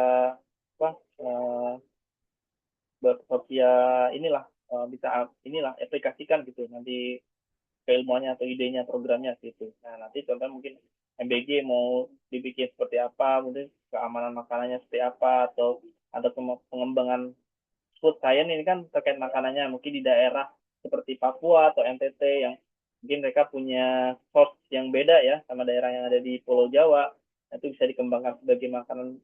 Mbak Sofia inilah bisa aplikasikan gitu nanti keilmuannya atau idenya programnya gitu. Nah nanti contoh mungkin MBG mau dibikin seperti apa, mungkin keamanan makanannya seperti apa, atau ada pengembangan food science ini kan terkait makanannya mungkin di daerah seperti Papua atau NTT yang mungkin mereka punya source yang beda ya sama daerah yang ada di Pulau Jawa. Nah, itu bisa dikembangkan sebagai makanan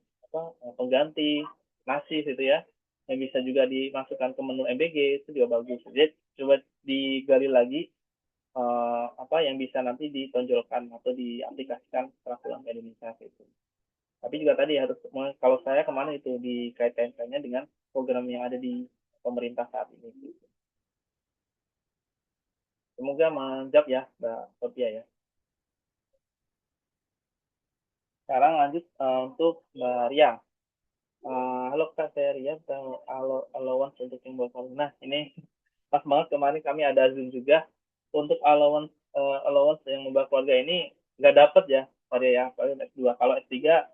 pengganti nasi gitu ya, yang bisa juga dimasukkan ke menu MBG, itu juga bagus. Jadi coba digali lagi apa yang bisa nanti ditonjolkan atau diaplikasikan setelah pulang ke Indonesia gitu. Tapi juga tadi harus, kalau saya kemana itu dikait-kaitkannya dengan program yang ada di pemerintah saat ini gitu. Semoga menjawab ya Mbak Sophia ya. Sekarang lanjut untuk Mbak Ria. Halo Kak, saya Ria, allowance untuk yang bakal. Nah, ini pas banget kemarin kami ada Zoom juga untuk allowance yang membawa keluarga ini nggak dapat ya, pada ya, paling S2. Kalau S3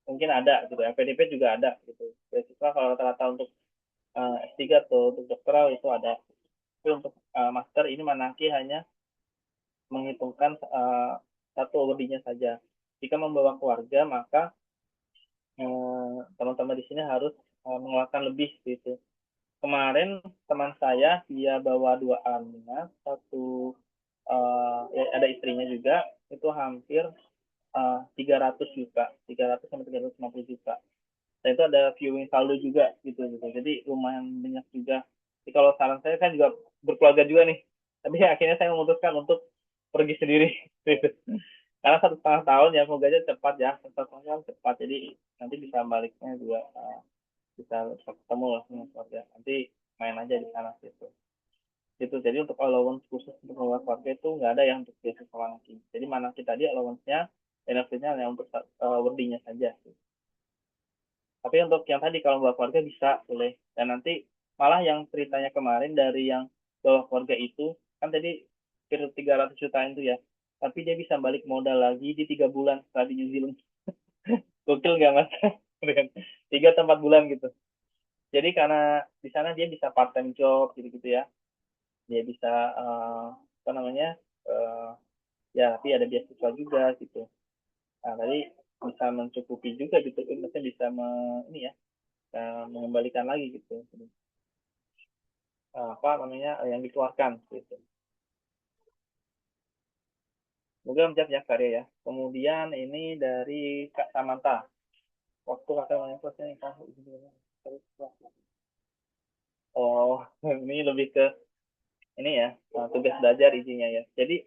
mungkin ada gitu ya, PDP juga ada gitu. Beasiswa kalau rata-rata untuk S3 atau untuk dokteral itu ada. Tapi untuk master ini Manaki hanya menghitungkan satu awardingnya saja. Jika membawa keluarga, maka teman-teman di sini harus mengeluarkan lebih gitu. Kemarin teman saya dia bawa dua anak, satu ya, ada istrinya juga, itu hampir 300 juta, 300 sampai 350 juta. Dan itu ada viewing saldo juga gitu. Jadi lumayan banyak juga. Jadi kalau saran saya kan juga berkeluarga juga nih. Tapi akhirnya saya memutuskan untuk pergi sendiri. Gitu. Karena 1,5 tahun ya, semoga aja cepat ya. 1,5 tahun cepat. Jadi nanti bisa baliknya juga bisa ketemu lah sama keluarga. Nanti main aja di sana gitu. Gitu. Jadi untuk allowance khusus untuk keluarga itu nggak ada yang untuk beasiswa Manaki. Jadi Manaki tadi allowance-nya benefitnya hanya untuk wordingnya saja. Gitu. Tapi untuk yang tadi kalau bawa keluarga bisa, boleh. Dan nanti malah yang ceritanya kemarin dari yang bawa keluarga itu, kan tadi kira 300 juta itu ya. Tapi dia bisa balik modal lagi di 3 bulan setelah di New Zealand. Gokil nggak mas? 3 atau 4 bulan gitu. Jadi karena di sana dia bisa part time job gitu-gitu ya. Dia bisa apa namanya? Ya, tapi ada beasiswa juga gitu. Nah, tadi bisa mencukupi juga gitu, maksudnya bisa ini ya, mengembalikan lagi gitu apa namanya yang dikeluarkan gitu. Semoga menjawab ya karya ya. Kemudian ini dari Kak Samantha. Waktu kakak nanya ini oh ini lebih ke ini ya, tugas belajar izinnya ya. Jadi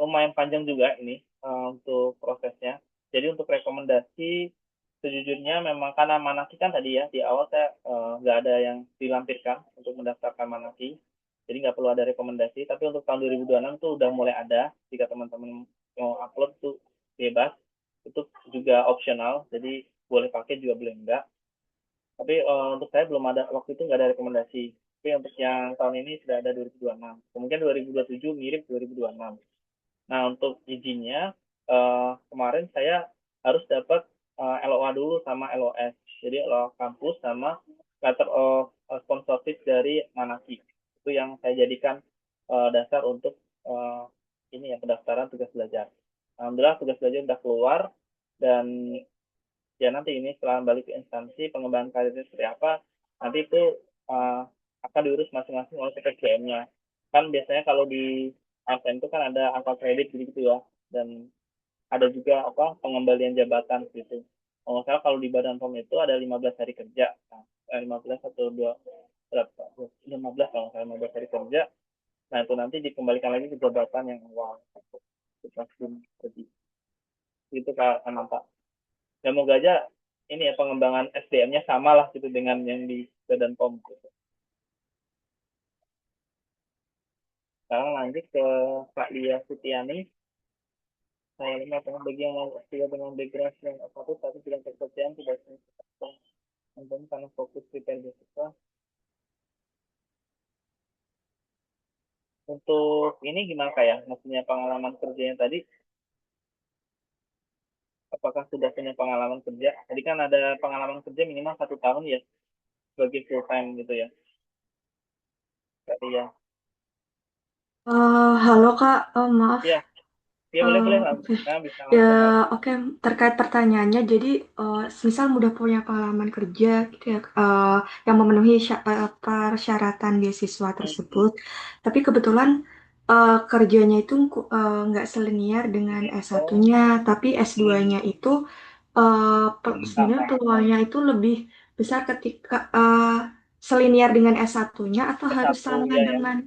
lumayan panjang juga ini untuk prosesnya. Jadi untuk rekomendasi sejujurnya memang karena Manaki kan tadi ya di awal saya nggak ada yang dilampirkan untuk mendaftarkan Manaki. Jadi nggak perlu ada rekomendasi. Tapi untuk tahun 2026 tuh udah mulai ada. Jika teman-teman mau upload tuh bebas. Itu juga opsional. Jadi boleh pakai juga boleh enggak. Tapi untuk saya belum ada, waktu itu nggak ada rekomendasi. Tapi untuk yang tahun ini sudah ada 2026. Kemungkinan 2027 mirip 2026. Nah, untuk izinnya, kemarin saya harus dapat LOA dulu sama LOS. Jadi LOA kampus sama letter of sponsorship dari Manaki. Itu yang saya jadikan dasar untuk ini ya, pendaftaran tugas belajar. Alhamdulillah tugas belajar sudah keluar dan ya nanti ini setelah balik ke instansi pengembangan karirnya seperti apa, nanti itu akan diurus masing-masing oleh PPGM-nya. Kan biasanya kalau di ASN itu kan ada angka kredit gitu ya, dan ada juga apa pengembalian jabatan gitu. Kalau saya kalau di Badan POM itu ada 15 hari kerja, nah, 15 atau 2 berapa? 15 kalau saya 15 hari kerja. Nah itu nanti dikembalikan lagi ke jabatan yang awal. Itu Kak Ananta. Ya moga aja ini ya pengembangan SDM-nya sama lah gitu dengan yang di Badan POM gitu. Sekarang lanjut ke Kak Lia Sutiani. Saya lihat bagi yang mau tidak dengan background yang satu tapi tidak pekerjaan tidak untuk karena fokus prepare beasiswa. Untuk ini gimana kayak maksudnya pengalaman kerjanya tadi? Apakah sudah punya pengalaman kerja? Jadi kan ada pengalaman kerja minimal 1 tahun ya sebagai full time gitu ya. Kak Lia. Halo Kak, maaf. Iya, iya boleh boleh lah. Oke. Nah, bisa Ya, langsung aja. oke. Terkait pertanyaannya, jadi semisal udah punya pengalaman kerja gitu ya, yang memenuhi persyaratan beasiswa tersebut, tapi kebetulan kerjanya itu nggak selinier dengan S1-nya, tapi S2-nya itu sebenarnya peluangnya itu lebih besar ketika selinier dengan S1-nya atau harus S1 sama ya ya. dengan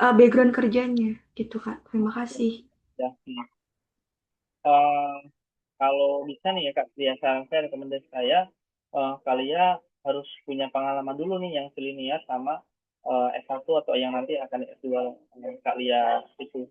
background kerjanya gitu Kak. Terima kasih. Ya. Eh, Kalau bisa nih ya Kak, ya saran saya, rekomendasi saya, kalian harus punya pengalaman dulu nih yang selinier sama S1 atau yang nanti akan S2 yang Kak Lia itu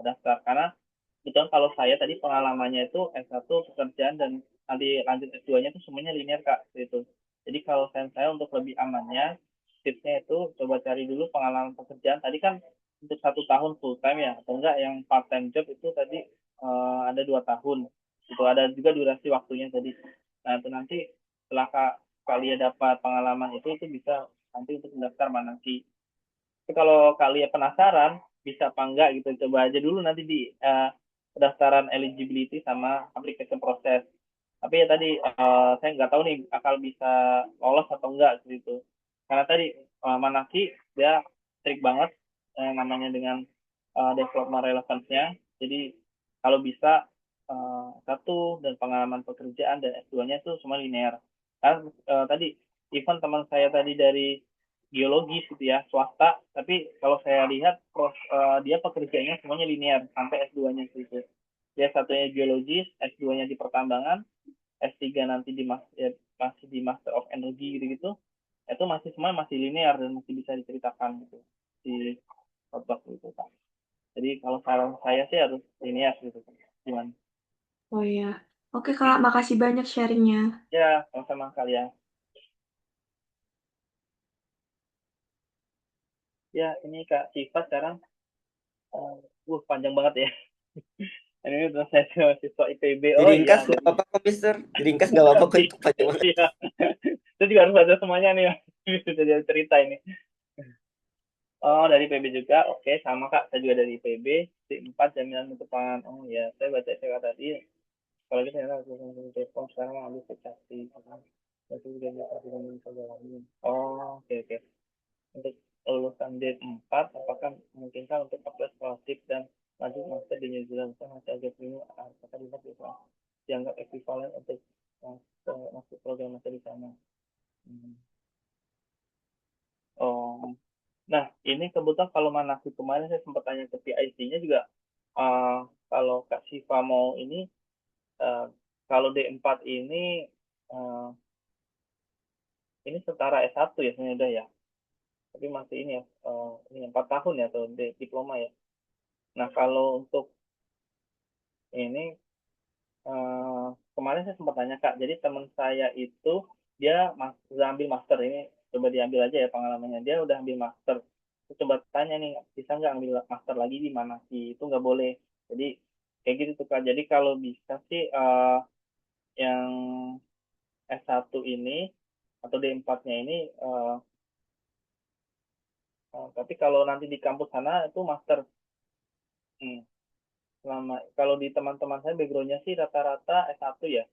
daftar. Karena betul kalau saya tadi pengalamannya itu S1 pekerjaan dan nanti lanjut S2-nya itu semuanya linear Kak, gitu. Jadi kalau saya untuk lebih amannya, tipsnya itu coba cari dulu pengalaman pekerjaan. Tadi kan untuk 1 tahun full time ya, atau enggak yang part time job itu tadi ada 2 tahun. Itu ada juga durasi waktunya tadi. Nah itu nanti setelah kalian dapat pengalaman itu bisa nanti untuk mendaftar Manaki. Tapi kalau kalian penasaran bisa apa enggak gitu, coba aja dulu nanti di pendaftaran eligibility sama application proses. Tapi ya tadi saya nggak tahu nih akal bisa lolos atau enggak gitu. Karena tadi Manaki dia strict banget namanya dengan development relevance-nya. Jadi kalau bisa satu dan pengalaman pekerjaan dan S2-nya itu semua linear. Kan tadi even teman saya tadi dari geologis gitu ya, swasta, tapi kalau saya lihat dia pekerjaannya semuanya linear sampai S2-nya gitu. Dia satunya geologis, S2-nya di pertambangan, S3 nanti masih di Master of Energy gitu-gitu. Itu masih semua masih linear dan masih bisa diceritakan gitu di podcast gitu Pak. Jadi kalau saran saya sih harus linear gitu. Gimana? Oh ya. Oke Kak, makasih banyak sharingnya. Ya, sama-sama kalian. Ya, ini Kak Siva sekarang, panjang banget ya. Ini udah saya siswa IPB. Oh Diringkas iya, nggak apa-apa kok, Mister. Diringkas nggak apa-apa kok, itu panjang banget. iya. Itu juga harus baca semuanya nih. Sudah jadi cerita ini. Oh, dari IPB juga. Oke, sama Kak. Saya juga dari IPB. D4 jaminan mutu pangan. Oh iya, saya baca SPK tadi. Kalau gitu saya langsung telepon sekarang mau ambil spesiasi. Itu juga bisa jalanin. Oh, oke oke. Untuk lulusan D4, apakah memungkinkan untuk apply scholarship dan lanjut master di New Zealand? Saya masih agak bingung apakah bisa dianggap ekivalen untuk masuk program master di sana. Hmm. Oh, nah ini kebetulan kalau Manasi kemarin saya sempat tanya ke PIC-nya juga, kalau Kak Siva mau ini, uh, kalau D4 uh, ini setara S1 ya sebenarnya udah ya, tapi masih ini ya, ini 4 tahun ya atau diploma ya. Nah kalau untuk ini kemarin saya sempat tanya Kak, jadi teman saya itu dia udah ambil master ini, coba diambil aja ya pengalamannya, dia udah ambil master. Saya coba tanya nih, bisa nggak ambil master lagi di mana sih? Itu nggak boleh. Jadi kayak gitu tuh Kak. Jadi kalau bisa sih yang S1 ini atau D4-nya ini, tapi kalau nanti di kampus sana itu master. Hmm, kalau di teman-teman saya background-nya sih rata-rata S1 ya.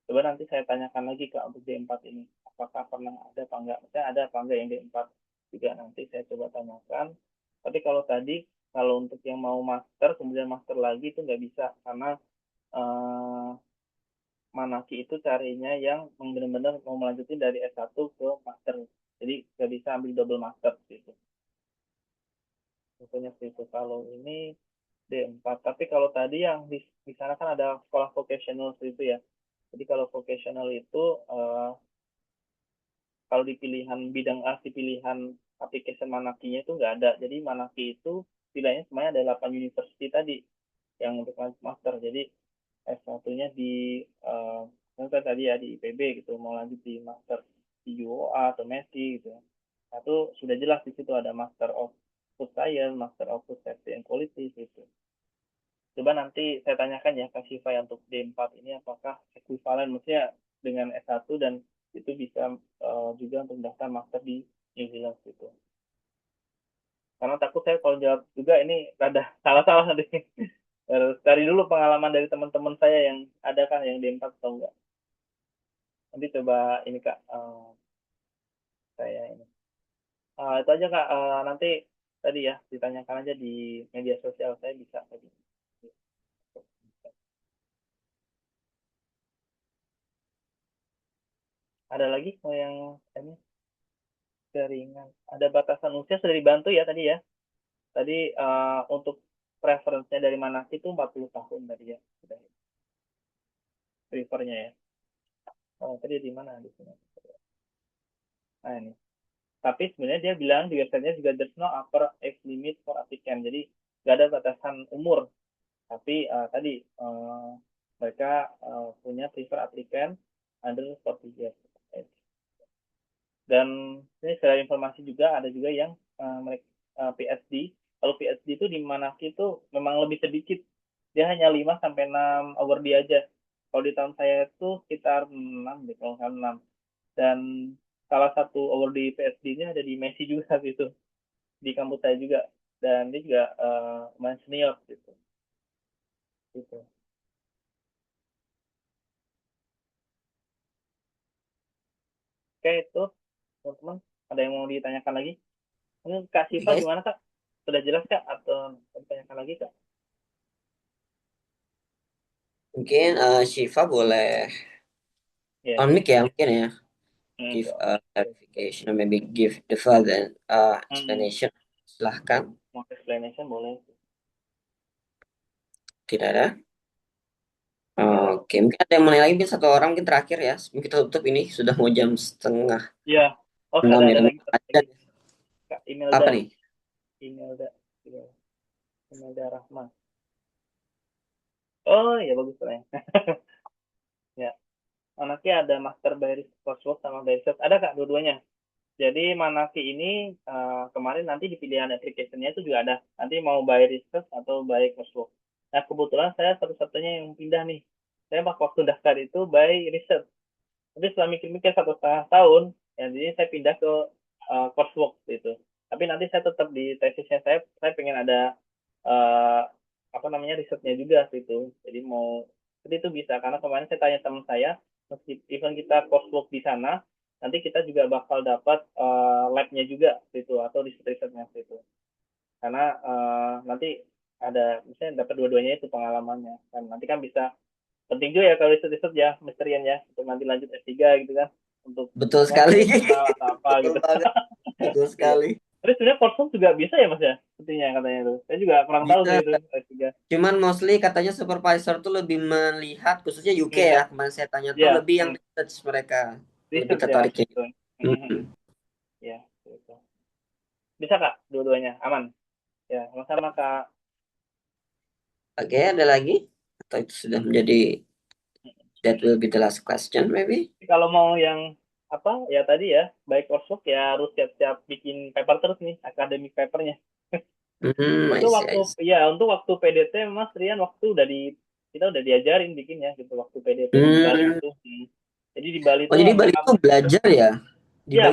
Coba nanti saya tanyakan lagi Kak untuk D4 ini. Apakah pernah ada apa enggak? Misalnya ada apa enggak yang D4 juga nanti saya coba tanyakan. Tapi kalau tadi, kalau untuk yang mau master, kemudian master lagi itu nggak bisa. Karena eh, Manaki itu carinya yang benar-benar mau melanjutin dari S1 ke master. Jadi nggak bisa ambil double master gitu. Contohnya seperti itu. Kalau ini D4. Tapi kalau tadi yang di sana kan ada sekolah vocational seperti itu ya. Jadi kalau vocational itu kalau di pilihan bidang A, di pilihan application Manakinya itu nggak ada. Jadi Manaki itu pilihannya semuanya ada 8 university tadi yang untuk lanjut master. Jadi S1-nya di misalnya tadi ya di IPB gitu, mau lanjut di master di UOA atau MESI gitu. Nah, itu sudah jelas di situ ada Master of Food Science, Master of Food Safety and Quality gitu. Coba nanti saya tanyakan ya Kak Siva untuk D4 ini apakah ekuivalen maksudnya dengan S1 dan itu bisa juga untuk daftar master di New Zealand gitu. Karena takut saya kalau jawab juga ini rada salah-salah nanti. Harus cari dulu pengalaman dari teman-teman saya yang ada kan yang D4 atau enggak. Nanti coba ini Kak, saya ini. Itu aja Kak, nanti tadi ya ditanyakan aja di media sosial saya bisa tadi. Ada lagi mau yang ini jaringan. Ada batasan usia sudah dibantu ya tadi ya. Tadi untuk preference-nya dari Manaki itu 40 tahun tadi ya. Sudah prefernya ya. Oh, tadi di mana di sini? Nah, ini. Tapi sebenarnya dia bilang di websitenya juga there's no upper age limit for applicant. Jadi nggak ada batasan umur. Tapi tadi mereka punya prefer applicant under 40 years. Dan ini secara informasi juga ada juga yang mereka PhD. Kalau PhD itu di Manaki itu memang lebih sedikit. Dia hanya 5 sampai 6 award aja. Kalau di tahun saya itu sekitar 6 deh, kalau nggak 6. Dan salah satu award di PhD-nya ada di Messi juga saat itu. Di kampus saya juga. Dan dia juga lumayan senior gitu. Gitu. Oke, itu teman-teman. Ada yang mau ditanyakan lagi? Mungkin Kak Oke, Siva guys. gimana Kak? Sudah jelas Kak? Atau mau ditanyakan lagi Kak? Mungkin Shiva boleh Ya. on mic ya mungkin ya. Give Oke. clarification or maybe give the further explanation. Silahkan. Mau explanation boleh. Tidak ada. Oke, mungkin ada yang mau nanya lagi, mungkin satu orang mungkin terakhir ya. Mungkin kita tutup ini sudah mau jam setengah Iya. Oh, 6 ada ya. lagi Ada. Kak Apa Imelda. nih? Imelda. Iya. Imelda Rahma. Oh, ya bagus lah ya. Ya. Manaki ada master by coursework sama by research. Ada Kak dua-duanya. Jadi Manaki ini kemarin nanti di pilihan application-nya itu juga ada. Nanti mau by research atau by coursework. Nah, kebetulan saya satu-satunya yang pindah nih. Saya waktu daftar itu by research. Tapi setelah mikir-mikir 1,5 tahun, ya jadi saya pindah ke coursework gitu. Tapi nanti saya tetap di tesisnya saya pengen ada apa namanya risetnya juga gitu. Jadi mau jadi itu bisa karena kemarin saya tanya teman saya, even kita coursework di sana, nanti kita juga bakal dapat lab-nya juga gitu atau risetnya gitu. Karena nanti ada misalnya dapat dua-duanya itu pengalamannya. Dan nanti kan bisa penting juga ya kalau riset-riset ya, misterian ya, untuk nanti lanjut S3 gitu kan, untuk Betul sekali. atau apa Betul gitu. banget. Betul sekali. Terus sebenarnya coursework juga bisa ya Mas ya, sepertinya katanya itu. Saya juga kurang tahu sih Bisa. itu S3. Cuman mostly katanya supervisor tuh lebih melihat, khususnya UK ya, kemarin saya tanya tuh Ya, lebih yang research mereka. Lebih research ya. tertarik kayak gitu. Ya, gitu. Bisa Kak, dua-duanya aman. Ya, sama-sama Kak. Oke, ada lagi? Atau itu sudah menjadi that will be the last question maybe? Kalau mau yang apa ya tadi ya, baik coursework ya harus siap-siap bikin paper terus nih, academic papernya. Untuk waktu PDT Mas Rian kita udah diajarin bikinnya gitu waktu PDT di Bali itu. Jadi di Bali itu jadi Bali itu belajar ya? Iya,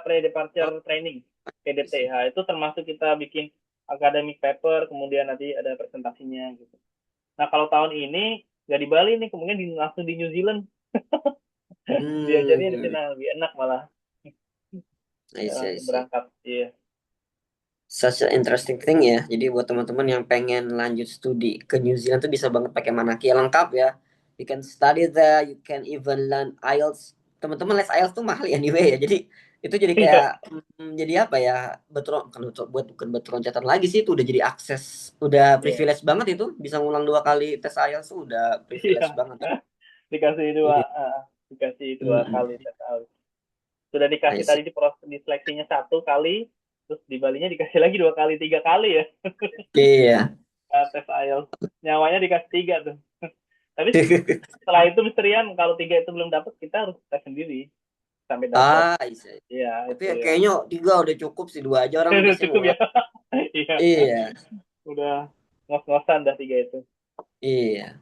pre-departure training PDT. Nah, itu termasuk kita bikin academic paper, kemudian nanti ada presentasinya gitu. Nah, kalau tahun ini nggak di Bali nih, kemudian langsung di New Zealand. Diajarnya di sana lebih enak malah. Berangkat, iya. Such an interesting thing ya. Jadi buat teman-teman yang pengen lanjut studi ke New Zealand tuh bisa banget pakai Manaki ya, lengkap ya. You can study there, you can even learn IELTS. Teman-teman les IELTS tuh mahal anyway ya. Jadi itu jadi kayak jadi apa ya? Bukan betul loncatan lagi sih, itu udah jadi akses, udah privilege banget itu, bisa ngulang 2 kali tes IELTS tuh udah privilege banget. Dikasih dua kali tes IELTS. Sudah dikasih tadi di seleksinya 1 kali, terus di Balinya dikasih lagi 2 kali, 3 kali ya. Iya. Tes IELTS nyawanya dikasih 3 tuh. Tapi setelah itu misterian kalau 3 itu belum dapat kita harus tes sendiri sampai dapat. Iya. Tapi ya kayaknya 3 udah cukup sih, 2 aja orang udah cukup ya. Iya. Udah ngos-ngosan dah 3 itu. Iya.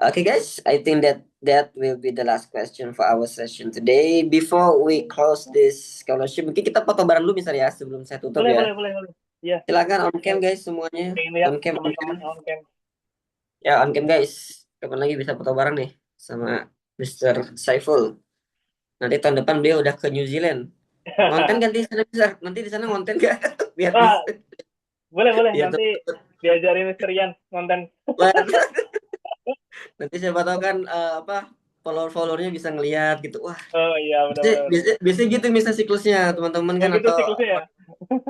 Okay guys, I think that will be the last question for our session today. Before we close this scholarship, mungkin kita foto bareng dulu misalnya ya sebelum saya tutup ya. Boleh. Ya. Silakan on cam guys semuanya. On cam. Ya on cam guys. Kapan lagi bisa foto bareng nih sama Mr. Saiful. Nanti tahun depan beliau udah ke New Zealand. Konten ganti sana bisa. Nanti di sana konten gak? Biar boleh nanti diajarin Mr. Rian konten. Nanti siapa tahu kan follower-followernya bisa ngelihat gitu. Wah, Oh iya, biasanya, benar-benar. biasanya, biasanya gitu misal siklusnya teman-teman Oh kan gitu atau siklusnya ya?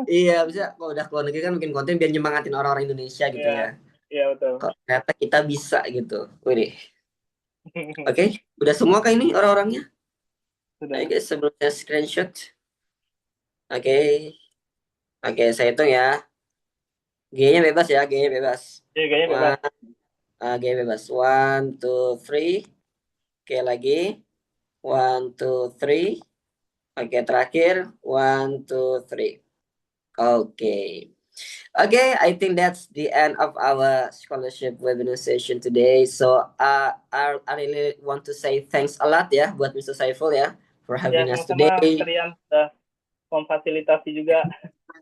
iya bisa kalau udah keluar negeri kan bikin konten biar nyemangatin orang-orang Indonesia gitu Iya, ya. iya betul. Kok ternyata kita bisa gitu. Wih, oke, udah semua kah ini orang-orangnya? Sudah. Oke, sebelumnya screenshot. Oke, oke, saya hitung ya. G-nya bebas ya, G-nya bebas. Iya, kayaknya bebas. G bebas. One, two, three. Oke, lagi. One, two, three. Oke, terakhir. One, two, three. Oke. Okay, I think that's the end of our scholarship webinar session today. So, I really want to say thanks a lot ya buat Mr. Saiful ya for Ya, having us sama-sama today. Rian sudah memfasilitasi juga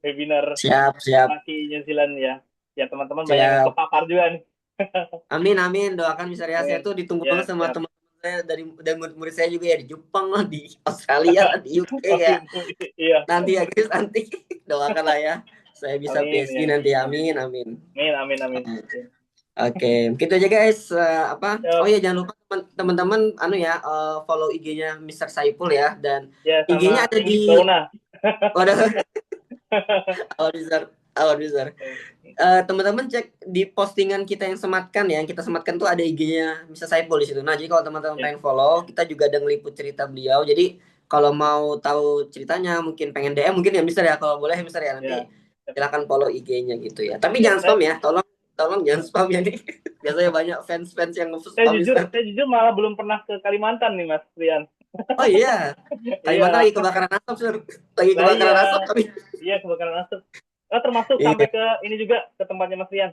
webinar Siap. Maki New Zealand ya. Ya, teman-teman banyak yang Siap. kepapar juga nih. Amin. Doakan bisa ya. Saya Amin. tuh ditunggu Ya, banget sama siap. teman-teman saya dan murid-murid saya juga ya di Jepang lah, di Australia lah, di UK Oh, ya. iya. Nanti ya guys, nanti doakan lah ya. Saya bisa Amin, PhD ya. nanti. Amin. Amin. Oke, gitu aja guys. Yuk. Oh ya jangan lupa teman-teman follow IG-nya Mr. Saiful ya dan Ya, IG-nya sama ada Inggris di Bauna. waduh, awal user. Teman-teman cek di postingan kita yang sematkan ya, yang kita sematkan tuh ada IG-nya Mr. Saiful di situ. Nah, jadi kalau teman-teman Ya. pengen follow, kita juga ada ngeliput cerita beliau. Jadi kalau mau tahu ceritanya, mungkin pengen DM mungkin ya Mister ya, kalau boleh Mister ya nanti silakan follow IG-nya gitu ya. Tapi jangan spam ya, tolong jangan spam ya nih. Biasanya banyak fans yang Saya nge-spam. jujur malah belum pernah ke Kalimantan nih, Mas Rian. Oh iya, Kalimantan lagi kebakaran asap, Sir. Lagi kebakaran asap tapi. Iya, kebakaran asap. Termasuk sampai ke ini juga, ke tempatnya Mas Rian.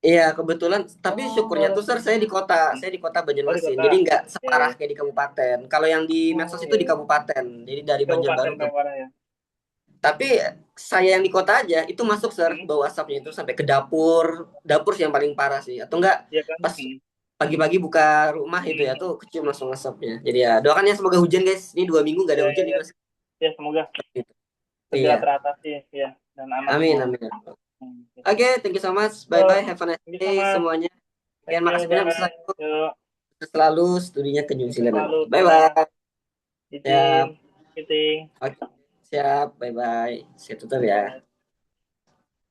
Iya, kebetulan. Tapi syukurnya tuh, Sir, saya di kota Banjarmasin. Jadi nggak separah kayak di kabupaten. Kalau yang di medsos itu di kabupaten. Jadi dari Banjarbaru ke. Ya. Tapi saya yang di kota aja itu masuk, Sir, bau asapnya itu sampai ke dapur. Dapur sih yang paling parah sih. Atau enggak Iya kan? pas pagi-pagi buka rumah itu ya tuh kecium langsung asapnya. Jadi ya doakan ya semoga hujan guys. Ini 2 minggu nggak ada hujan nih. Ya semoga segera teratasi ya dan aman. Amin. Oke, thank you so much. Bye. Have a nice day semuanya. Sekian makasih banyak selalu studinya ke New Zealand. Bye. Siap. Oke, siap. Bye. Saya tutup ya.